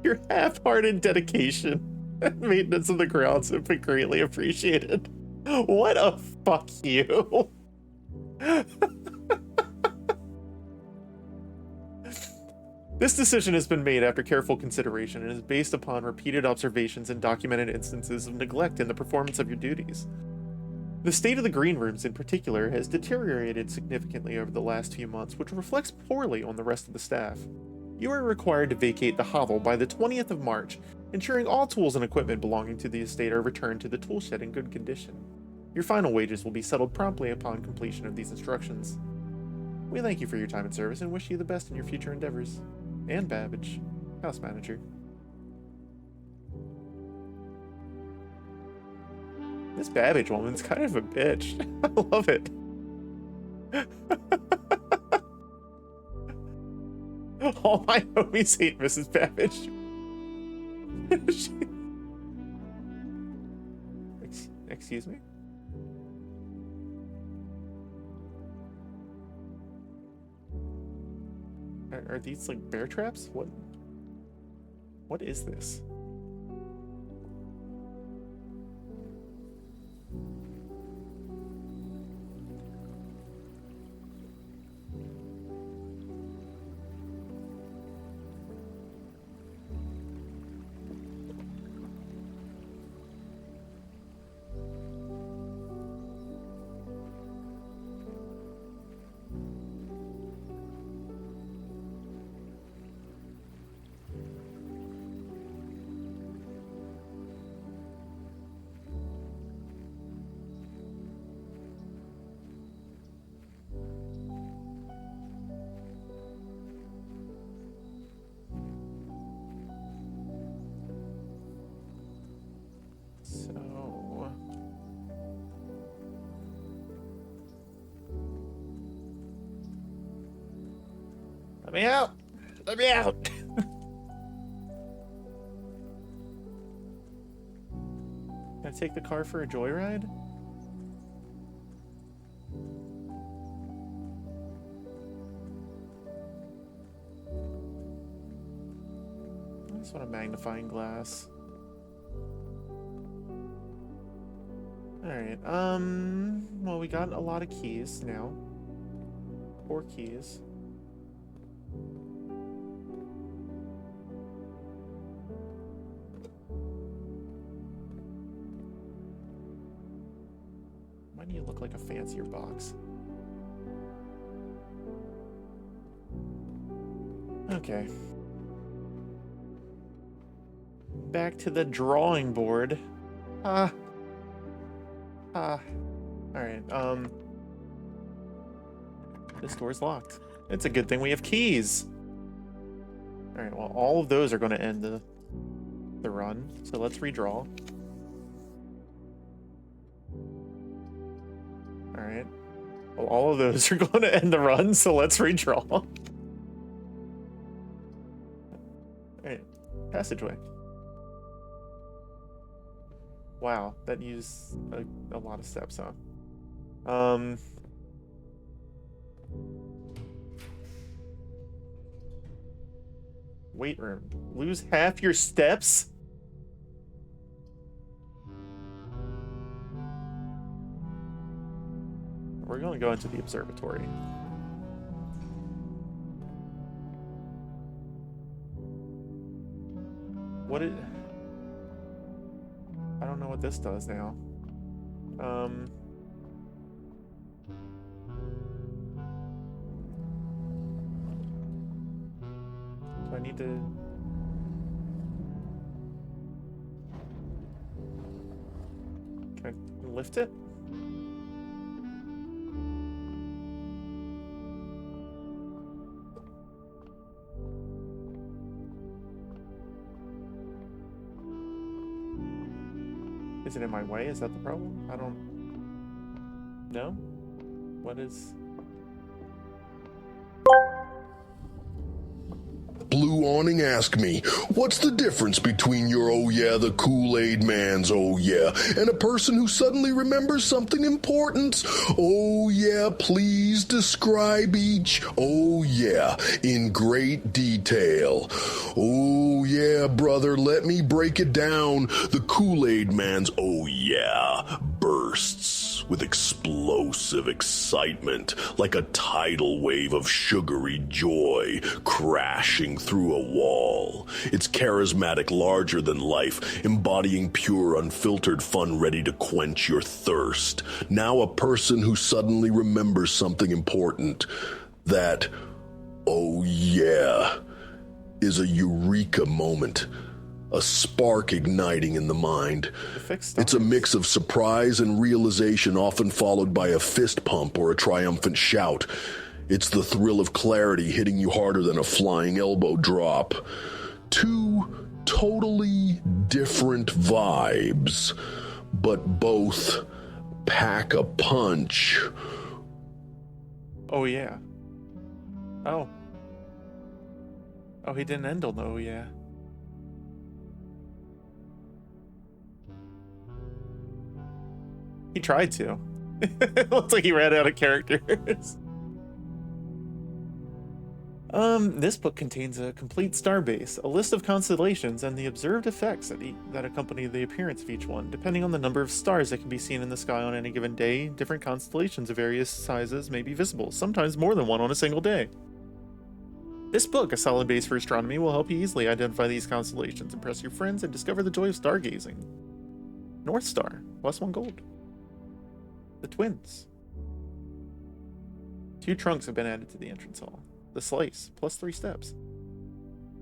Your half-hearted dedication and maintenance of the grounds have been greatly appreciated. What a fuck you. This decision has been made after careful consideration and is based upon repeated observations and documented instances of neglect in the performance of your duties. The state of the green rooms in particular has deteriorated significantly over the last few months, which reflects poorly on the rest of the staff. You are required to vacate the hovel by the 20th of March, ensuring all tools and equipment belonging to the estate are returned to the toolshed in good condition. Your final wages will be settled promptly upon completion of these instructions. We thank you for your time and service and wish you the best in your future endeavors. And Babbage, house manager. This Babbage woman's kind of a bitch. I love it. All my homies hate Mrs. Babbage. Excuse me? Are these like bear traps? What is this? Let me out! Let me out! Can I take the car for a joyride? I just want a magnifying glass. Alright, well, we got a lot of keys now. 4 keys. Why do you look like a fancier box? Okay. Back to the drawing board. Alright, this door's locked. It's a good thing we have keys. Alright, well, all of those are going to end the run, so let's redraw. Alright. Well, all of those are going to end the run, so let's redraw. Alright, passageway. Wow, that used a lot of steps, huh? Weight room. Lose half your steps? We're gonna go into the observatory. What it... I don't know what this does now. Do I need to... Can I lift it? Is it in my way? Is that the problem? I don't... No? What is... Blue Awning asked me, what's the difference between your oh yeah, the Kool-Aid man's oh yeah, and a person who suddenly remembers something important? Oh yeah, please describe each oh yeah in great detail. Oh yeah, brother, let me break it down. The Kool-Aid man's oh yeah bursts with explosive excitement, like a tidal wave of sugary joy crashing through a wall. It's charismatic, larger than life, embodying pure, unfiltered fun ready to quench your thirst. Now a person who suddenly remembers something important. That, oh yeah, is a eureka moment. A spark igniting in the mind. It's a mix of surprise and realization, often followed by a fist pump or a triumphant shout. It's the thrill of clarity hitting you harder than a flying elbow drop. 2 totally different vibes, but both pack a punch. Oh yeah. Oh. Oh, he didn't end on the oh yeah. He tried to. It looks like he ran out of characters. This book contains a complete starbase, a list of constellations, and the observed effects that accompany the appearance of each one. Depending on the number of stars that can be seen in the sky on any given day, different constellations of various sizes may be visible, sometimes more than one on a single day. This book, a solid base for astronomy, will help you easily identify these constellations, impress your friends, and discover the joy of stargazing. North Star, +1 gold. The twins. 2 trunks have been added to the entrance hall. The slice, +3 steps.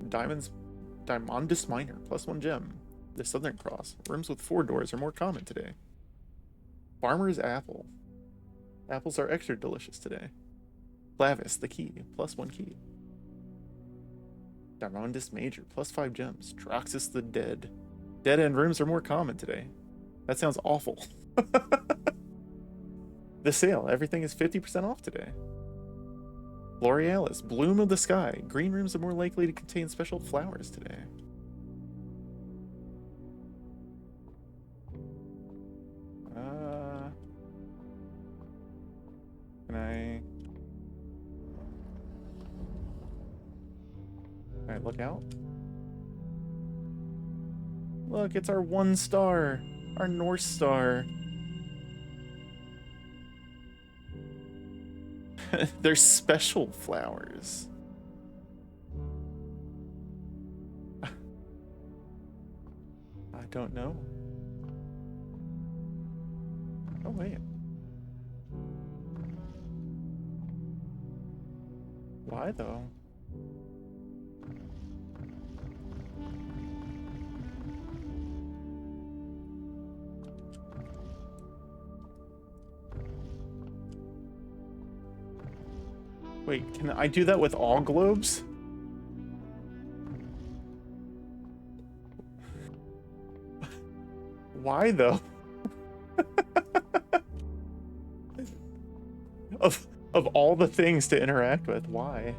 Diamondus Minor, +1 gem. The Southern Cross. Rooms with 4 doors are more common today. Farmer's Apple. Apples are extra delicious today. Clavis, the key, +1 key. Diamondus Major, +5 gems. Troxus the Dead. Dead-end rooms are more common today. That sounds awful. The sale. Everything is 50% off today. L'Orealis, bloom of the sky. Green rooms are more likely to contain special flowers today. Can I... Can I look out? Look, it's our 1 star. Our North Star. They're special flowers. I don't know. Oh, wait. Why, though? Wait, can I do that with all globes? Why, though? Of all the things to interact with, why?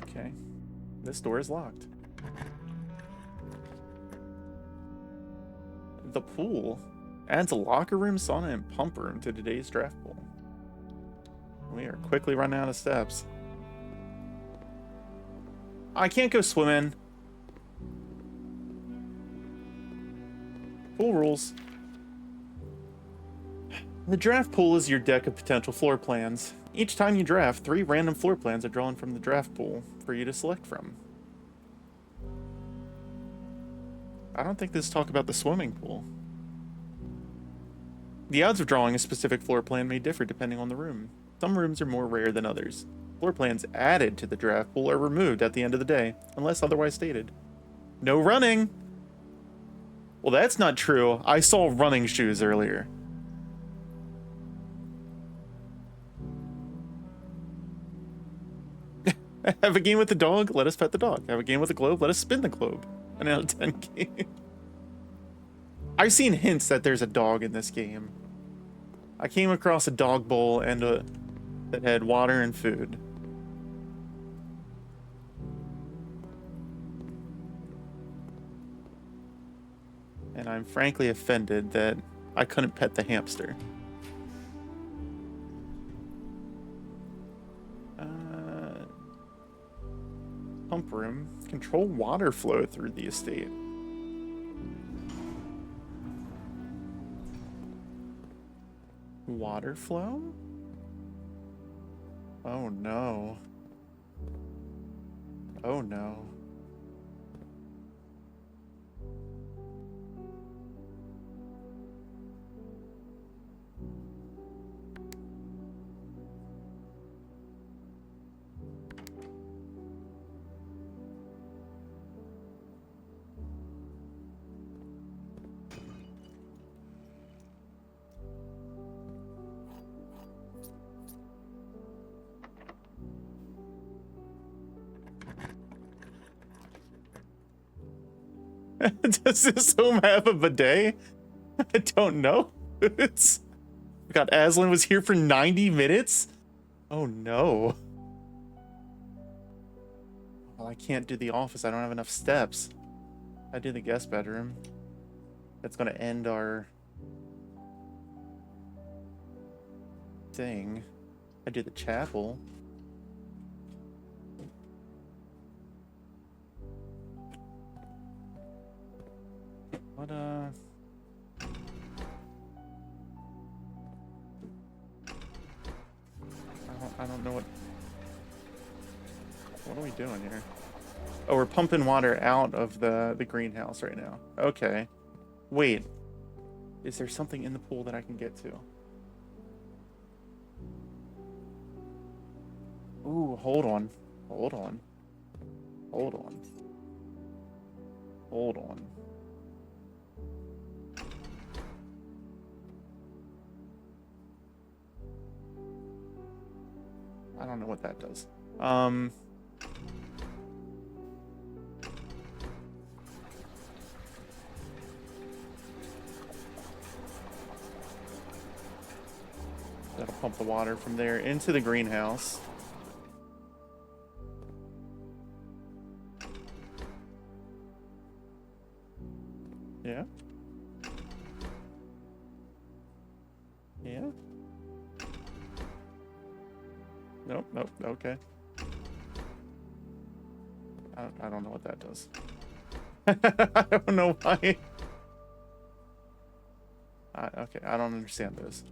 Okay. This door is locked. The pool adds a locker room, sauna, and pump room to today's draft pool. We are quickly running out of steps. I can't go swimming. Pool rules. The draft pool is your deck of potential floor plans. Each time you draft, 3 random floor plans are drawn from the draft pool for you to select from. I don't think this talk about the swimming pool. The odds of drawing a specific floor plan may differ depending on the room. Some rooms are more rare than others. Floor plans added to the draft pool are removed at the end of the day, unless otherwise stated. No running! Well, that's not true. I saw running shoes earlier. Have a game with the dog? Let us pet the dog. Have a game with the globe? Let us spin the globe. An out of 10 game. I've seen hints that there's a dog in this game. I came across a dog bowl and that had water and food. And I'm frankly offended that I couldn't pet the hamster. Pump room. Control water flow through the estate. Water flow? Oh no. Oh no. Does this home have a bidet? I don't know. God, Aslan was here for 90 minutes? Oh no. Well, I can't do the office. I don't have enough steps. I do the guest bedroom. That's gonna end our thing. I do the chapel. What, I don't know what are we doing here? Oh, we're pumping water out of the greenhouse right now. Okay. Wait. Is there something in the pool that I can get to? Ooh, hold on. Hold on. Hold on. Hold on. I don't know what that does. pump the water from there into the greenhouse. Yeah. Yeah. Nope, nope, okay. I don't know what that does. I don't know why. Okay, I don't understand this.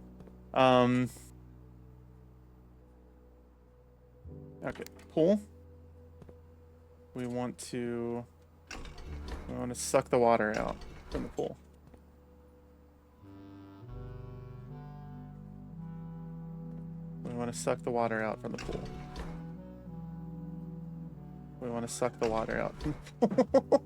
Okay, pool. We want to suck the water out from the pool. We want to suck the water out from the pool. We want to suck the water out from the pool.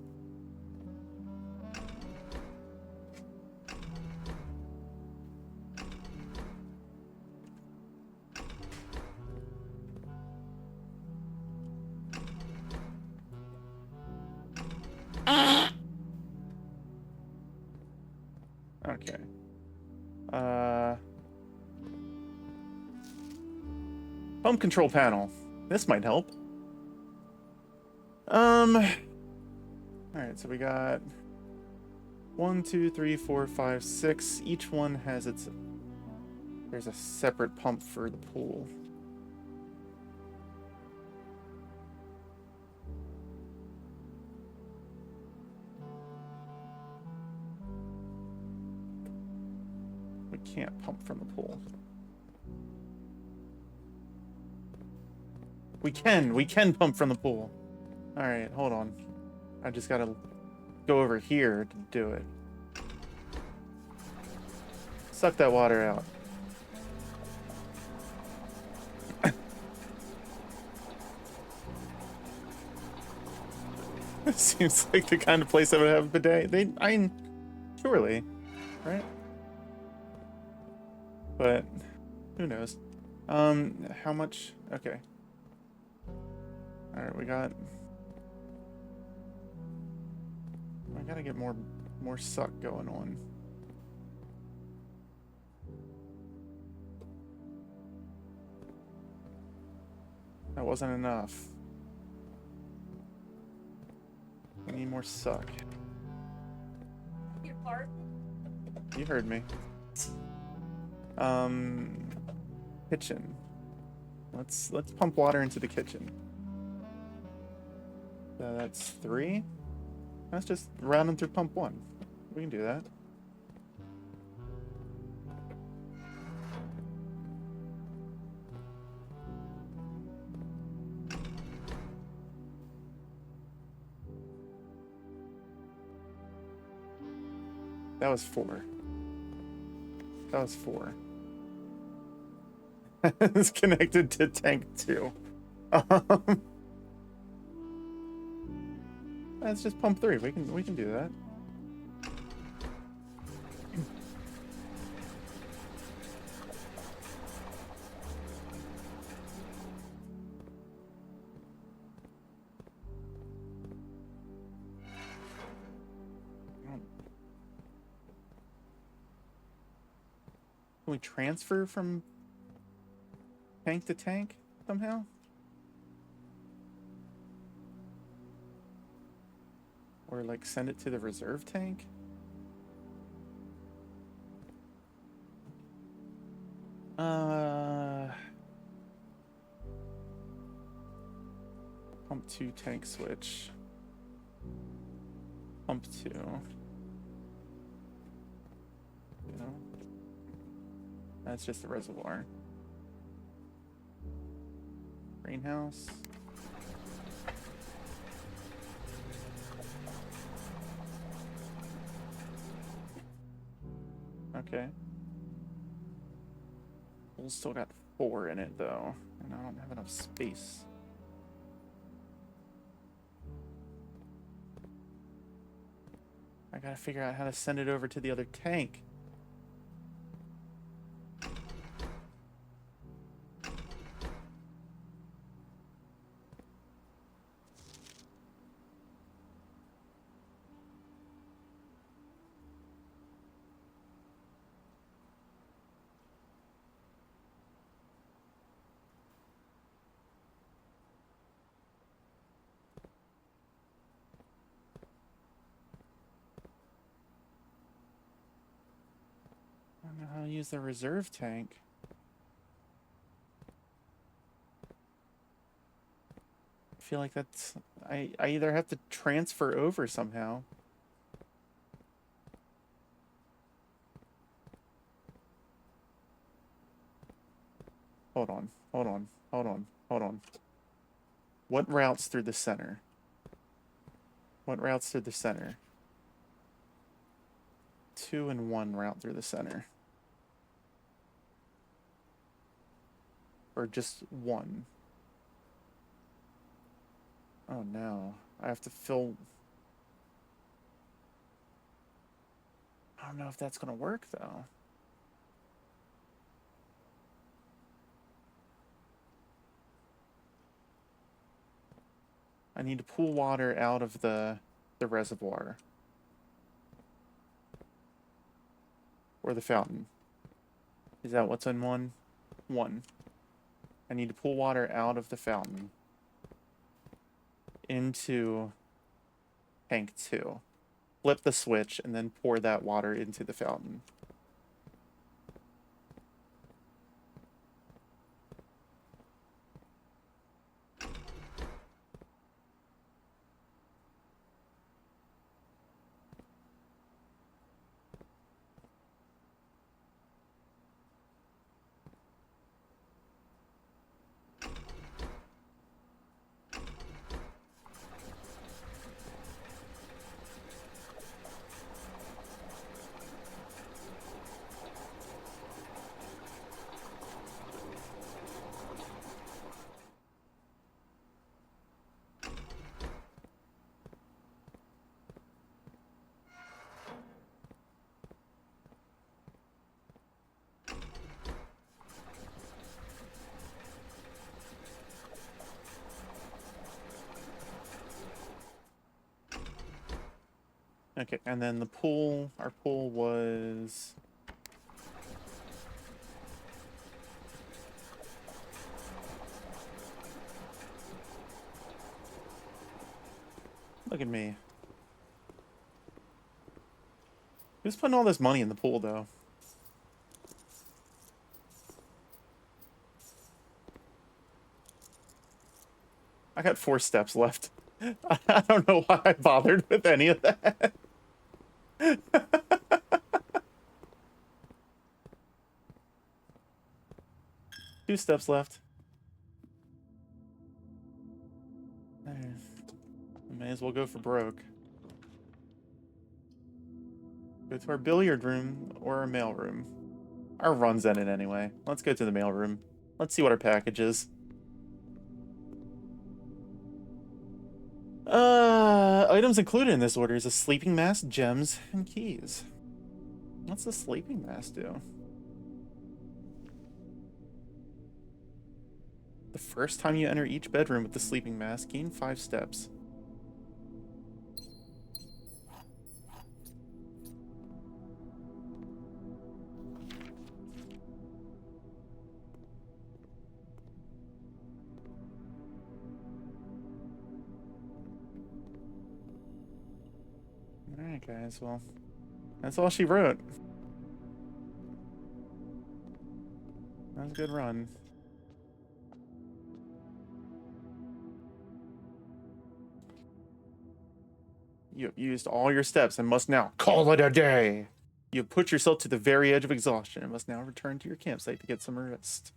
Okay. Pump control panel. This might help. Alright, so we got 1, 2, 3, 4, 5, 6. Each one has its... There's a separate pump for the pool. We can't pump from the pool. We can pump from the pool. Alright, hold on. I just gotta go over here to do it. Suck that water out. It seems like the kind of place that would have a bidet. Surely, right? But who knows? How much? Okay. All right, we gotta get more suck going on. That wasn't enough. We need more suck. You heard me. Kitchen. Let's pump water into the kitchen. That's 3. That's just rounding through pump 1. We can do that. That was 4. That was 4. It's connected to tank 2. Let's just pump 3. We can do that. Can we transfer from tank to tank somehow? Or like send it to the reserve tank? Pump 2 tank switch. Pump 2. You know? That's just the reservoir. Greenhouse. Okay. Pool's still got 4 in it though, and I don't have enough space. I gotta figure out how to send it over to the other tank. I'll use the reserve tank. I feel like that's... I either have to transfer over somehow. Hold on, hold on, hold on, hold on. What routes through the center? What routes through the center? 2 and 1 route through the center. Or just 1? Oh no, I have to fill... I don't know if that's gonna work though. I need to pull water out of the reservoir. Or the fountain. Is that what's in 1? 1. I need to pull water out of the fountain into tank 2. Flip the switch and then pour that water into the fountain. Okay, and then the pool, our pool was... Look at me. Who's putting all this money in the pool, though? I got 4 steps left. I don't know why I bothered with any of that. 2 steps left. I may as well go for broke. Go to our billiard room or our mail room. Our run's ended anyway. Let's go to the mail room. Let's see what our package is. Items included in this order is a sleeping mask, gems, and keys. What's the sleeping mask do? The first time you enter each bedroom with the sleeping mask, gain 5 steps. Alright guys, well, that's all she wrote. That was a good run. You have used all your steps and must now call it a day. You have put yourself to the very edge of exhaustion and must now return to your campsite to get some rest.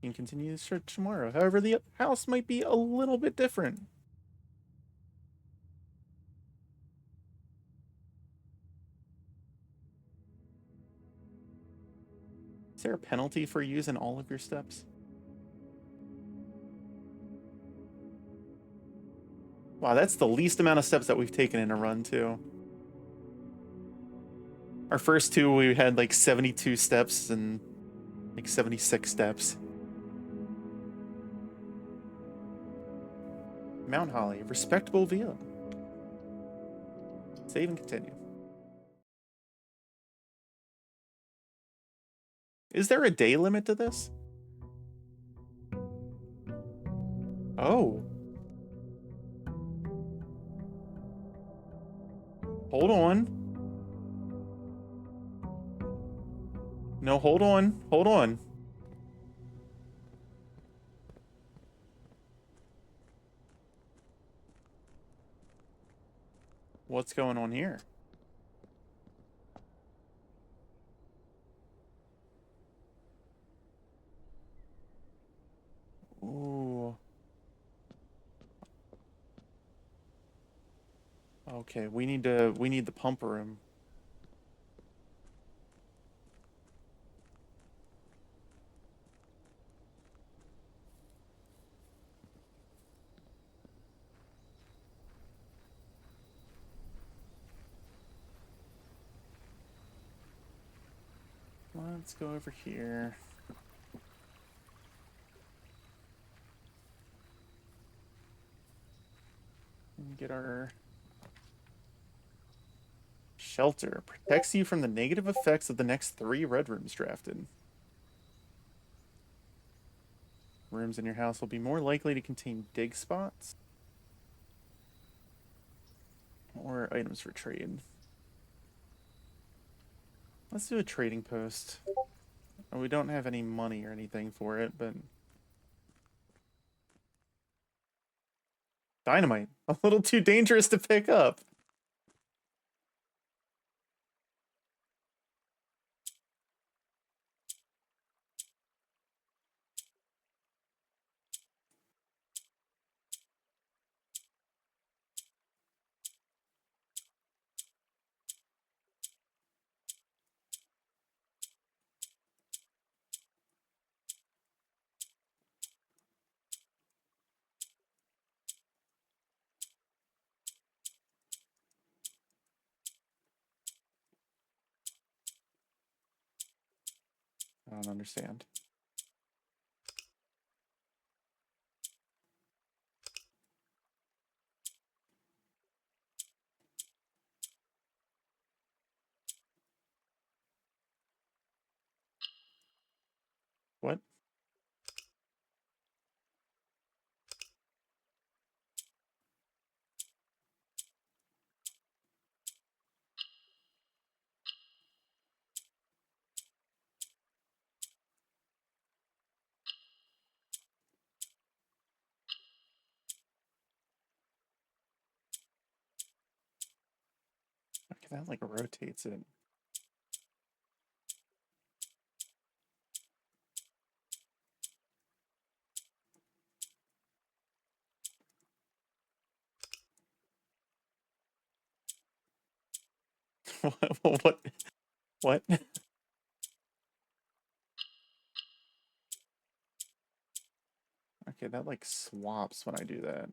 You can continue the search tomorrow. However, the house might be a little bit different. Is there a penalty for using all of your steps? Wow, that's the least amount of steps that we've taken in a run, too. Our first 2, we had like 72 steps and like 76 steps. Mount Holly, respectable view. Save and continue. Is there a day limit to this? Oh. Hold on. No, hold on. Hold on. What's going on here? Ooh. Okay, we need the pump room. Let's go over here. And get our shelter. Protects you from the negative effects of the next 3 red rooms drafted. Rooms in your house will be more likely to contain dig spots or items for trade. Let's do a trading post. We don't have any money or anything for it, but dynamite. A little too dangerous to pick up. I don't understand. What? Okay, that like rotates it. What? What? Okay, that like swaps when I do that.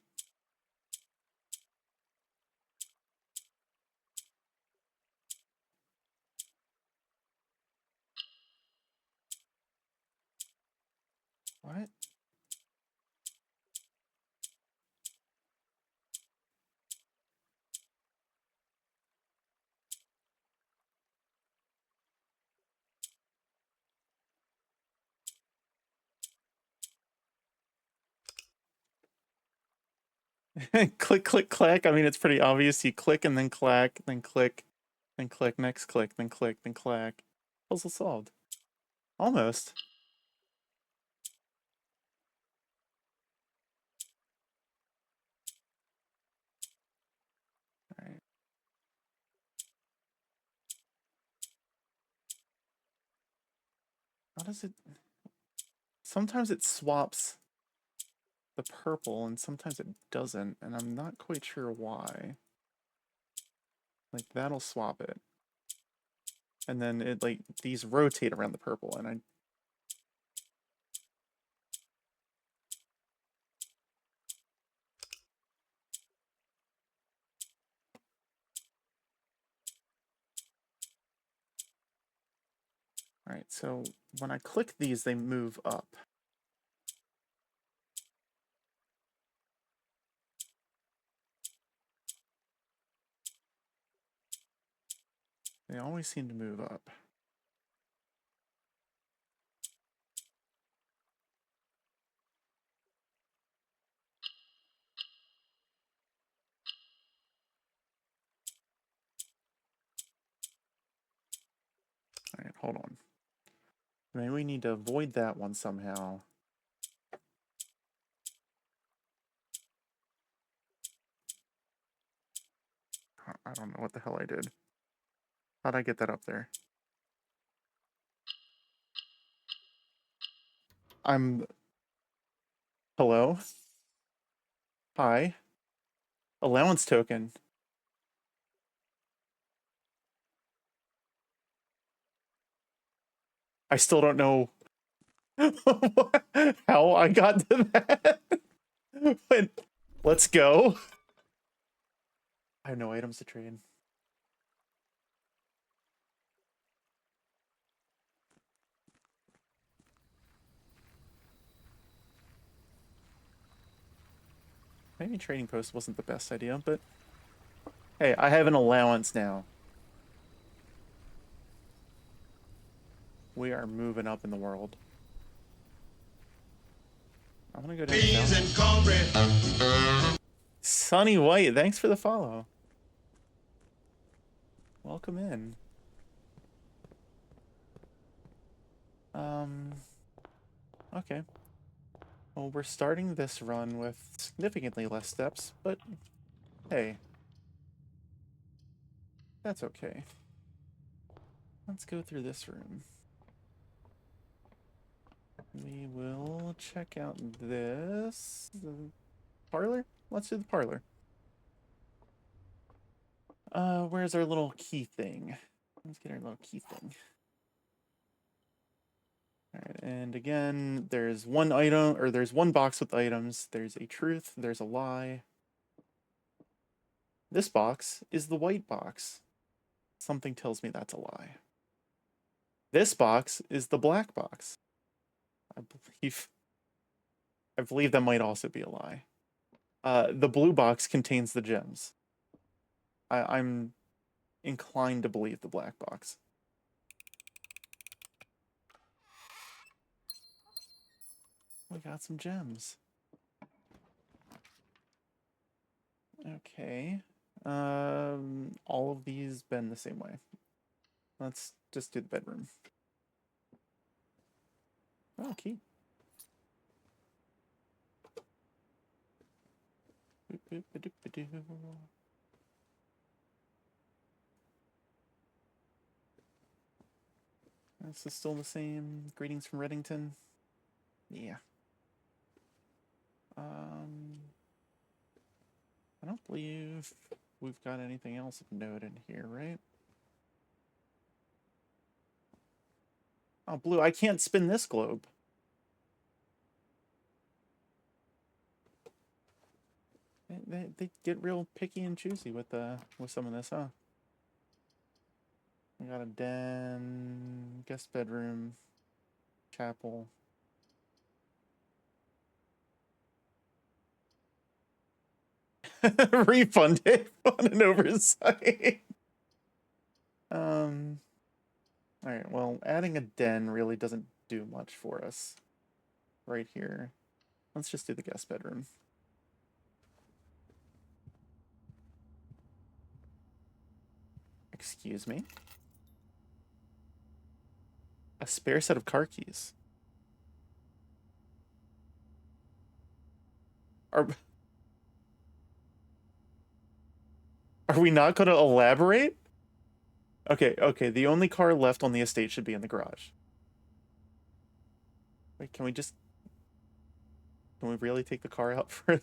What? Click, click, clack. I mean, it's pretty obvious. You click and then clack, then click, next click, then clack. Puzzle solved. Almost. All right. How does it... Sometimes it swaps the purple and sometimes it doesn't, and I'm not quite sure why. Like, that'll swap it. And then it, like, these rotate around the purple, and I... Alright, so when I click these, they move up. They always seem to move up. Alright, hold on. Maybe we need to avoid that one somehow. I don't know what the hell I did. How'd I get that up there? Hello? Hi? Allowance token. I still don't know how I got to that. But let's go. I have no items to trade. Maybe trading post wasn't the best idea, but hey, I have an allowance now. We are moving up in the world. I'm gonna go down. Beans and cornbread. Sunny White, thanks for the follow. Welcome in. Okay. Well, we're starting this run with significantly less steps, but hey, that's okay. Let's go through this room. We will check out this. The parlor? Let's do the parlor. Where's our little key thing? Let's get our little key thing. Alright, and again, there's one item, or there's one box with items. There's a truth, there's a lie. This box is the white box. Something tells me that's a lie. This box is the black box. I believe that might also be a lie. The blue box contains the gems. I'm inclined to believe the black box. We got some gems. Okay. All of these bend the same way. Let's just do the bedroom. Oh, key. This is still the same. Greetings from Reddington. Yeah. I don't believe we've got anything else of note in here, right? Oh, blue, I can't spin this globe. They get real picky and choosy with some of this, huh? We got a den, guest bedroom, chapel. Refunded on an oversight. Alright, well, adding a den really doesn't do much for us right here. Let's just do the guest bedroom. Excuse me? A spare set of car keys. Are we not going to elaborate? Okay, the only car left on the estate should be in the garage. Wait, can we really take the car out for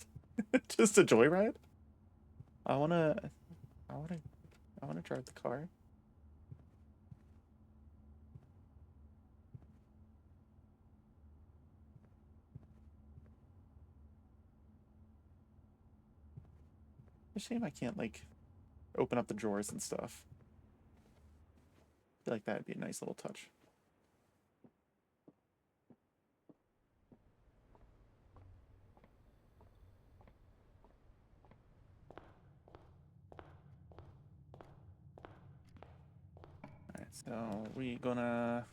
just a joyride? I wanna drive the car. It's a shame I can't, like, open up the drawers and stuff. I feel like that'd be a nice little touch. Alright, so I'm gonna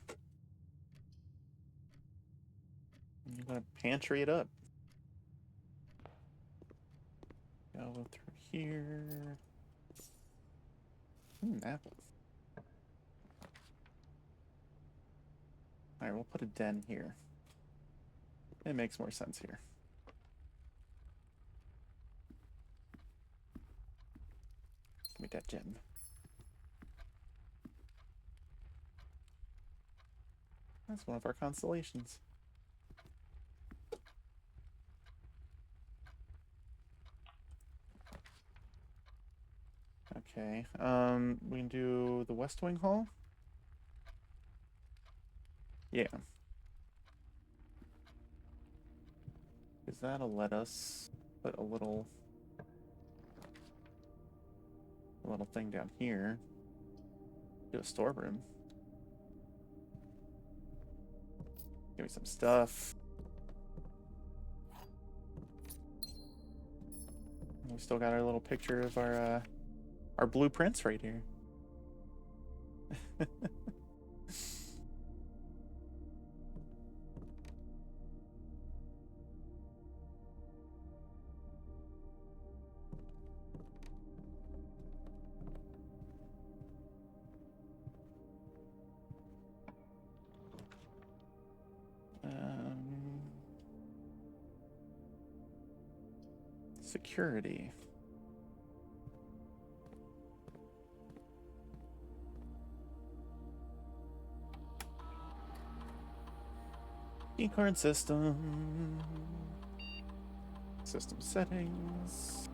pantry it up. Go through here. Apple. Alright, we'll put a den here. It makes more sense here. Give me that gem. That's one of our constellations. Okay, we can do the West Wing Hall? Yeah. Because that'll let us put a little thing down here. Do a storeroom. Give me some stuff. We still got our little picture of our blueprints right here. Security. Keycard system. System settings.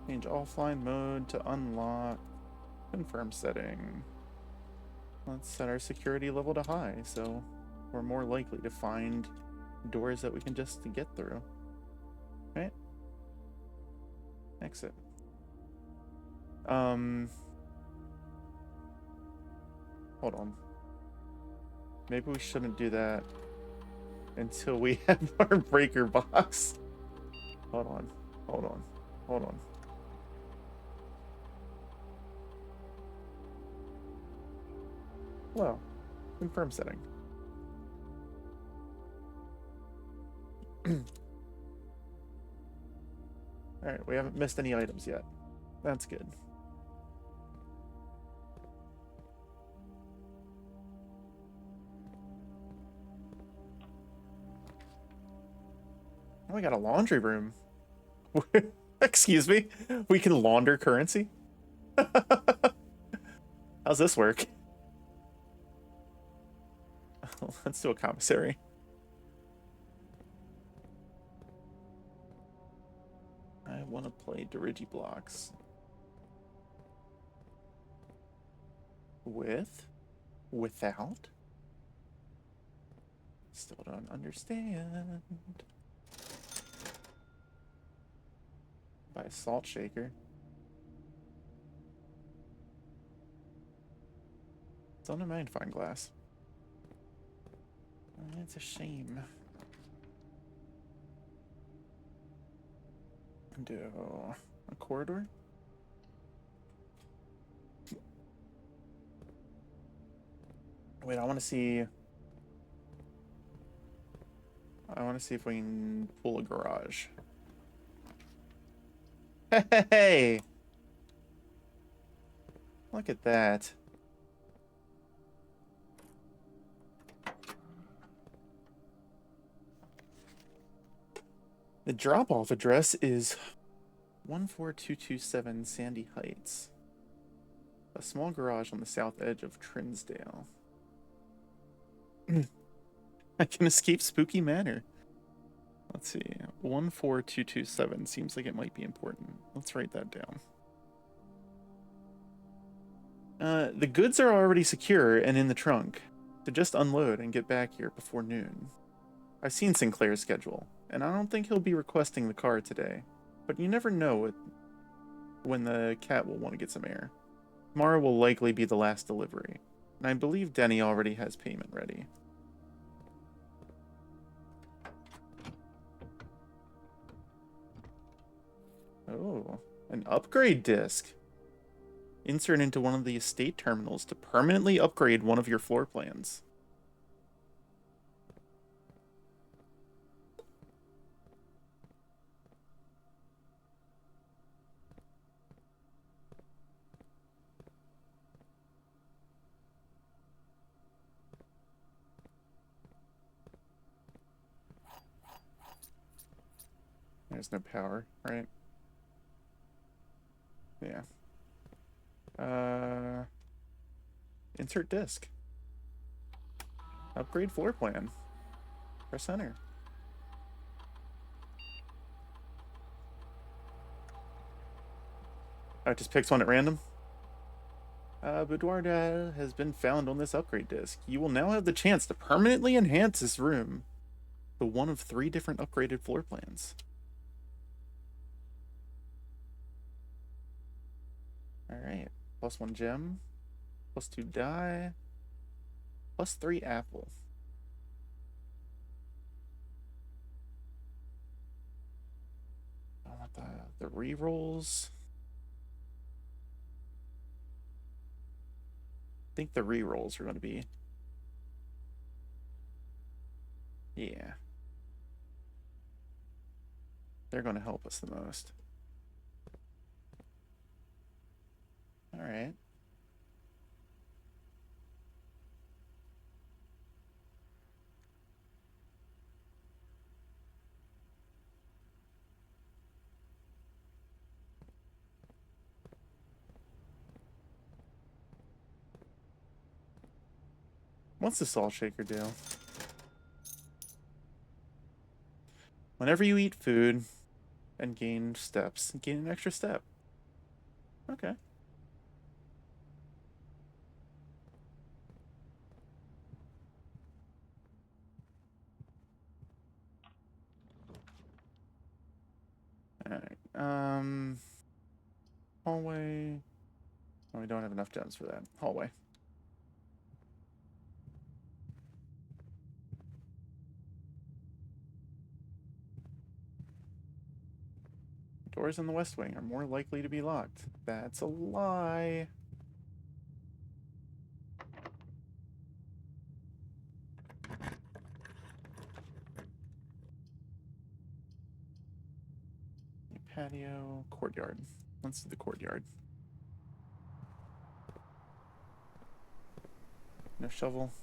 Change offline mode to unlock. Confirm setting. Let's set our security level to high, so we're more likely to find doors that we can just get through. Right? Exit. Hold on. Maybe we shouldn't do that until we have our breaker box. Hold on. Hold on. Hold on. Hello. Confirm setting. Alright, we haven't missed any items yet. That's good. Oh, we got a laundry room. Excuse me? We can launder currency? How's this work? Let's do a commissary. I want to play Dirigi blocks. With? Without? Still don't understand. Buy a salt shaker. It's on a magnifying glass. It's a shame. Do a corridor? Wait, I want to see if we can pull a garage. Hey! Look at that. The drop-off address is 14227 Sandy Heights. A small garage on the south edge of Trinsdale. I can escape Spooky Manor. Let's see. 14227 seems like it might be important. Let's write that down. The goods are already secure and in the trunk. So just unload and get back here before noon. I've seen Sinclair's schedule, and I don't think he'll be requesting the car today. But you never know when the cat will want to get some air. Tomorrow will likely be the last delivery, and I believe Denny already has payment ready. Oh, an upgrade disc. Insert into one of the estate terminals to permanently upgrade one of your floor plans. There's no power, right? Yeah. Insert disk. Upgrade floor plan. Press enter. Oh, it just picks one at random? Boudoir data has been found on this upgrade disk. You will now have the chance to permanently enhance this room to one of 3 different upgraded floor plans. Alright. +1 gem. +2 dye. +3 apple. I want the rerolls. I think the rerolls are going to be... Yeah. They're going to help us the most. Alright. What's the salt shaker do? Whenever you eat food and gain steps, gain an extra step. Okay. Alright. Hallway. Oh, we don't have enough gems for that. Hallway. Doors in the west wing are more likely to be locked. That's a lie. Patio, courtyard. Let's do the courtyard. No shovel.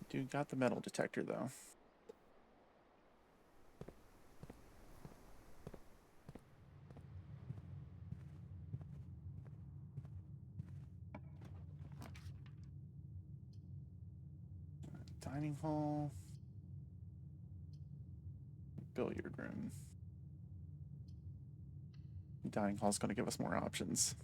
Dude got the metal detector though. Dining hall. Billiard room. Dining hall's going to give us more options.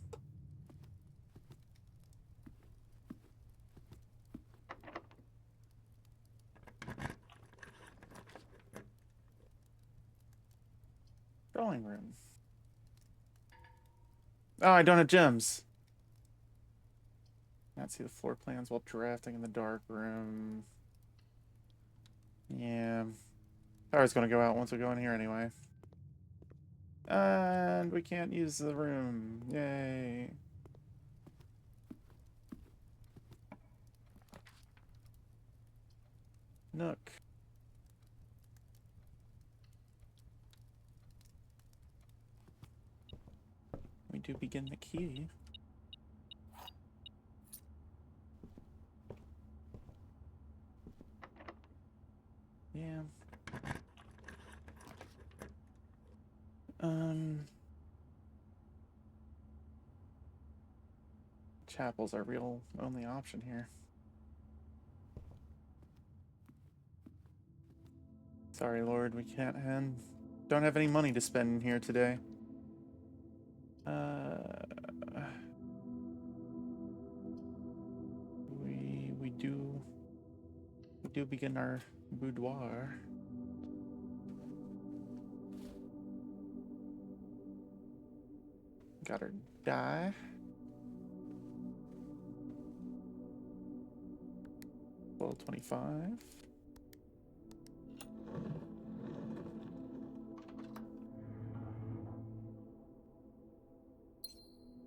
Drawing room. Oh, I don't have gems. Can't see the floor plans while drafting in the dark room. Yeah. Power's gonna go out once we go in here anyway. And we can't use the room. Yay. Nook. We do begin the key. Yeah. Chapel's our real only option here. Sorry, Lord, we can't don't have any money to spend here today. We do begin our boudoir. Got our die. $12.25.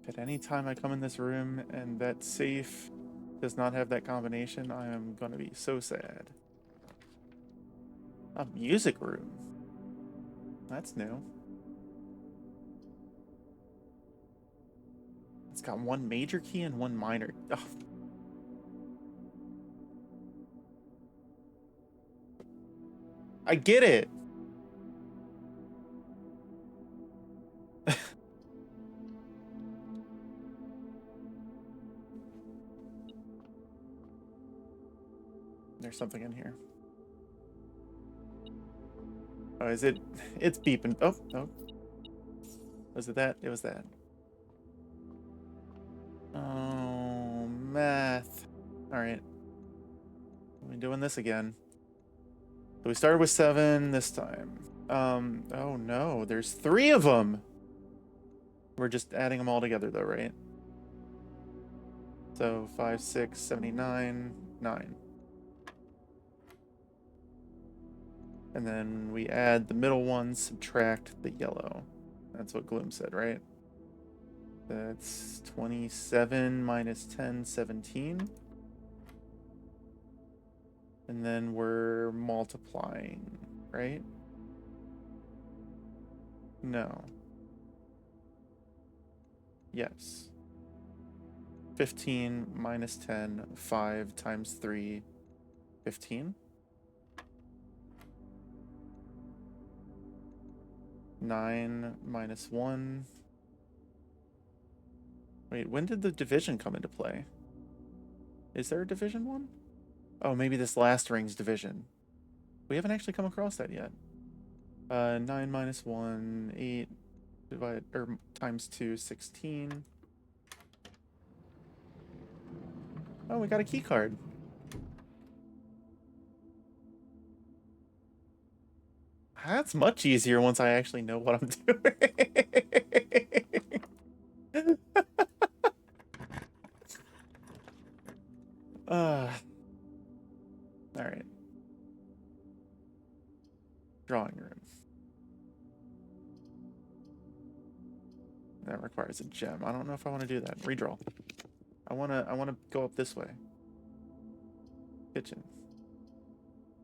At any time I come in this room and that safe does not have that combination, I am gonna be so sad. A music room. That's new. It's got one major key and one minor. Oh. I get it. There's something in here. Oh, is it? It's beeping. Oh, no. Was it that? It was that. Oh, math. All right. We're doing this again. So we started with 7 this time. Oh no, there's 3 of them. We're just adding them all together though, right? So 5, 6, 79, 9. And then we add the middle one, subtract the yellow. That's what Gloom said, right? That's 27 minus 10, 17. And then we're multiplying, right? No. Yes. 15 minus 10, 5 times 3, 15. 9 minus 1. Wait, when did the division come into play? Is there a division one? Oh, maybe this last ring's division. We haven't actually come across that yet. 9 minus 1, 8, times 2, 16. Oh, we got a key card. That's much easier once I actually know what I'm doing. All right. Drawing room. That requires a gem. I don't know if I want to do that. Redraw. I wanna go up this way. Kitchen.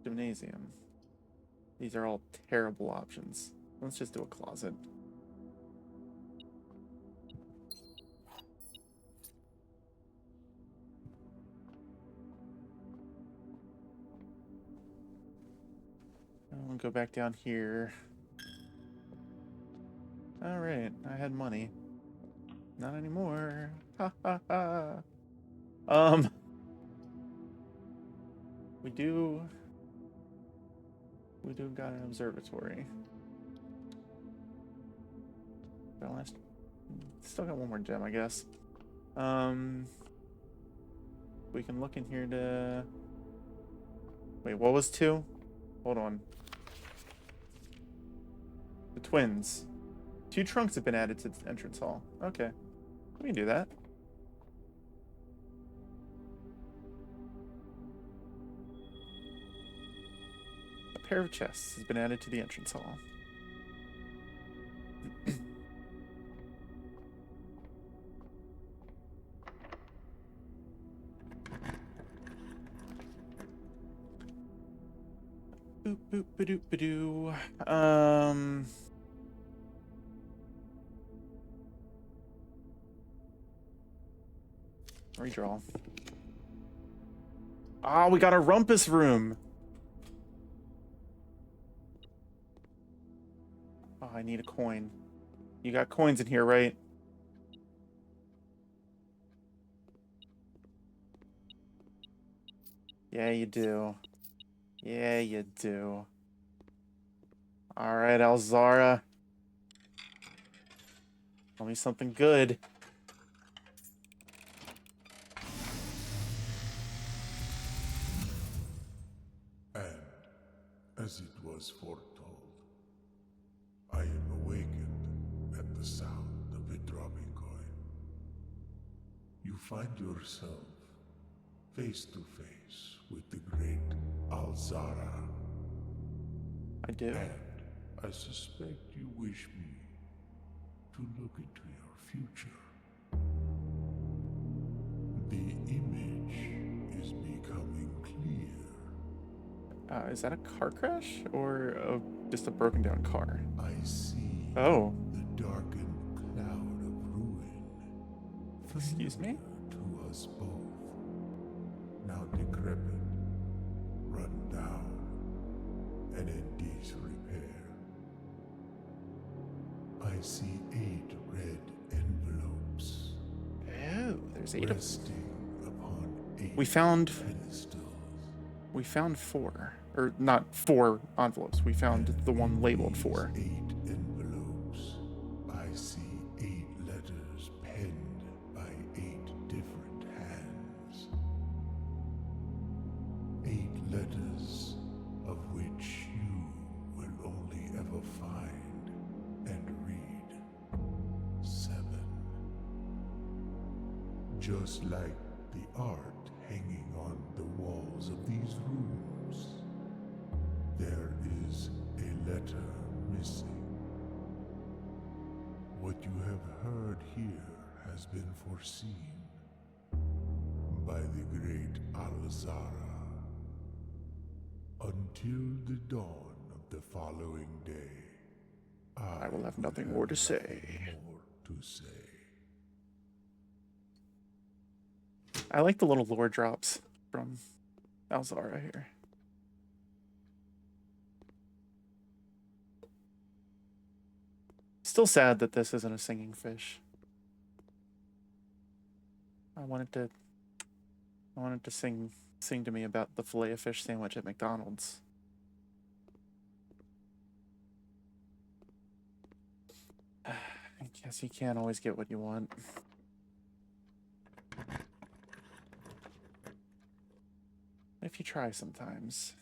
Gymnasium. These are all terrible options. Let's just do a closet. I'll go back down here. Alright, I had money. Not anymore. Ha ha ha. We do got an observatory. Still got one more gem, I guess. We can look in here to... Wait, what was 2? Hold on. The twins. 2 trunks have been added to the entrance hall. Okay. We can do that. A pair of chests has been added to the entrance hall. Boop boop ba-doop ba-doo. Redraw. Ah, we got a rumpus room. Oh, I need a coin. You got coins in here, right? Yeah, you do. Yeah, you do. Alright, Alzara. Tell me something good. And, as it was foretold, I am awakened at the sound of a dropping coin. You find yourself face to face with the great Alzara. I do. And I suspect you wish me to look into your future. The image is becoming clear. Is that a car crash or just a broken down car? I see Oh. the darkened cloud of ruin. Excuse me? To us both. Now decrepit, run down, and in disrepair. I see 8 red envelopes Oh, there's 8 of them. resting upon 8 We found pedestals. 4. Or not 4 envelopes. We found the one labeled 4. 8 envelopes. I see 8 letters penned by 8 different hands. 8 letters of which you will only ever find and read 7. Just like the art hanging on the walls of these rooms, there is a letter missing. What you have heard here has been foreseen by the great Alzara. Until the dawn of the following day, I will have nothing more to say. I like the little lore drops from Alzara here. Still sad that this isn't a singing fish. I wanted to sing to me about the filet of fish sandwich at McDonald's. I guess you can't always get what you want. If you try sometimes,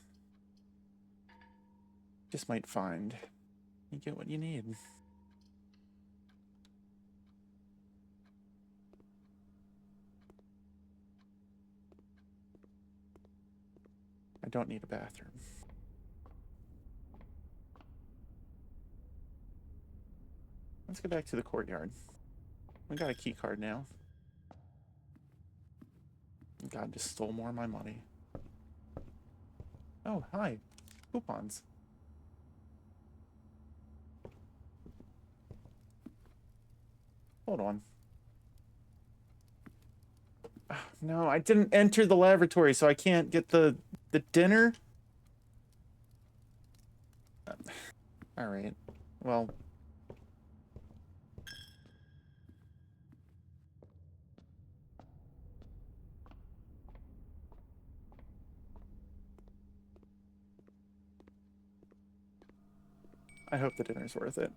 just might find you get what you need. I don't need a bathroom. Let's go back to the courtyard. We got a key card now. God just stole more of my money. Oh, hi. Coupons. Hold on. No, I didn't enter the lavatory, so I can't get the dinner. All right. Well. I hope the dinner's worth it.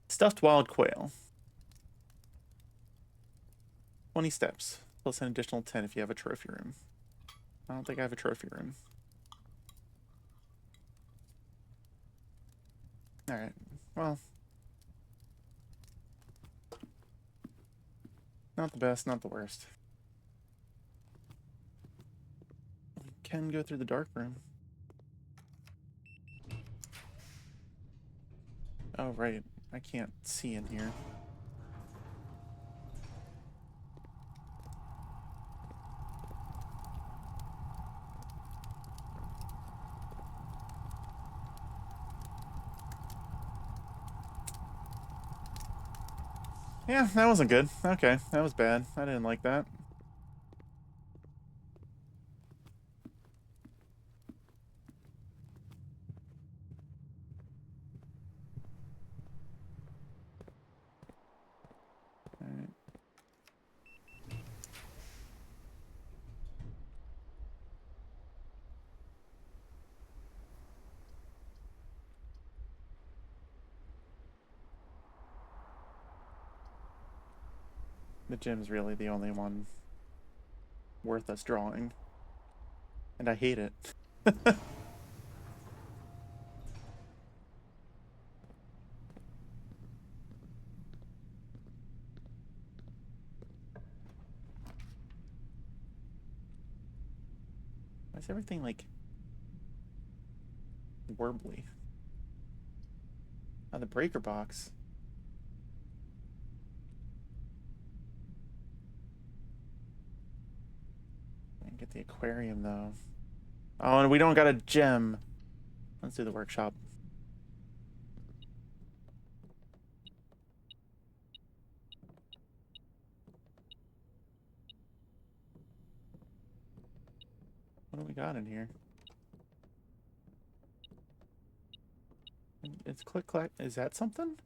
Stuffed wild quail. 20 steps, plus an additional 10 if you have a trophy room. I don't think I have a trophy room. Alright, well. Not the best, not the worst. We can go through the dark room. Oh, right. I can't see in here. Yeah, that wasn't good. Okay, that was bad. I didn't like that. Alright. The gym's really the only one worth us drawing. And I hate it. Why is everything like warbly? Oh, the breaker box. Get the aquarium though. Oh, and we don't got a gem. Let's do the workshop. What do we got in here? It's click clack. Is that something?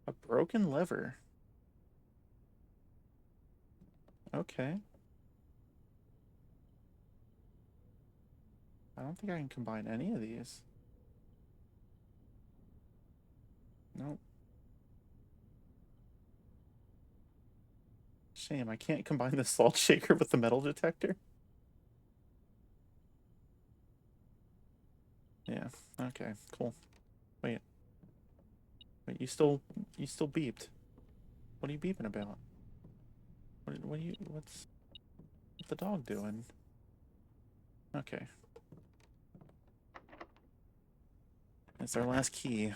A broken lever. Okay. I don't think I can combine any of these. Nope. Shame, I can't combine the salt shaker with the metal detector. Yeah, okay, cool. Wait. Wait, you still beeped. What are you beeping about? What's the dog doing? Okay. It's our last key.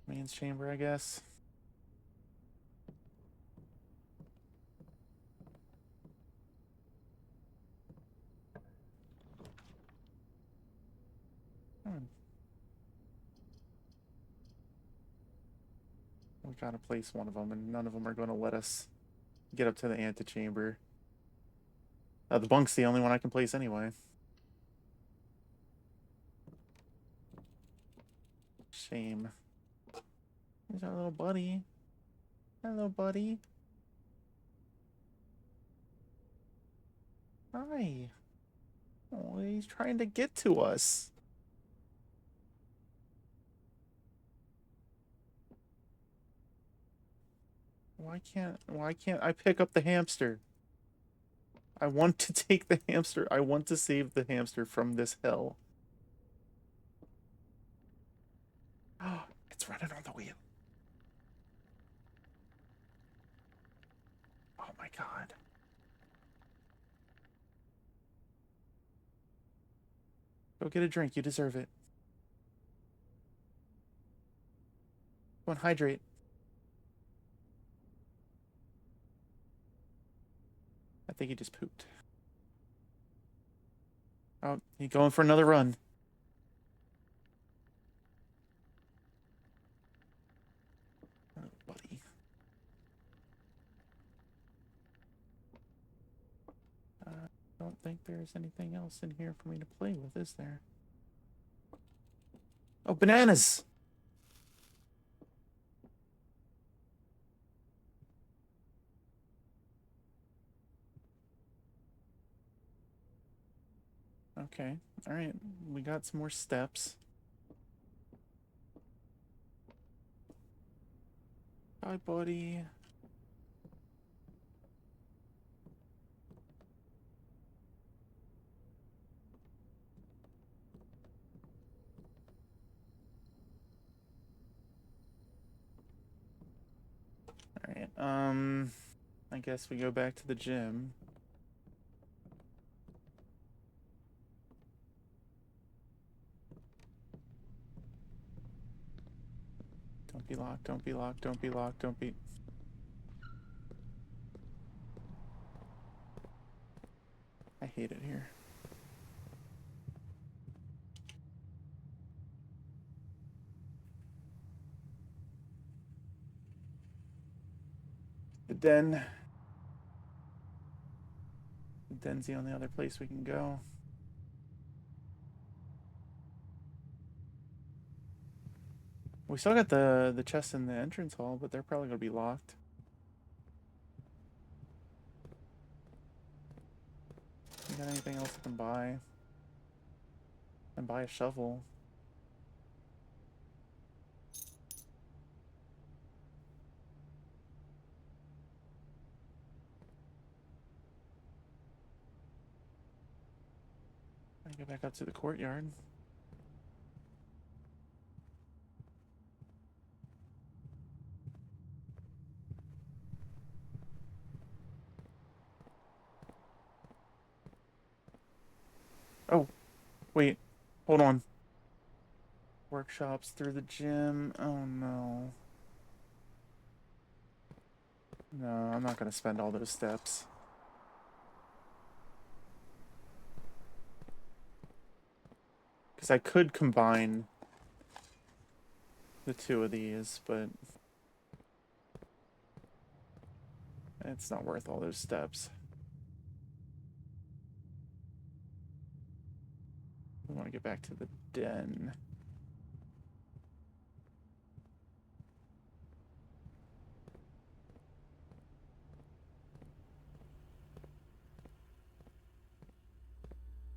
Mains chamber, I guess. We gotta place one of them, and none of them are going to let us get up to the antechamber. The bunk's the only one I can place anyway. Shame. There's our little buddy. Hello, buddy. Hi. Oh, he's trying to get to us. Why can't I pick up the hamster? I want to take the hamster. I want to save the hamster from this hell. Oh, it's running on the wheel. Oh my god. Go get a drink. You deserve it. Go and hydrate. I think he just pooped. Oh, he's going for another run. Oh, buddy. I don't think there's anything else in here for me to play with, is there? Oh, bananas! Okay, alright. We got some more steps. Bye, buddy. Alright, I guess we go back to the gym. Don't be locked, don't be locked, don't be locked, don't be... I hate it here. The den. The den's the only other place we can go. We still got the chest in the entrance hall, but they're probably gonna be locked. You got anything else I can buy? And buy a shovel. I go back up to the courtyard. Oh, wait. Hold on. Workshops through the gym. Oh no. No, I'm not gonna spend all those steps. Because I could combine the two of these, but it's not worth all those steps. We want to get back to the den.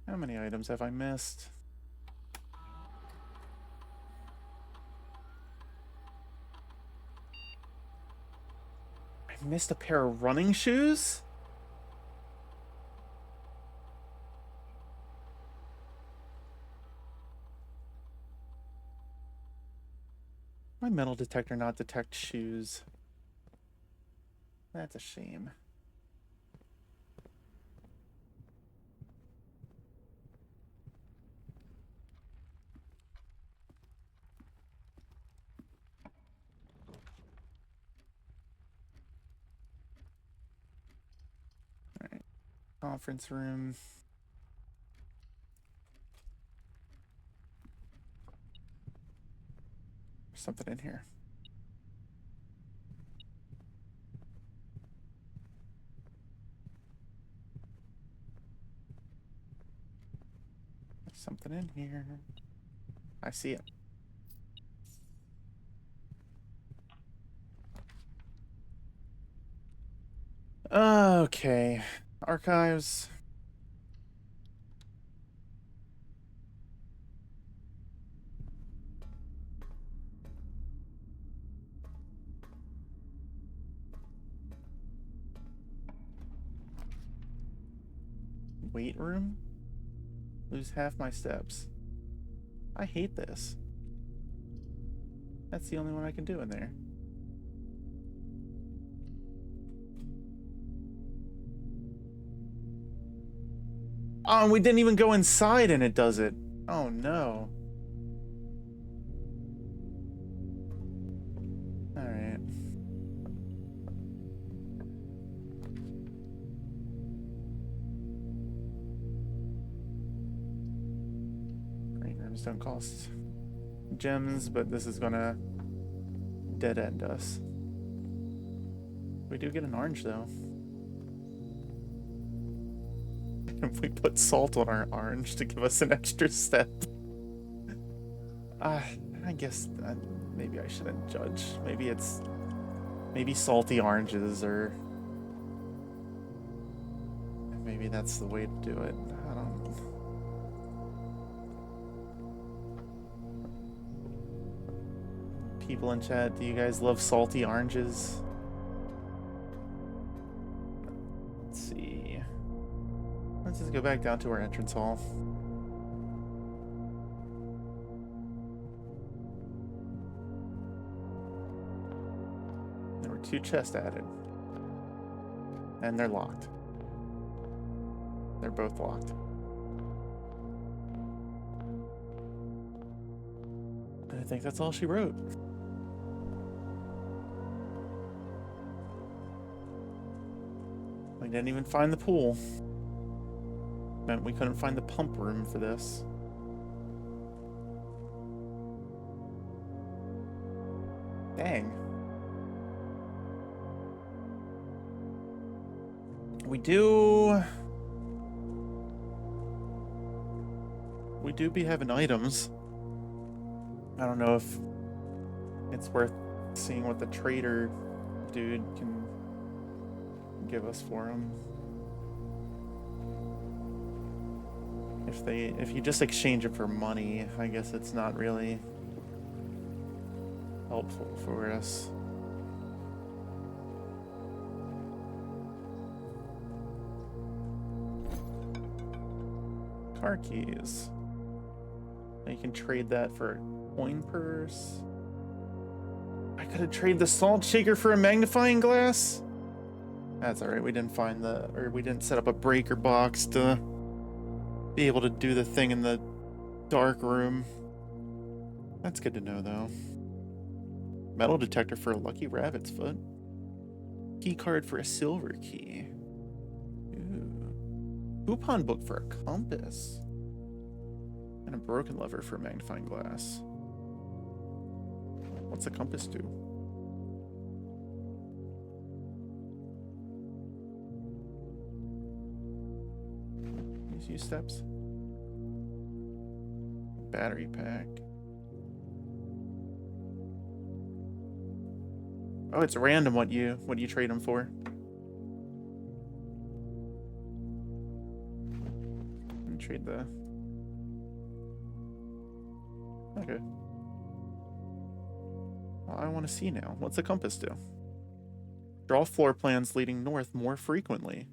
How many items have I missed? I missed a pair of running shoes? My metal detector not detect shoes. That's a shame. Alright. Conference room. There's something in here. There's something in here. I see it. Okay. Archives. Weight room? Lose half my steps. I hate this. That's the only one I can do in there. Oh, and we didn't even go inside and it does it. Oh no. Alright. Green rooms don't cost gems, but this is gonna dead end us. We do get an orange though. If we put salt on our orange to give us an extra step. I guess maybe I shouldn't judge. Maybe salty oranges, or maybe that's the way to do it. I don't know. People in chat, do you guys love salty oranges? Let's see. Let's just go back down to our entrance hall. There were 2 chests added. And they're locked. They're both locked. I think that's all she wrote. We didn't even find the pool. Meant we couldn't find the pump room for this. Dang. We do be having items. I don't know if it's worth seeing what the trader dude can give us for them. If you just exchange it for money, I guess it's not really helpful for us. Car keys. You can trade that for a coin purse. I could have traded the salt shaker for a magnifying glass. That's alright, we didn't set up a breaker box to be able to do the thing in the dark room. That's good to know, though. Metal detector for a lucky rabbit's foot. Key card for a silver key. Ooh. Coupon book for a compass. And a broken lever for a magnifying glass. What's a compass do? Use steps. Battery pack. Oh, it's random what you trade them for. Trade the. Okay. Well, I want to see now. What's the compass do? Draw floor plans leading north more frequently.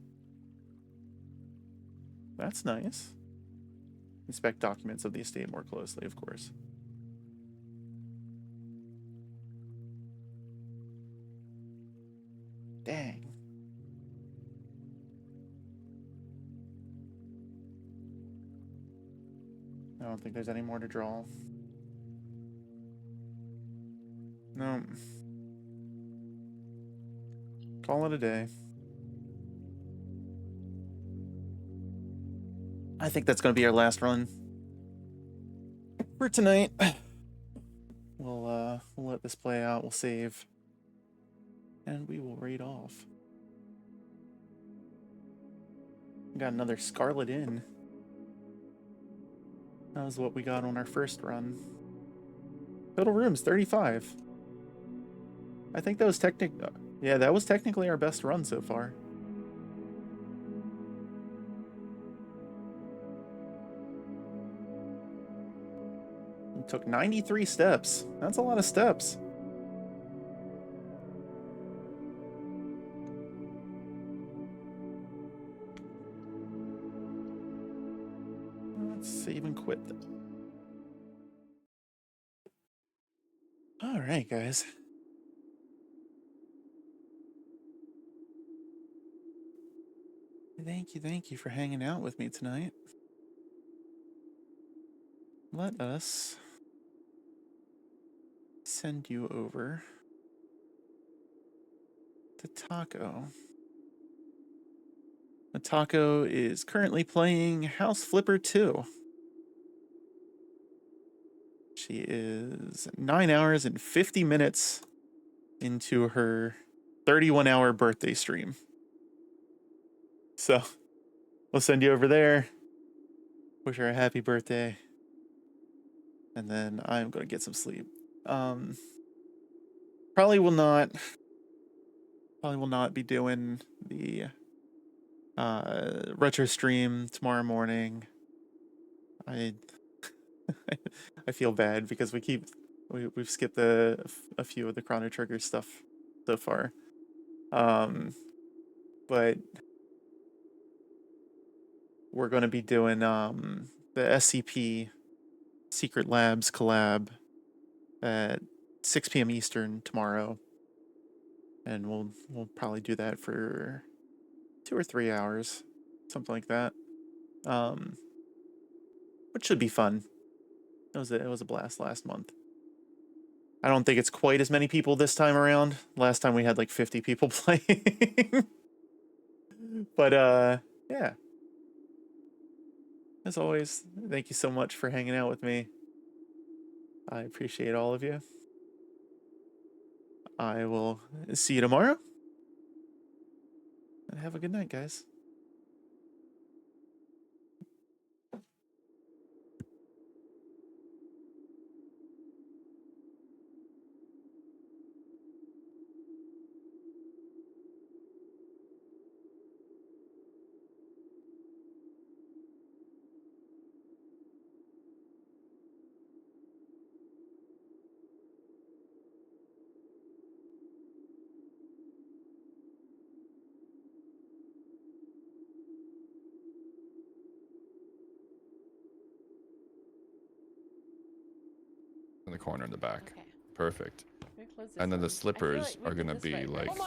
That's nice. Inspect documents of the estate more closely, of course. Dang. I don't think there's any more to draw. No. Call it a day. I think that's going to be our last run for tonight. We'll let this play out. We'll save. And we will raid off. Got another Scarlet Inn. That was what we got on our first run. Total rooms, 35. I think that was yeah, that was technically our best run so far. It took 93 steps. That's a lot of steps. Let's save and quit. All right, guys. Thank you for hanging out with me tonight. Let us send you over to Taco. Taco is currently playing House Flipper 2. She is 9 hours and 50 minutes into her 31-hour birthday stream. So, we'll send you over there. Wish her a happy birthday. And then I'm going to get some sleep. Probably will not be doing the retro stream tomorrow morning. I feel bad because we've skipped a few of the Chrono Trigger stuff so far. But we're going to be doing the SCP Secret Labs collab at 6 p.m. Eastern tomorrow. And we'll probably do that for 2 or 3 hours, something like that. Which should be fun. It was a blast last month. I don't think it's quite as many people this time around. Last time we had like 50 people playing. But yeah. As always, thank you so much for hanging out with me. I appreciate all of you. I will see you tomorrow. And have a good night, guys. In the corner in the back. Okay. Perfect. We close this And then the one. I feel slippers like we are did gonna this be right, like right?